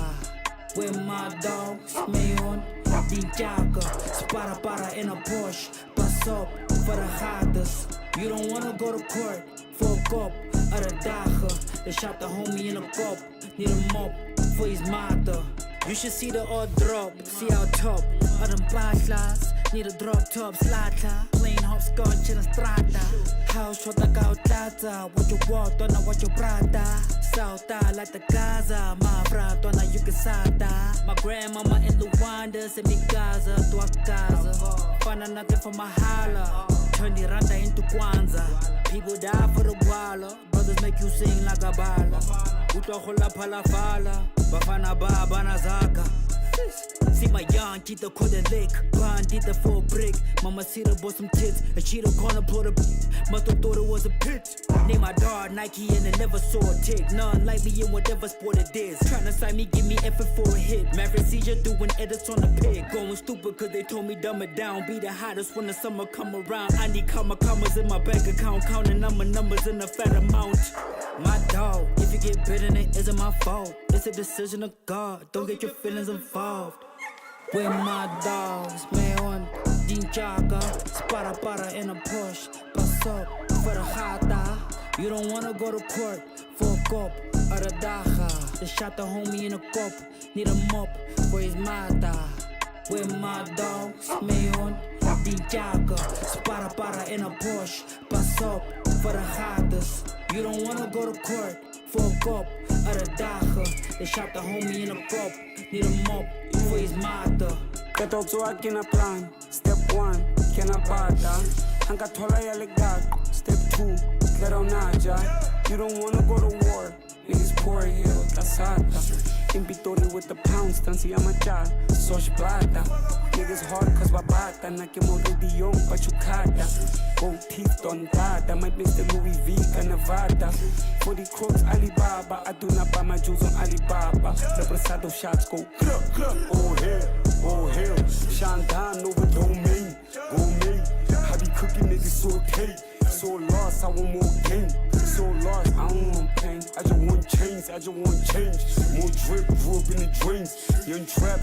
With my dogs, man, din jaga, para in a Porsche, bus up for the hadas. You don't wanna go to court for a cop or a daga. They shot the homie in a cup, need a mop for his mother. You should see the odd drop, see how top of them paslas. Need a drop top slata, plain hopscotch in a strata. House shot like out lata, what you want, don't know what you brata. Sauta like the Gaza, my brat, don't know you can sata. My grandmama in Luanda, send me Gaza to a Gaza. Find nothing for my holla, turn the randa into Kwanzaa. People die for the walla, brothers make you sing like a bala. Utlohola palafala, bafana baba nazaka. See my young, get the code and lick. Bandit the full brick. Mama see the boy some tits. And she don't gonna pull the mother thought it was a pitch. Name my dog Nike and it never saw a tick. None like me in whatever sport it is. Tryna sign me, give me effort for a hit. Maverick seizure doing edits on the pig. Going stupid cause they told me dumb it down. Be the hottest when the summer come around. I need commas in my bank account. Counting number numbers in a fat amount. My dog, if you get bitten, it isn't my fault. It's a decision of God. Don't get your feelings involved. With my dogs, man, din jaga, para in a Porsche, bus up for the hada. You don't wanna go to court for a cop or a daga. They shot the homie in a cup, need a mop for his mata. With my dogs, man, din jaga, para in a Porsche, bus up for the hadas. You don't wanna go to court for a cop or a daga. They shot the homie in a cup, need a mop for his mother. Get out to work in a plan. Step 1, can I bata? Hanka tola ya legag. Step 2, get on naja. You don't wanna go to war. Niggas poor here, casata. In Pitori with the pounds, tan si llama cha, sos plata. Niggas hard cause babata, na que morridion pachucata. Gold teeth tontada, might miss the Louis V, Nevada. For the crooks, Alibaba, I do not buy my jewels on Alibaba. Represado shots go, oh hell, Shandan over domain, go me. I be cooking niggas saute, so lost, I want more game. So lost, I don't want pain, I just want change, I just want change. More drip, grew up in the drains, young trap,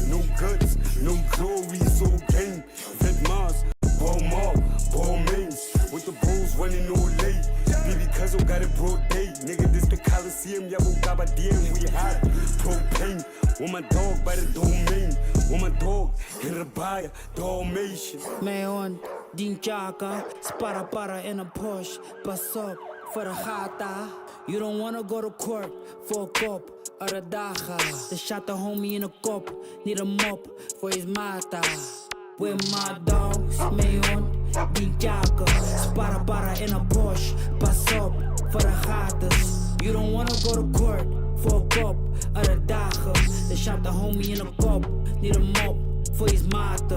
no guts, no glory, so game. Vet Mars, ball mob, ball mains, with the bulls running all late. Baby cousin got it broad day, nigga this the Coliseum, Yabo Gaba DM, we hot, propane. Want my dog by the domain, want my dog in the buyer, Dalmatian. Mayon, Din Chaka, para in a Porsche, bus up for the hata. You don't wanna go to court for a cop or a dacha. They shot the homie in a cop, need a mop for his mata. With my dogs, Mayon, Din Chaka, para in a Porsche, bus up for the hatas. You don't wanna go to court for a cop or a dacha. They shot the homie in a cop, need a mop for his mata.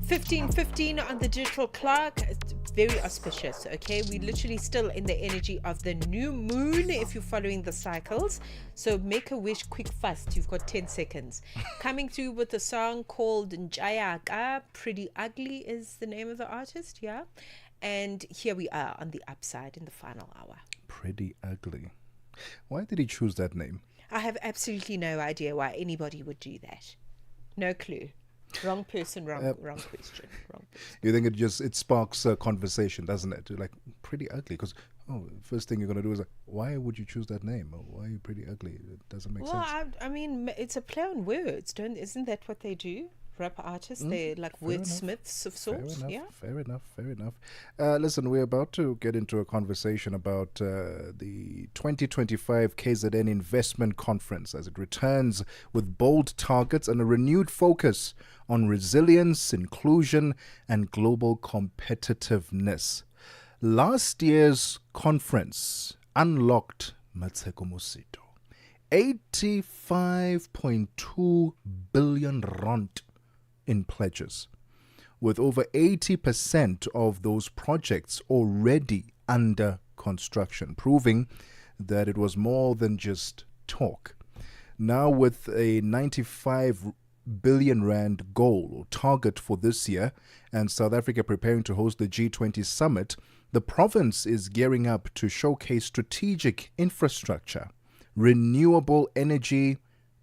15:15 on the digital clock. It's very auspicious. Okay, we're literally still in the energy of the new moon if you're following the cycles. So make a wish quick fast. You've got 10 seconds. Coming through with a song called Njayaka. Pretty Ugly is the name of the artist. Yeah, and here we are on the upside in the final hour. Pretty Ugly. Why did he choose that name? I have absolutely no idea why anybody would do that. No clue. Wrong person, wrong question. You think it sparks a conversation, doesn't it? You're like, pretty ugly, because first thing you're going to do is like, why would you choose that name? Or why are you pretty ugly? It doesn't make sense. Well, I mean, it's a play on words. Isn't that what they do? Rap artists, they're like wordsmiths of sorts. Fair enough. Listen, we're about to get into a conversation about the 2025 KZN Investment Conference as it returns with bold targets and a renewed focus on resilience, inclusion, and global competitiveness. Last year's conference unlocked Mmatsheko Mosito 85.2 billion rand in pledges, with over 80% of those projects already under construction, proving that it was more than just talk. Now, with a 95 billion rand goal or target for this year, and South Africa preparing to host the G20 summit, the province is gearing up to showcase strategic infrastructure, renewable energy,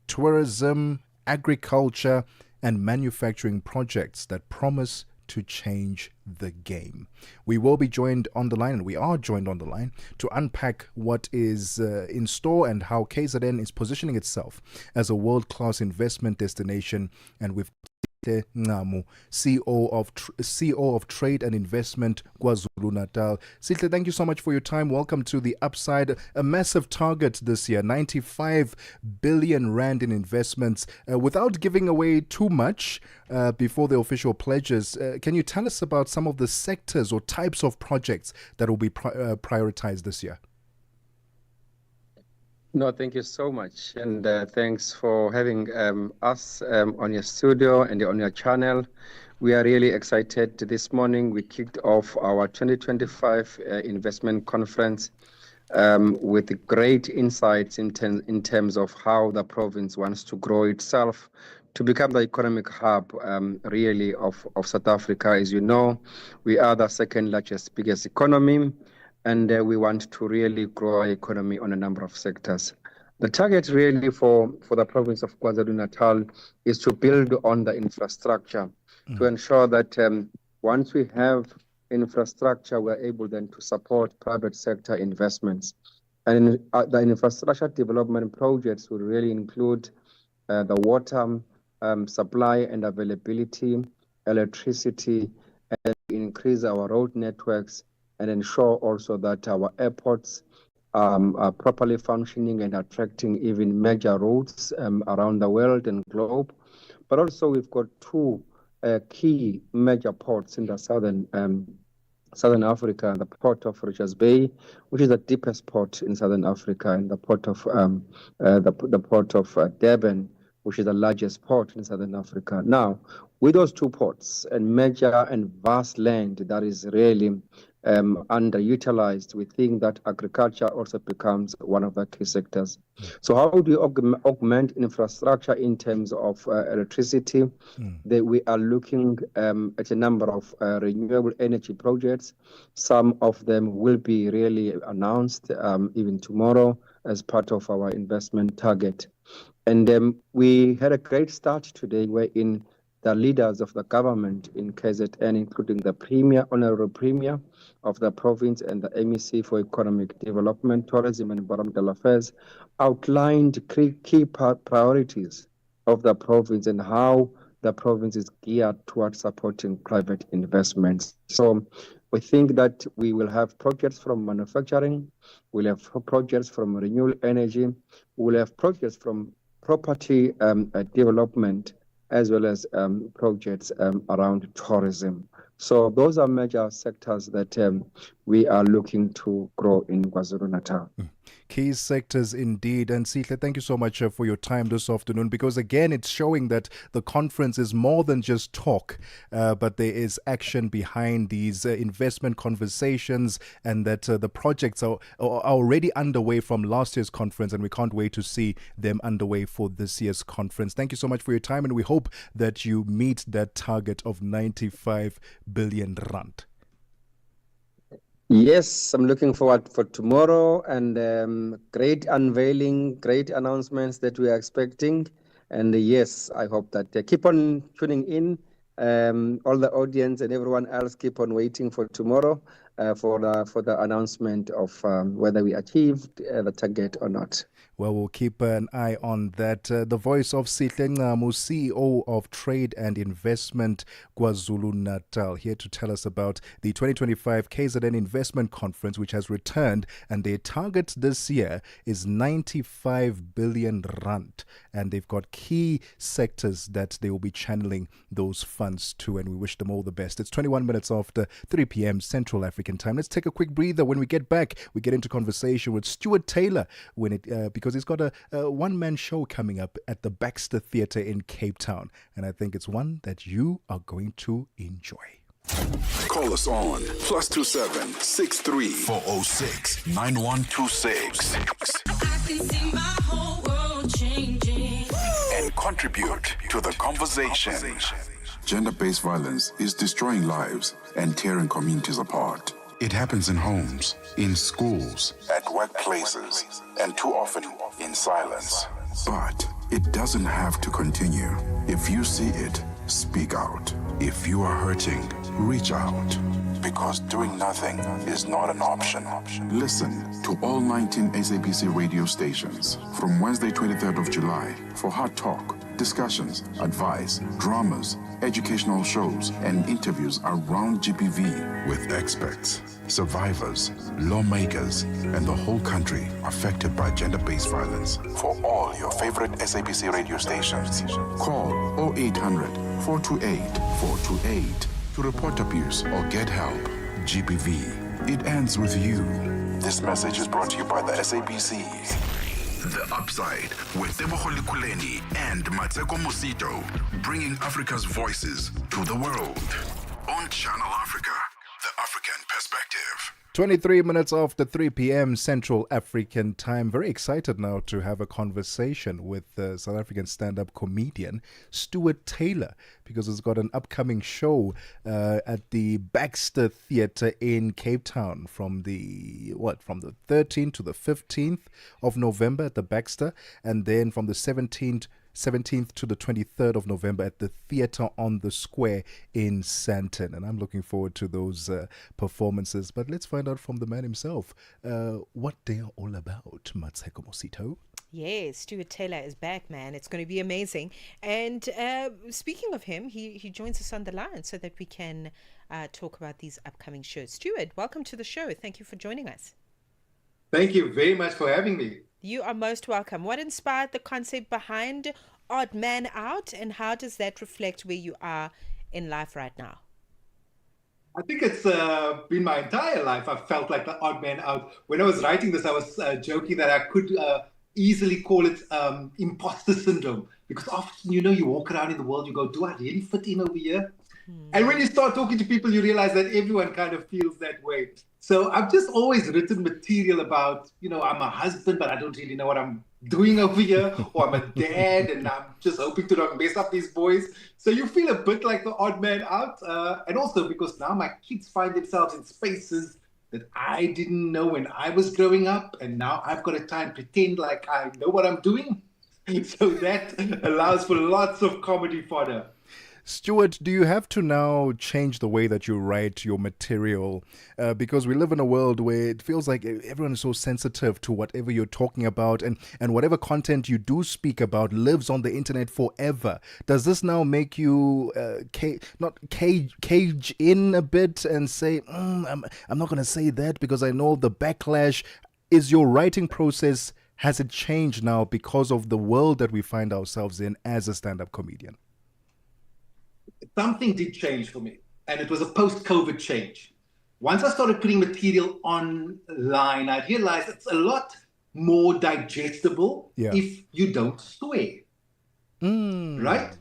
tourism, agriculture, and manufacturing projects that promise to change the game. We will be joined on the line, and we are joined on the line, to unpack what is in store and how KZN is positioning itself as a world-class investment destination. And with Nqamu, CEO of Trade and Investment, KwaZulu-Natal. Sihle, thank you so much for your time. Welcome to the Upside. A massive target this year, 95 billion rand in investments. Without giving away too much before the official pledges, can you tell us about some of the sectors or types of projects that will be prioritized this year? No, thank you so much. And thanks for having us on your studio and on your channel. We are really excited. This morning, we kicked off our 2025 investment conference with great insights in terms of how the province wants to grow itself to become the economic hub really of South Africa. As you know, we are the second largest, biggest economy, and we want to really grow our economy on a number of sectors. The target really for the province of KwaZulu-Natal is to build on the infrastructure to ensure that once we have infrastructure, we're able then to support private sector investments. And the infrastructure development projects will really include the water supply and availability, electricity, and increase our road networks, and ensure also that our airports are properly functioning and attracting even major roads around the world and globe. But also we've got two key major ports in the southern Southern Africa, the port of Richards Bay, which is the deepest port in Southern Africa, and the port of the port of Durban, which is the largest port in Southern Africa. Now, with those two ports and major and vast land that is really underutilized, we think that agriculture also becomes one of the key sectors. So how do you augment infrastructure in terms of electricity? That we are looking at a number of renewable energy projects. Some of them will be really announced even tomorrow as part of our investment target. And we had a great start today wherein the leaders of the government in KZN, including the Premier, Honorable Premier of the province and the MEC for Economic Development, Tourism and Environmental Affairs, outlined key priorities of the province and how the province is geared towards supporting private investments. So we think that we will have projects from manufacturing, we'll have projects from renewable energy, we'll have projects from property development, as well as projects around tourism. So those are major sectors that we are looking to grow in KwaZulu-Natal. Key sectors indeed. And Sihle, thank you so much for your time this afternoon, because again, it's showing that the conference is more than just talk, but there is action behind these investment conversations, and that the projects are already underway from last year's conference, and we can't wait to see them underway for this year's conference. Thank you so much for your time, and we hope that you meet that target of 95 billion rand. Yes, I'm looking forward for tomorrow, and great unveiling, great announcements that we are expecting. And yes, I hope that keep on tuning in. All the audience and everyone else, keep on waiting for tomorrow for the announcement of whether we achieved the target or not. Well, we'll keep an eye on that. The voice of Sihle Ncamo, CEO of Trade and Investment KwaZulu-Natal, here to tell us about the 2025 KZN Investment Conference, which has returned, and their target this year is 95 billion rand. And they've got key sectors that they will be channeling those funds to, and we wish them all the best. It's 21 minutes after 3 p.m. Central African time. Let's take a quick breather. When we get back, we get into conversation with Stuart Taylor because he's got a one-man show coming up at the Baxter Theatre in Cape Town. And I think it's one that you are going to enjoy. Call us on +27 63 406 9126. I can see my whole world changing. And contribute to the conversation. Gender-based violence is destroying lives and tearing communities apart. It happens in homes, in schools, at workplaces, and too often in silence. But it doesn't have to continue. If you see it, speak out. If you are hurting, reach out. Because doing nothing is not an option. Listen to all 19 SABC radio stations from Wednesday, 23rd of July for Hard Talk, discussions, advice, dramas, educational shows, and interviews around GBV with experts, survivors, lawmakers, and the whole country affected by gender-based violence. For all your favorite SABC radio stations, call 0800 428 428 to report abuse or get help. GBV, it ends with you. This message is brought to you by the SABC. The Upside with Tebogo Lekhuleni and Mmatsheko Mosito, bringing Africa's voices to the world. On Channel Africa, the African perspective. 23 minutes after 3 p.m. Central African time. Very excited now to have a conversation with South African stand-up comedian Stuart Taylor, because he's got an upcoming show at the Baxter Theatre in Cape Town from the 13th to the 15th of November at the Baxter, and then from the 17th to the 23rd of November at the Theatre on the Square in Sandton. And I'm looking forward to those performances. But let's find out from the man himself what they are all about. Mmatsheko Mosito. Yes, Stuart Taylor is back, man. It's going to be amazing. And speaking of him, he joins us on the line so that we can talk about these upcoming shows. Stuart, welcome to the show. Thank you for joining us. Thank you very much for having me. You are most welcome. What inspired the concept behind Odd Man Out, and how does that reflect where you are in life right now? I think it's been my entire life. I've felt like the odd man out. When I was writing this, I was joking that I could easily call it imposter syndrome because often, you walk around in the world, you go, do I really fit in over here? And when you start talking to people, you realize that everyone kind of feels that way. So I've just always written material about, I'm a husband, but I don't really know what I'm doing over here, or I'm a dad, and I'm just hoping to not mess up these boys. So you feel a bit like the odd man out. And also because now my kids find themselves in spaces that I didn't know when I was growing up, and now I've got to try and pretend like I know what I'm doing. So that allows for lots of comedy fodder. Stuart, do you have to now change the way that you write your material? Because we live in a world where it feels like everyone is so sensitive to whatever you're talking about, and whatever content you do speak about lives on the internet forever. Does this now make you cage in a bit and say, I'm not going to say that because I know the backlash? Is your writing process, has it changed now because of the world that we find ourselves in as a stand-up comedian? Something did change for me, and it was a post-COVID change. Once I started putting material online, I realized it's a lot more digestible if you don't swear. Right?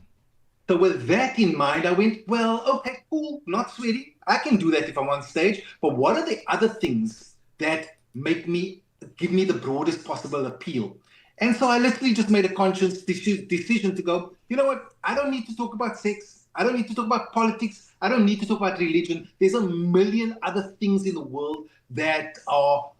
So with that in mind, I went, well, okay, cool, not swearing. I can do that if I'm on stage, but what are the other things that give me the broadest possible appeal? And so I literally just made a conscious decision to go, you know what? I don't need to talk about sex. I don't need to talk about politics. I don't need to talk about religion. There's a million other things in the world that are,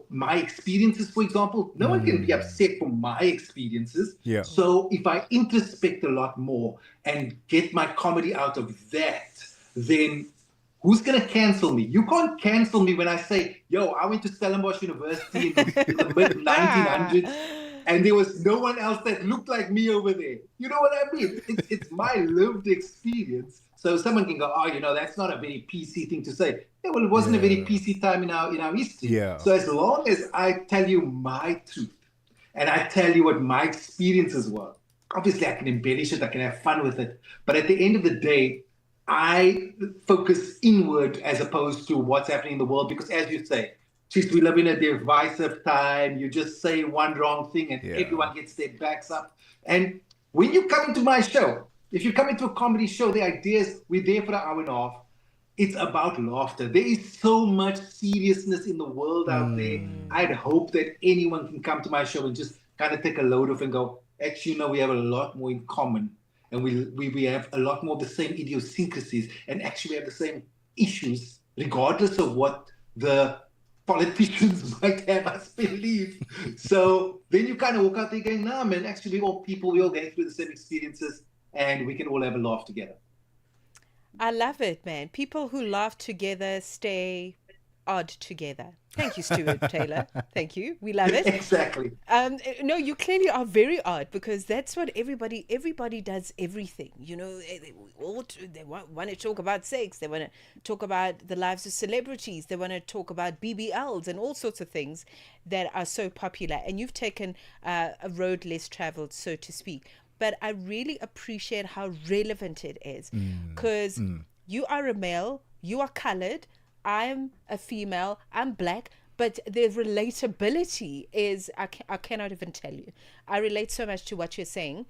my experiences, for example. No one can be upset for my experiences. Yeah. So if I introspect a lot more and get my comedy out of that, then who's going to cancel me? You can't cancel me when I say, yo, I went to Stellenbosch University in the mid-1900s, and there was no one else that looked like me over there. You know what I mean? It's my lived experience. So someone can go, oh, that's not a very PC thing to say. Yeah, well, it wasn't a very PC time in our history. Yeah. So as long as I tell you my truth, and I tell you what my experiences were, obviously I can embellish it, I can have fun with it, but at the end of the day, I focus inward as opposed to what's happening in the world, because as you say, geez, we live in a divisive time. You just say one wrong thing and everyone gets their backs up. And when you come into my show, if you come into a comedy show, the idea is we're there for an hour and a half. It's about laughter. There is so much seriousness in the world out there. I'd hope that anyone can come to my show and just kind of take a load off and go, actually, we have a lot more in common. And we have a lot more of the same idiosyncrasies. And actually, we have the same issues, regardless of what the politicians might have us believe. So then you kind of walk out there going, nah, man, actually, we're all people. We're all going through the same experiences. And we can all have a laugh together. I love it, man. People who laugh together stay odd together. Thank you, Stuart Taylor. Thank you. We love it. Exactly. No, you clearly are very odd, because that's what everybody does everything. They want to talk about sex. They want to talk about the lives of celebrities. They want to talk about BBLs and all sorts of things that are so popular. And you've taken a road less traveled, so to speak. But I really appreciate how relevant it is, because you are a male, you are colored, I'm a female, I'm black, but the relatability is, I cannot even tell you. I relate so much to what you're saying.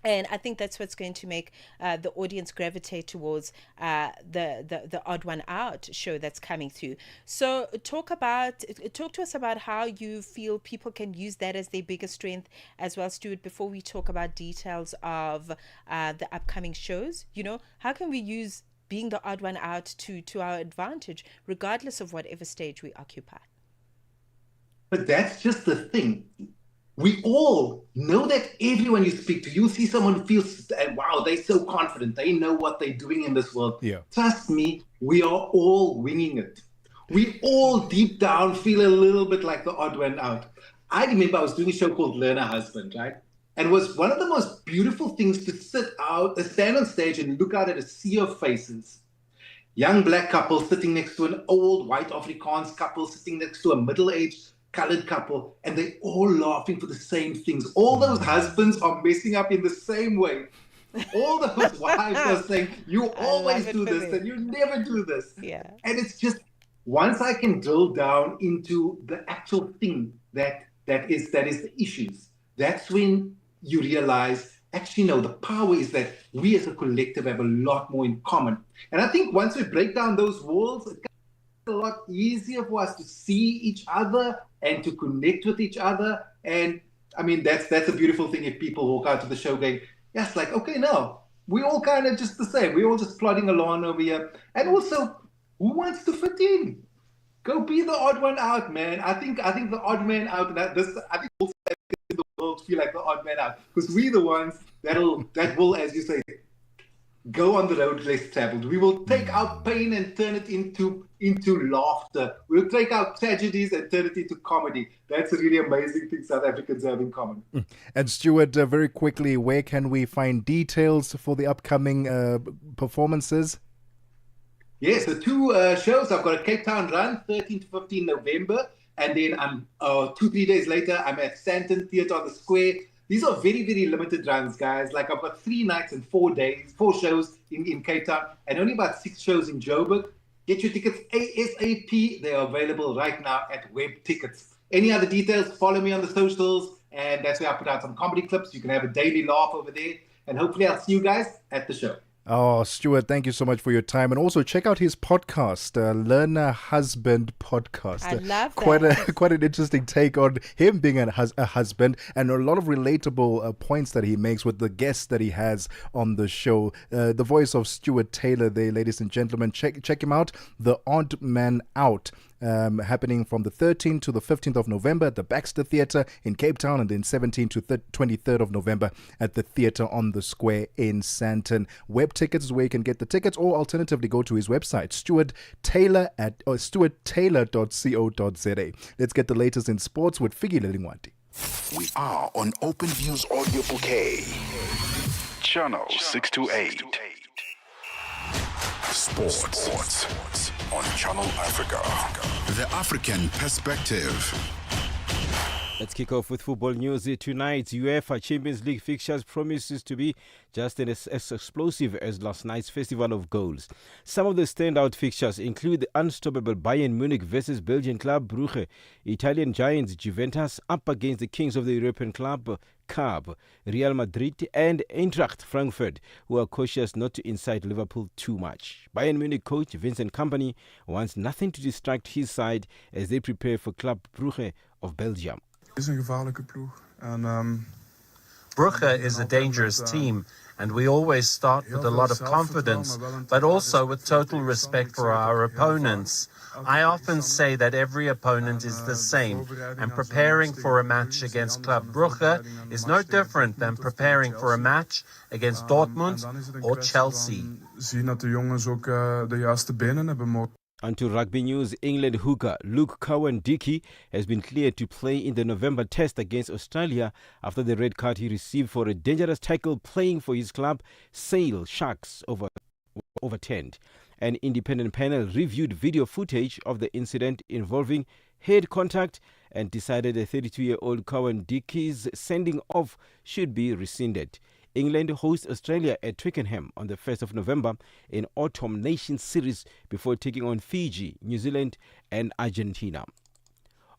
And I think that's what's going to make the audience gravitate towards the Odd One Out show that's coming through. So talk to us about how you feel people can use that as their biggest strength as well, Stuart, before we talk about details of the upcoming shows. How can we use being the odd one out to our advantage, regardless of whatever stage we occupy? But that's just the thing. We all know that everyone you speak to, you see someone who feels, wow, they're so confident. They know what they're doing in this world. Yeah. Trust me, we are all winging it. We all deep down feel a little bit like the odd one out. I remember I was doing a show called Learn a Husband, right? And it was one of the most beautiful things to stand on stage and look out at a sea of faces. Young black couple sitting next to an old white Afrikaans couple sitting next to a middle-aged colored couple, and they're all laughing for the same things. All those husbands are messing up in the same way. All those wives are saying, you always do this them. and you never do this. Yeah. And it's just, once I can drill down into the actual thing that is the issues, that's when you realize, actually, no, the power is that we as a collective have a lot more in common. And I think once we break down those walls, it's a lot easier for us to see each other and to connect with each other. And I mean, that's a beautiful thing if people walk out of the show going, yes, like, okay, no, we all kind of just the same. We're all just plodding along over here. And also, who wants to fit in? Go be the odd one out, man. I think the odd man out. I think also the world feel like the odd man out because we're the ones that will, as you say, go on the road less traveled. We will take our pain and turn it into laughter. We'll take our tragedies and turn it into comedy. That's a really amazing thing South Africans have in common. And Stuart, very quickly, where can we find details for the upcoming performances? Yes, the two shows. I've got a Cape Town run, 13 to 15 November. And then I'm 2-3 days later, I'm at Sandton Theatre on the Square. These are very, very limited runs, guys. Like I've got 3 nights and 4 days, 4 shows in Cape Town, and only about 6 shows in Joburg. Get your tickets ASAP. They are available right now at Web Tickets. Any other details, follow me on the socials, and that's where I put out some comedy clips. You can have a daily laugh over there, and hopefully I'll see you guys at the show. Oh, Stuart, thank you so much for your time. And also check out his podcast, Learner Husband Podcast. I love that. Quite an interesting take on him being a husband, and a lot of relatable points that he makes with the guests that he has on the show. The voice of Stuart Taylor there, ladies and gentlemen. Check him out, The Odd Man Out. Happening from the 13th to the 15th of November at the Baxter Theatre in Cape Town, and then 17th to 23rd of November at the Theatre on the Square in Sandton. Web Tickets is where you can get the tickets, or alternatively go to his website, stuarttaylor.co.za. Let's get the latest in sports with Figi Lelingwati. We are on Open Views Audio Bouquet, Channel 628. Sports on Channel Africa. The African Perspective. Let's kick off with football news tonight. UEFA Champions League fixtures promises to be just as explosive as last night's Festival of Goals. Some of the standout fixtures include the unstoppable Bayern Munich versus Belgian club Brugge, Italian giants Juventus up against the kings of the European club CAB, Real Madrid and Eintracht Frankfurt, who are cautious not to incite Liverpool too much. Bayern Munich coach Vincent Kompany wants nothing to distract his side as they prepare for Club Brugge of Belgium. Is een gevaarlijke ploeg. Brugge is a dangerous team, and we always start with a lot of confidence, but also with total respect for our opponents. I often say that every opponent is the same, and preparing for a match against Club Brugge is no different than preparing for a match against Dortmund or Chelsea. Zien dat de jongens ook de juiste benen hebben. Onto rugby news, England hooker Luke Cowan-Dickie has been cleared to play in the November test against Australia after the red card he received for a dangerous tackle playing for his club, Sale Sharks, overturned. An independent panel reviewed video footage of the incident involving head contact and decided the 32-year-old Cowan-Dickie's sending off should be rescinded. England hosts Australia at Twickenham on the 1st of November in Autumn Nations Series before taking on Fiji, New Zealand and Argentina.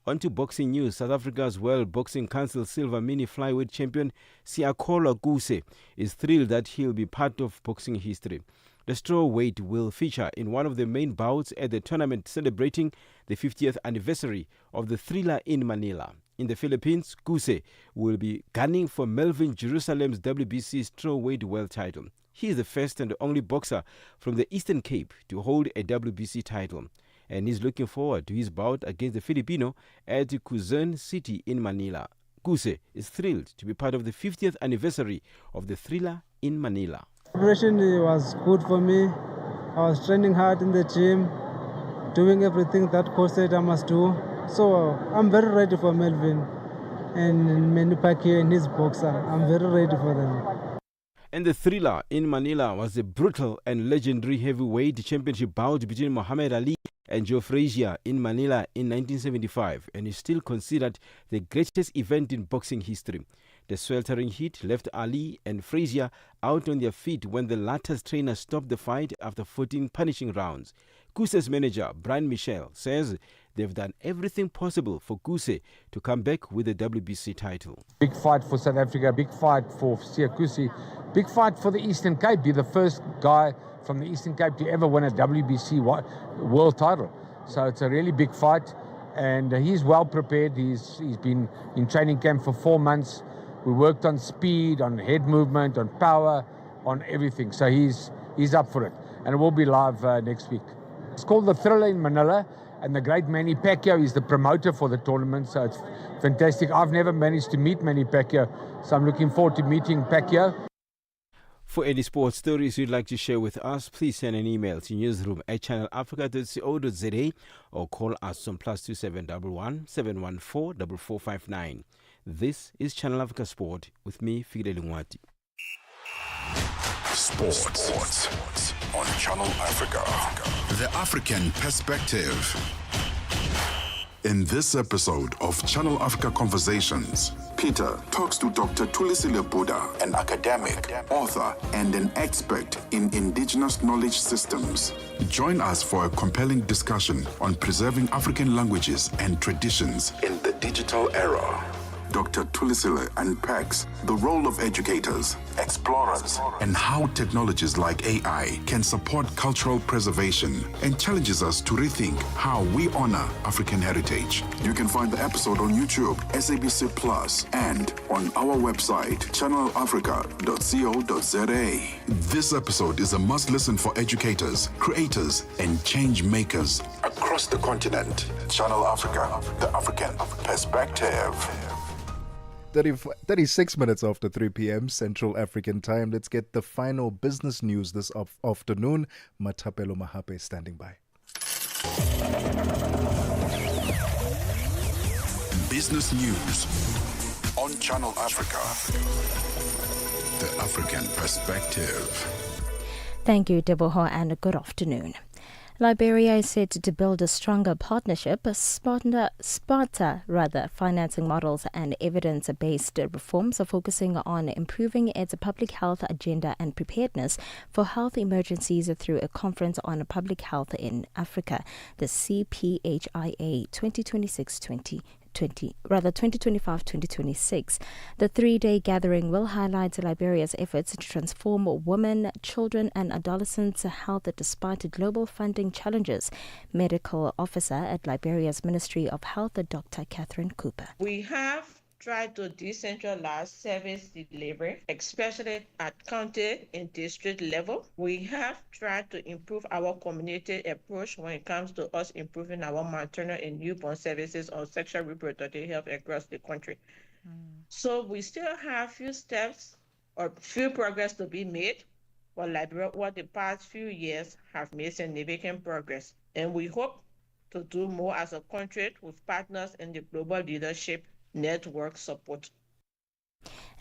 On to boxing news. South Africa's World Boxing Council silver mini flyweight champion Siyakolwa Kuse is thrilled that he'll be part of boxing history. The strawweight will feature in one of the main bouts at the tournament celebrating the 50th anniversary of the Thriller in Manila. In the Philippines, Kuse will be gunning for Melvin Jerusalem's WBC strawweight world title. He is the first and only boxer from the Eastern Cape to hold a WBC title, and he's looking forward to his bout against the Filipino at Quezon City in Manila. Kuse is thrilled to be part of the 50th anniversary of the Thriller in Manila. Preparation was good for me. I was training hard in the gym, doing everything that coach said I must do. So I'm very ready for Melvin and Manny Pacquiao and his boxer. I'm very ready for them. And the Thriller in Manila was a brutal and legendary heavyweight championship bout between Muhammad Ali and Joe Frazier in Manila in 1975, and is still considered the greatest event in boxing history. The sweltering heat left Ali and Frazier out on their feet when the latter's trainer stopped the fight after 14 punishing rounds. Kuse's manager, Brian Michel, says they've done everything possible for Kuse to come back with the WBC title. Big fight for South Africa, big fight for Siya Kusi, big fight for the Eastern Cape. Be the first guy from the Eastern Cape to ever win a WBC world title. So it's a really big fight, and he's well prepared. He's been in training camp for 4 months. We worked on speed, on head movement, on power, on everything. So he's up for it, and it will be live next week. It's called the Thriller in Manila, and the great Manny Pacquiao is the promoter for the tournament, so it's fantastic. I've never managed to meet Manny Pacquiao, so I'm looking forward to meeting Pacquiao. For any sports stories you'd like to share with us, please send an email to newsroom@channelafrica.co.za or call us on +2711 714 4459. This is Channel Africa Sport with me, Fidel Ngwati. Sports on Channel Africa. The African Perspective. In this episode of Channel Africa Conversations, Peter talks to Dr. Thulisile Buddha, an academic, author, and an expert in indigenous knowledge systems. Join us for a compelling discussion on preserving African languages and traditions in the digital era. Dr. Thulisile unpacks the role of educators, explorers, and how technologies like AI can support cultural preservation, and challenges us to rethink how we honor African heritage. You can find the episode on YouTube, SABC Plus, and on our website, channelafrica.co.za. This episode is a must-listen for educators, creators, and change makers across the continent. Channel Africa, the African Perspective. 36 minutes after 3 p.m. Central African Time. Let's get the final business news this afternoon. Matapelo Mahape standing by. Business news on Channel Africa. The African Perspective. Thank you, Tebogo, and good afternoon. Liberia is set to build a stronger partnership, smarter financing models and evidence-based reforms are focusing on improving its public health agenda and preparedness for health emergencies through a conference on public health in Africa, the CPHIA 2025-2026. The 3-day gathering will highlight Liberia's efforts to transform women, children and adolescents' health despite global funding challenges. Medical officer at Liberia's Ministry of Health, Dr. Catherine Cooper. We have tried to decentralize service delivery, especially at county and district level. We have tried to improve our community approach when it comes to us improving our maternal and newborn services on sexual reproductive health across the country. So we still have few steps or few progress to be made, but Liberia over the past few years have made significant progress. And we hope to do more as a country with partners in the global leadership network support.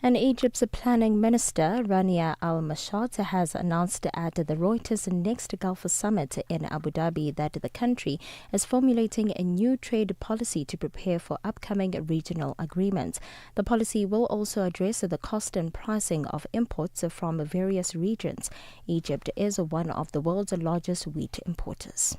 And Egypt's planning minister, Rania Al-Mashat, has announced at the Reuters Next Gulf Summit in Abu Dhabi that the country is formulating a new trade policy to prepare for upcoming regional agreements. The policy will also address the cost and pricing of imports from various regions. Egypt is one of the world's largest wheat importers.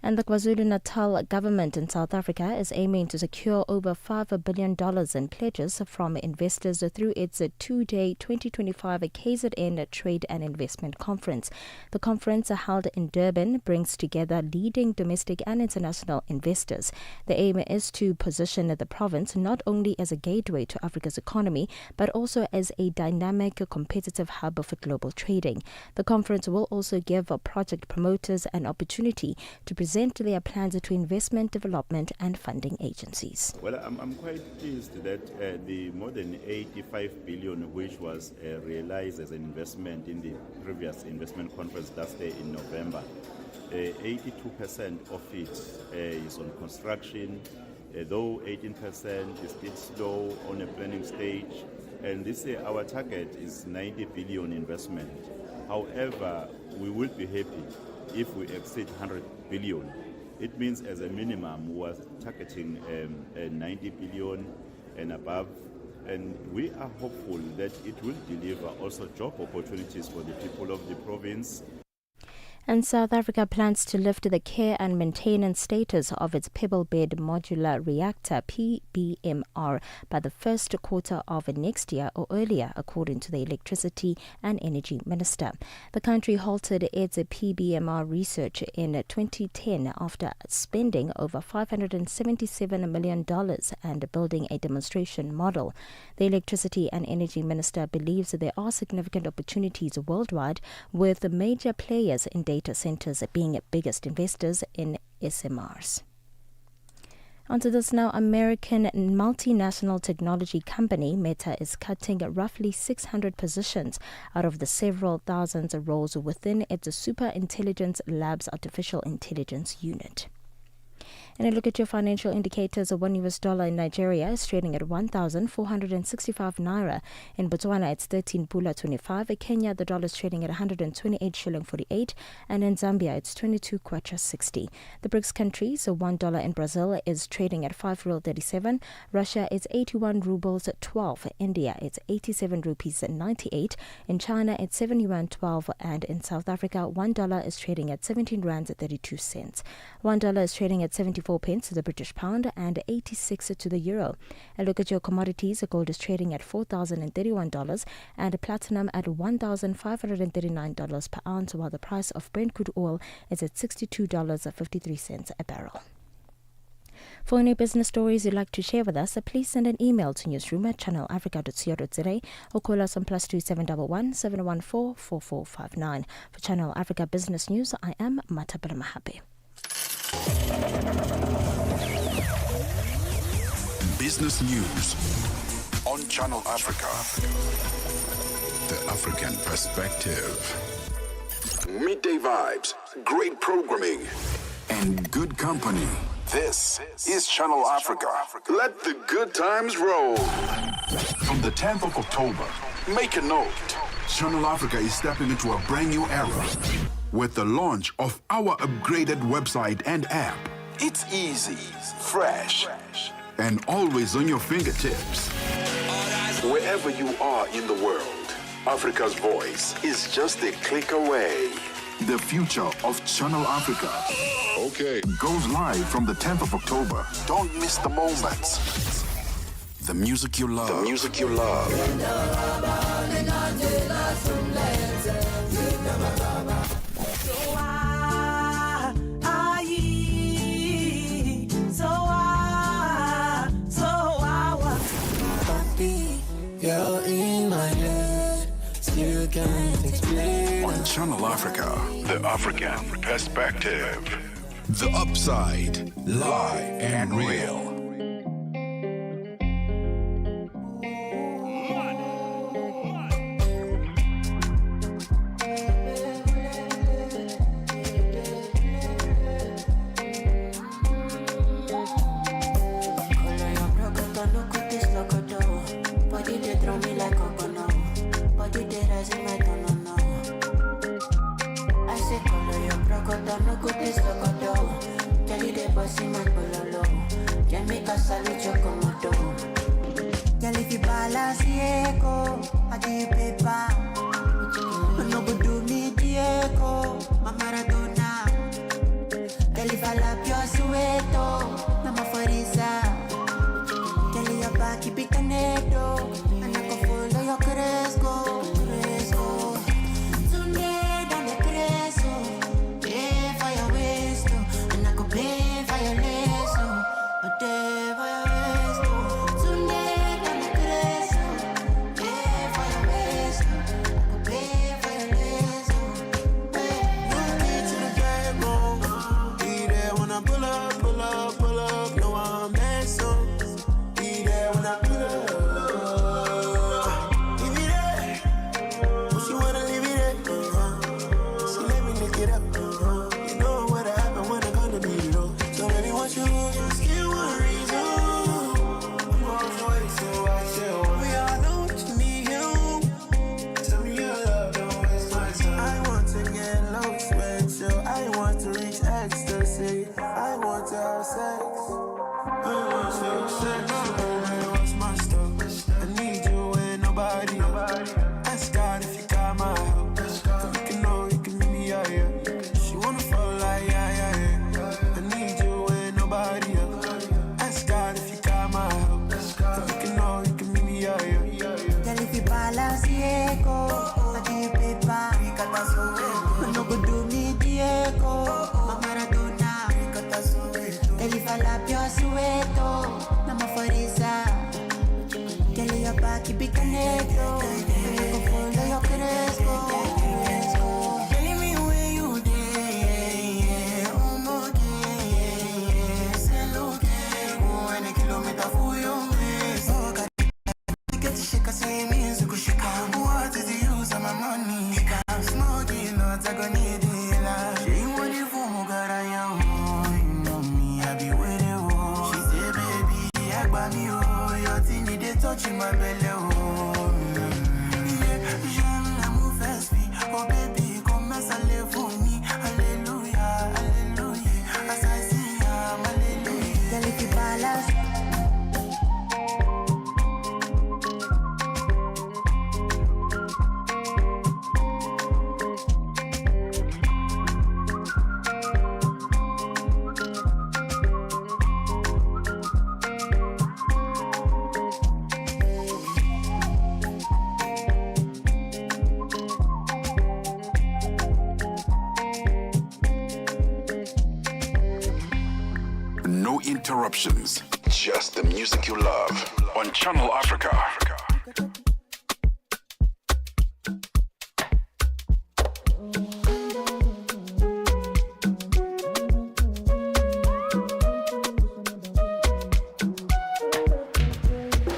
And the KwaZulu-Natal government in South Africa is aiming to secure over $5 billion in pledges from investors through its 2-day 2025 KZN Trade and Investment Conference. The conference, held in Durban, brings together leading domestic and international investors. The aim is to position the province not only as a gateway to Africa's economy, but also as a dynamic, competitive hub for global trading. The conference will also give project promoters an opportunity to present their plans to investment, development and funding agencies. Well, I'm quite pleased that the more than 85 billion which was realized as an investment in the previous investment conference last year in November, 82% of it is on construction, though 18% is still slow on a planning stage. And this year our target is 90 billion investment. However, we will be happy if we exceed 100 billion. It means as a minimum we are targeting 90 billion and above. And we are hopeful that it will deliver also job opportunities for the people of the province. And South Africa plans to lift the care and maintenance status of its pebble bed modular reactor PBMR by the first quarter of next year or earlier, according to the Electricity and Energy Minister. The country halted its PBMR research in 2010 after spending over $577 million and building a demonstration model. The Electricity and Energy Minister believes that there are significant opportunities worldwide, with the major players in data centers being biggest investors in SMRs. Onto this now. American multinational technology company Meta is cutting roughly 600 positions out of the several thousands of roles within its Super Intelligence Labs artificial intelligence unit. And a look at your financial indicators. $1 in Nigeria is trading at 1,465 naira. In Botswana, it's 13 pula 25. In Kenya, the dollar is trading at 128 shilling 48. And in Zambia, it's 22 kwacha 60. The BRICS countries, $1 in Brazil is trading at 5 real 37. Russia, it's 81 rubles 12. India, it's 87 rupees 98. In China, it's 7 yuan 12. And in South Africa, $1 is trading at 17 rands 32 cents. $1 is trading at 74 pence to the British pound and 86 to the euro. A look at your commodities. Gold is trading at $4,031 and platinum at $1,539 per ounce, while the price of Brent crude oil is at $62.53 a barrel. For any business stories you'd like to share with us, please send an email to newsroom@channelafrica.co.za or call us on +2 711 714 4459. For Channel Africa Business News, I am Matabala Mahape. Business news on Channel Africa. The African perspective. Midday vibes, great programming, and good company. This is Channel Africa. Let the good times roll. From the 10th of October, make a note. Channel Africa is stepping into a brand new era with the launch of our upgraded website and app. It's easy, fresh, and always on your fingertips. Wherever you are in the world, Africa's voice is just a click away. The future of Channel Africa goes live from the 10th of October. Don't miss the moments. The music you love. The music you love. You're in my head, still can't explain. On Channel Africa, the African perspective. The upside, live and real. Your Soweto, Namafarisa. Tell your back, keep it connected. Follow your Cresco. Tell me where you there. Oh, more day. Salute. Oh, and a kilometer for your ways. Oh, God. Get to shake a same music. What is the use of my money? I'm smoking, not I gonna need it. She want you for more, God, I am. You know me, I be with you. She say, baby, I got me, oh. Your thing, they touching my belly, oh. Yeah, j'aime l'amour fast vie. Oh, baby, come as I live for me. Hallelujah, hallelujah. As I see, hallelujah. Tell if you balance. No interruptions, just the music you love on Channel Africa.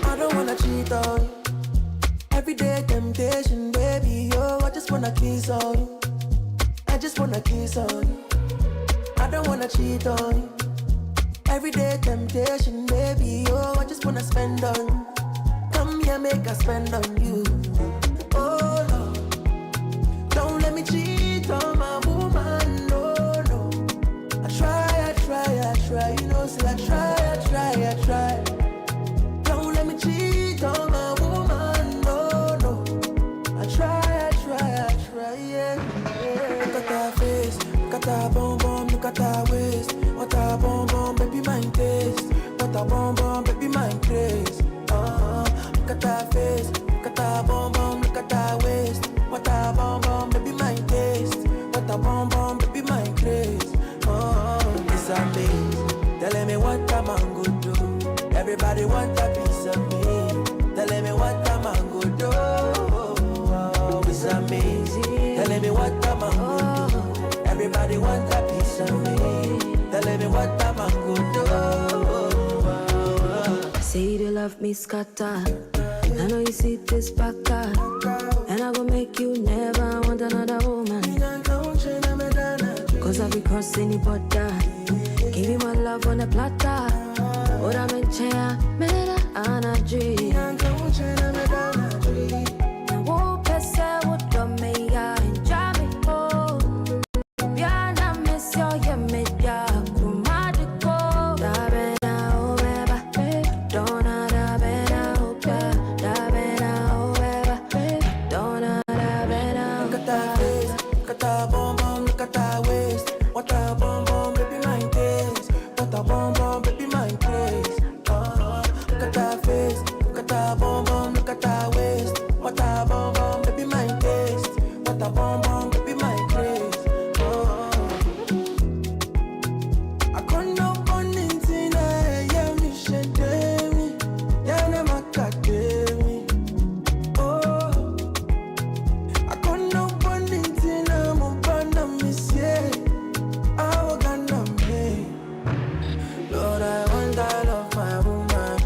I don't wanna cheat on you. Everyday temptation, baby, yo. I just wanna kiss on you. I just wanna kiss on you. I don't wanna cheat on you. Everyday temptation, baby, yo. I just wanna spend on you. Come here, make I spend on you. Oh, Lord. Don't let me cheat on my woman, no, no. I try. You know, say I try. Don't let me cheat on my woman, no, no. I try, yeah. Look at her face, look at her bum bum, look at her waist. What a bum bum, baby, my taste. What a bum bum, baby, my grace. Look at her face, look at her bum bum, look at her waist. What a bum bum, baby, my taste. What a bum bum, baby, my grace. It's amazing. Telling me what a man go do. Everybody want a piece of me. Telling me what a man go do. It's amazing. Telling me what a man go do. Everybody want a piece of me. Telling me what a man go do. Say they love me scatter. I know you see this back. And I will make you never want another woman. Cause I be crossing the border. Give you my love on the platter. What I'm in chair, mera energy. Now who pese would do me ya in Jammy home. Biana miss your yemedia. Kumadiko. Dabena obeba. Dona dabena obe. Dabena obeba. Dona dabena. Look at that face, look at that bum bum, look at that waist. What a bum bum, baby, my taste. What a bum bum, baby, my grace. Look at that face, look at that bum bum, look at that waist. What a bum bum, baby, my taste. What a bum bum, baby, my grace. I can't no one in Tina, yeah, me shade me, yeah, never got me. Oh, I can't no one in Tina, I'm gonna miss you. I'm gonna miss. Lord, I love my woman.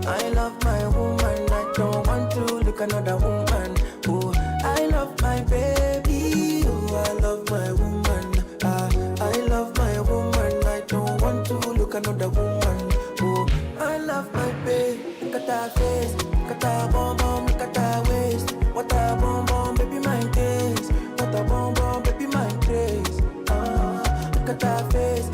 I love my woman. I don't want to look another woman. Oh, I love my baby. Oh, I love my woman. I love my woman. I don't want to look another woman. Oh, I love my baby. Look at that face. Look at that bum bum. Look at that waist. What a bum bum, baby, my taste. What a bum bum, baby, my grace. Look at that face.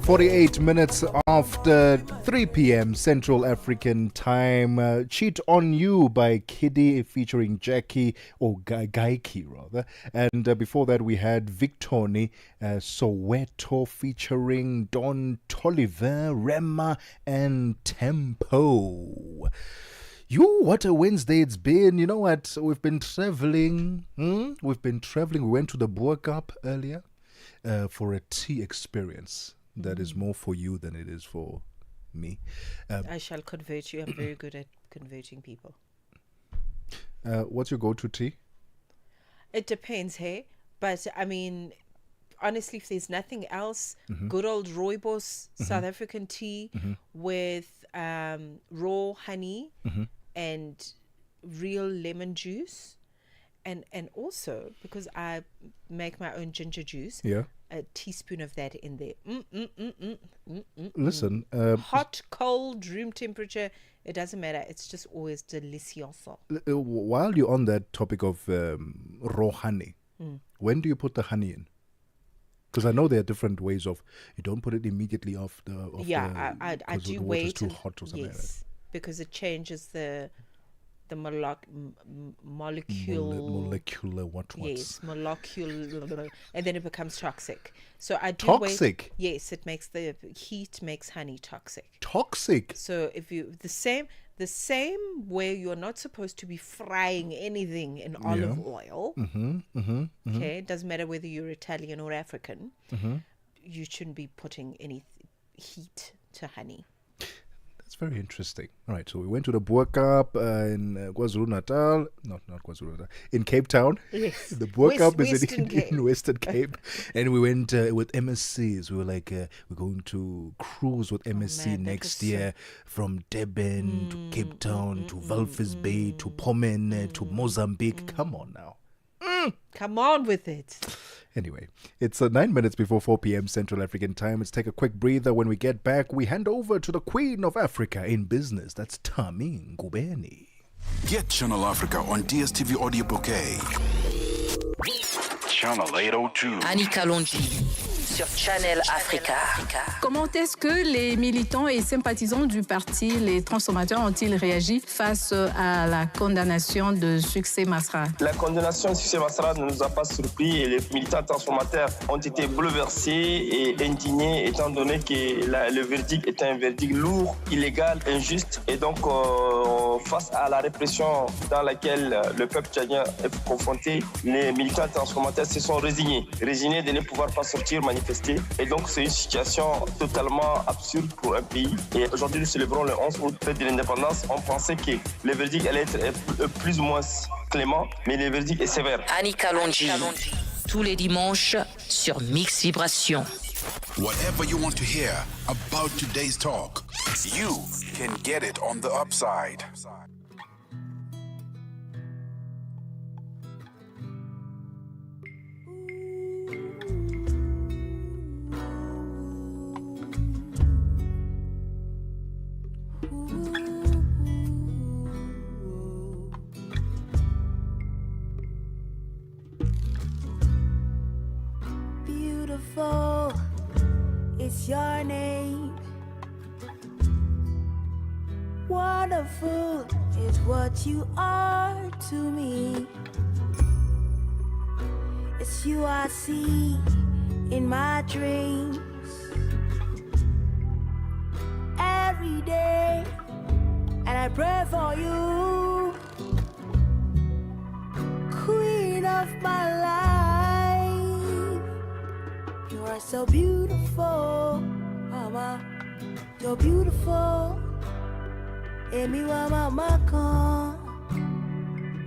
48 minutes after 3 p.m. Central African Time. Cheat on You by Kiddy featuring Jackie, or Gaiki rather. And before that we had Victoni, Soweto featuring Don Toliver, Rema and Tempo. What a Wednesday it's been. You know what? We've been traveling. We went to the Boer Cup earlier. for a tea experience that is more for you than it is for me. I shall convert you. I'm very good at converting people. What's your go-to tea? It depends, hey? But I mean, honestly, if there's nothing else, good old rooibos, South African tea with raw honey and real lemon juice. And also, because I make my own ginger juice, a teaspoon of that in there. Listen, hot, cold, room temperature, it doesn't matter. It's just always delicioso. While you're on that topic of raw honey, when do you put the honey in? Because I know there are different ways of, you don't put it immediately after. I do wait. It's too hot or something like that. Because it changes the molecular what? Yes, molecule, and then it becomes toxic. So I do toxic. Wait. Yes, it makes the heat makes honey toxic. Toxic. So if you the same way you're not supposed to be frying anything in olive oil. Okay, it doesn't matter whether you're Italian or African. You shouldn't be putting any heat to honey. That's very interesting. All right, so we went to the Boer Cup in KwaZulu-Natal. Not KwaZulu-Natal. In Cape Town. Yes. The Boer Cup is Western Cape. in Western Cape. And we went with MSCs. We were like, we're going to cruise with MSC next year from Durban to Cape Town to Walvis Bay to Pomen to Mozambique. Come on now. Come on with it. Anyway, it's 9 minutes before 4 p.m. Central African time. Let's take a quick breather. When we get back, we hand over to the Queen of Africa in business. That's Tami Ngubeni. Get Channel Africa on DSTV Audio Bouquet. Channel 802. Annika Londi sur Channel Africa. Comment est-ce que les militants et sympathisants du parti Les Transformateurs ont-ils réagi face à la condamnation de Succès Masra? La condamnation de Succès Masra ne nous a pas surpris et les militants transformateurs ont été bouleversés et indignés étant donné que le verdict est un verdict lourd, illégal, injuste et donc face à la répression dans laquelle le peuple tchadien est confronté, les militants transformateurs se sont résignés de ne pouvoir pas sortir manifester. Et donc, c'est une situation totalement absurde pour un pays. Et aujourd'hui, nous célébrons le 11 août, fête de l'indépendance. On pensait que le verdict allait être plus ou moins clément, mais le verdict est sévère. Annika Londi, tous les dimanches sur Mix Vibration. Whatever you want to hear about today's talk, you can get it on the upside. Beautiful is your name. Wonderful is what you are to me. It's you I see in my dreams every day, and I pray for you, Queen of my life. You are so beautiful, Mama. You're beautiful. Emi wa mama kan.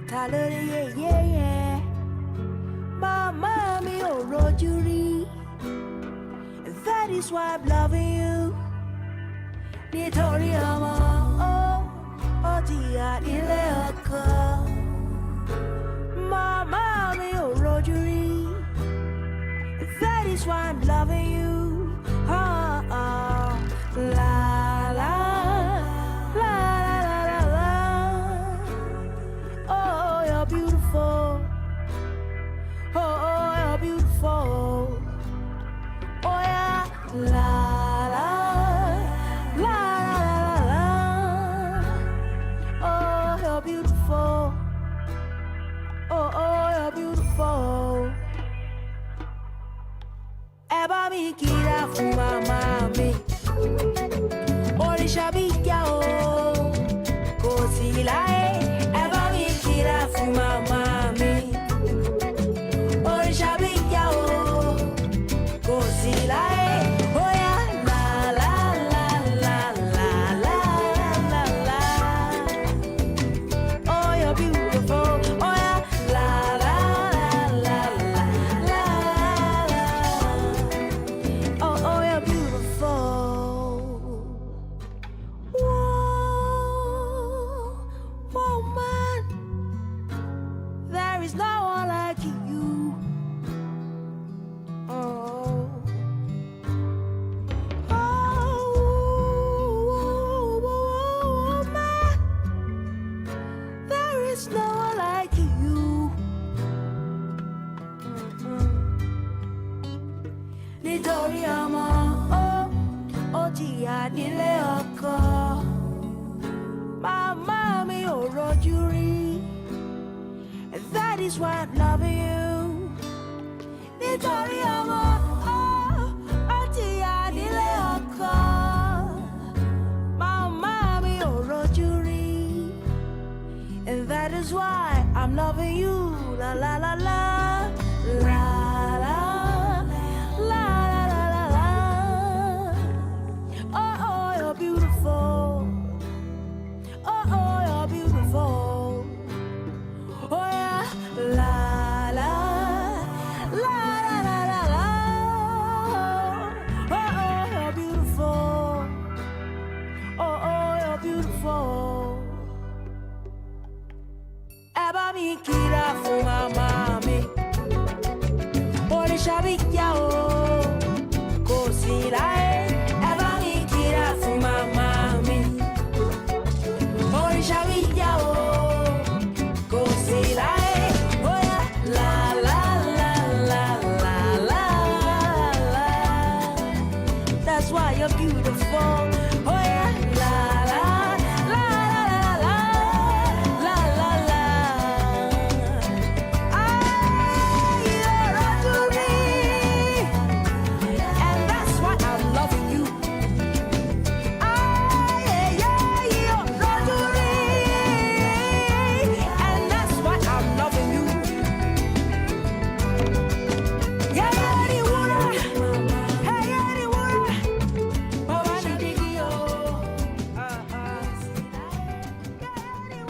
Talore yeah. Mama mi o roju ri. That is why I'm loving you. Nítorí ọmọ ó jìyà nílé ọkọ. Mama mi ò rojú rí. That is why I'm loving you. La la la la la. Oh, you're beautiful. Oh, you're beautiful. Oh yeah, la la. Beautiful. Oh, you're beautiful. Eba mi kira fún mama mi. Orisha bi kya o. Kò sí láé. Eba mi kira fún mama mi. Orisha bi kya o. nítorí ọmọ ó jìyà nílé ọkọ. Màmá mi ò rojú rí, and that is why I'm loving you. Nítorí ọmọ ó jìyà nílé ọkọ. Màmá mi ò rojú rí, and that is why I'm loving you. La la la la la la la la la la. Oh, you're beautiful. Oh, you're beautiful. Oh yeah, la la la la la la. Oh, you're beautiful. Oh, you're beautiful. Eba mi kira fún màmá mi. Oríṣà bí yá o, kò sí láyé. Eba mi kira fún màmá mi. Oríṣà bí yá o, kò sí láyé. Oh yeah, la la la la la la la. That's why you're beautiful. Oh yeah, la la la la la la la la. You're onto me, and that's why I'm loving you. Yeah, you're onto me, and that's why I'm loving you. Yeah, the water, hey, the water.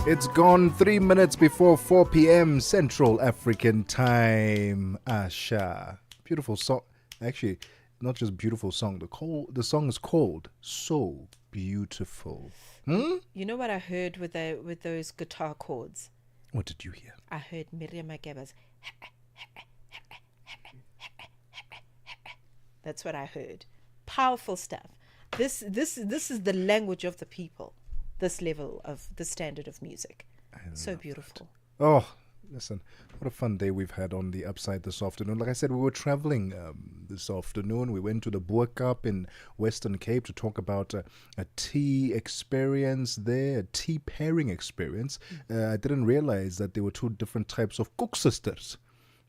It's gone 3 minutes before 4 p.m. Central African Time. Asha. Beautiful song. Actually, not just beautiful song. The song is called So Beautiful. You know what I heard with those guitar chords? What did you hear? I heard Miriam Makeba's. That's what I heard. Powerful stuff. This is the language of the people. This level of the standard of music. So beautiful. That. Oh, listen, what a fun day we've had on the Upside this afternoon. Like I said, we were traveling this afternoon. We went to the Boer Cup in Western Cape to talk about a tea experience there, a tea pairing experience. I didn't realize that there were two different types of cook sisters.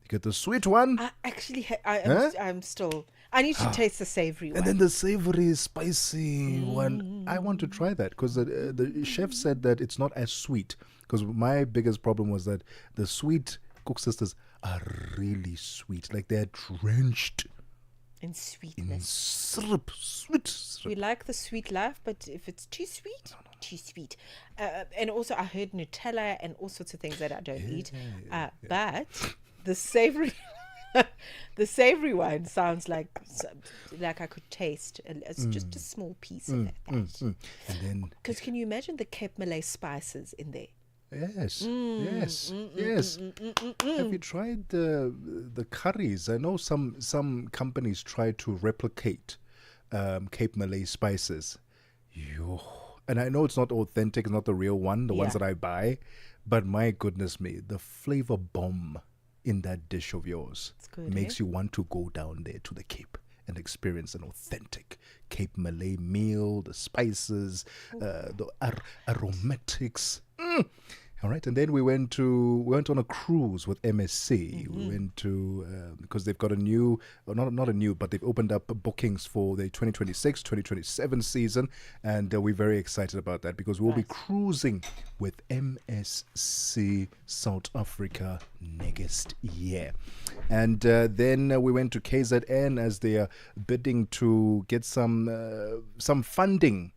You get the sweet one. I'm still... I need to taste the savory one. And then the savory, spicy one. I want to try that because the chef said that it's not as sweet. Because my biggest problem was that the sweet cook sisters are really sweet. Like they're drenched in sweetness. In syrup. Sweet syrup. We like the sweet life, but if it's too sweet, too sweet. And also I heard Nutella and all sorts of things that I don't eat. But the savory... the savory one sounds like I could taste. It's just a small piece of that. And then, because can you imagine the Cape Malay spices in there? Yes. Have you tried the curries? I know some companies try to replicate Cape Malay spices. And I know it's not authentic, it's not the real one, the ones that I buy. But my goodness me, the flavor bomb in that dish of yours makes you want to go down there to the Cape and experience an authentic Cape Malay meal, the spices, the aromatics. All right, and then we went on a cruise with MSC. We went to because they've got a new, or not a new, but they've opened up bookings for the 2026-2027 season, and we're very excited about that because we'll be cruising with MSC South Africa next year. And then we went to KZN as they are bidding to get some funding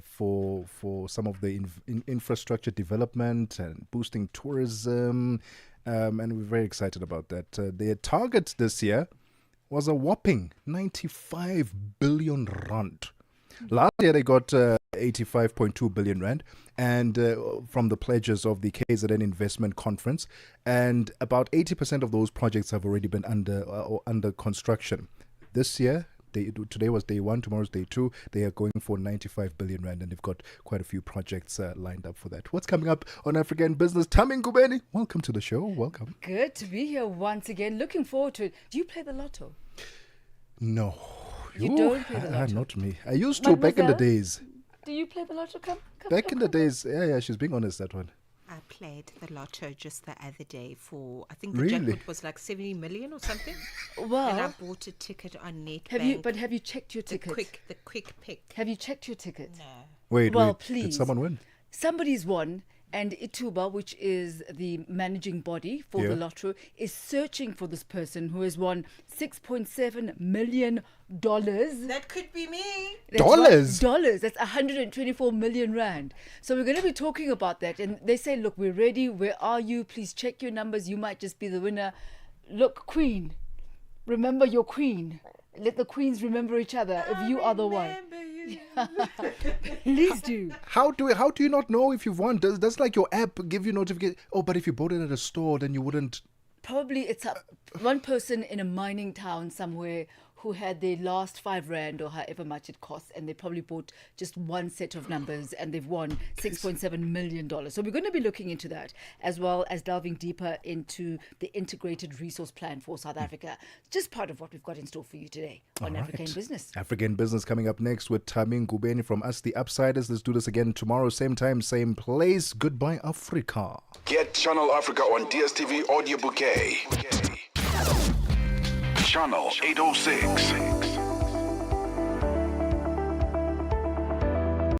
for some of the infrastructure development and boosting tourism, and we're very excited about that. Their target this year was a whopping 95 billion rand. Last year they got 85.2 billion rand, and from the pledges of the KZN Investment Conference, and about 80% of those projects have already been under construction. This year, today was day 1, tomorrow's day 2. They are going for 95 billion rand, and they've got quite a few projects lined up for that. What's coming up on African Business? Tami Ngubeni, welcome to the show. Welcome. Good to be here once again. Looking forward to it. Do you play the lotto? No. You Ooh, don't play the lotto? Not me. I used to back in the days. Do you play the lotto? Come Back in the days, yeah, she's being honest, that one. I played the lotto just the other day for, I think the Really? jackpot was like 70 million or something. Well, and I bought a ticket on NetBank. Have you checked your ticket? The quick pick. Have you checked your ticket? No. Wait, Please. Did someone win? Somebody's won, and Ituba, which is the managing body for the lotto, is searching for this person who has won $6.7 million. That could be me. Dollars? That's 124 million rand. So we're going to be talking about that. And they say, look, we're ready. Where are you? Please check your numbers. You might just be the winner. Look, Queen, remember your queen. Let the queens remember each other if you are the one. Please do. How do you not know if you've won? Does like your app give you notification? Oh, but if you bought it at a store, then you wouldn't. Probably it's one person in a mining town somewhere who had their last 5 rand or however much it costs, and they probably bought just one set of numbers and they've won $6.7 million. So we're going to be looking into that, as well as delving deeper into the integrated resource plan for South Africa. Just part of what we've got in store for you today on African Business. African Business coming up next with Tamin Gubeni from Us The Upsiders. Let's do this again tomorrow, same time, same place. Goodbye, Africa. Get Channel Africa on DSTV Audio Bouquet. Channel 806.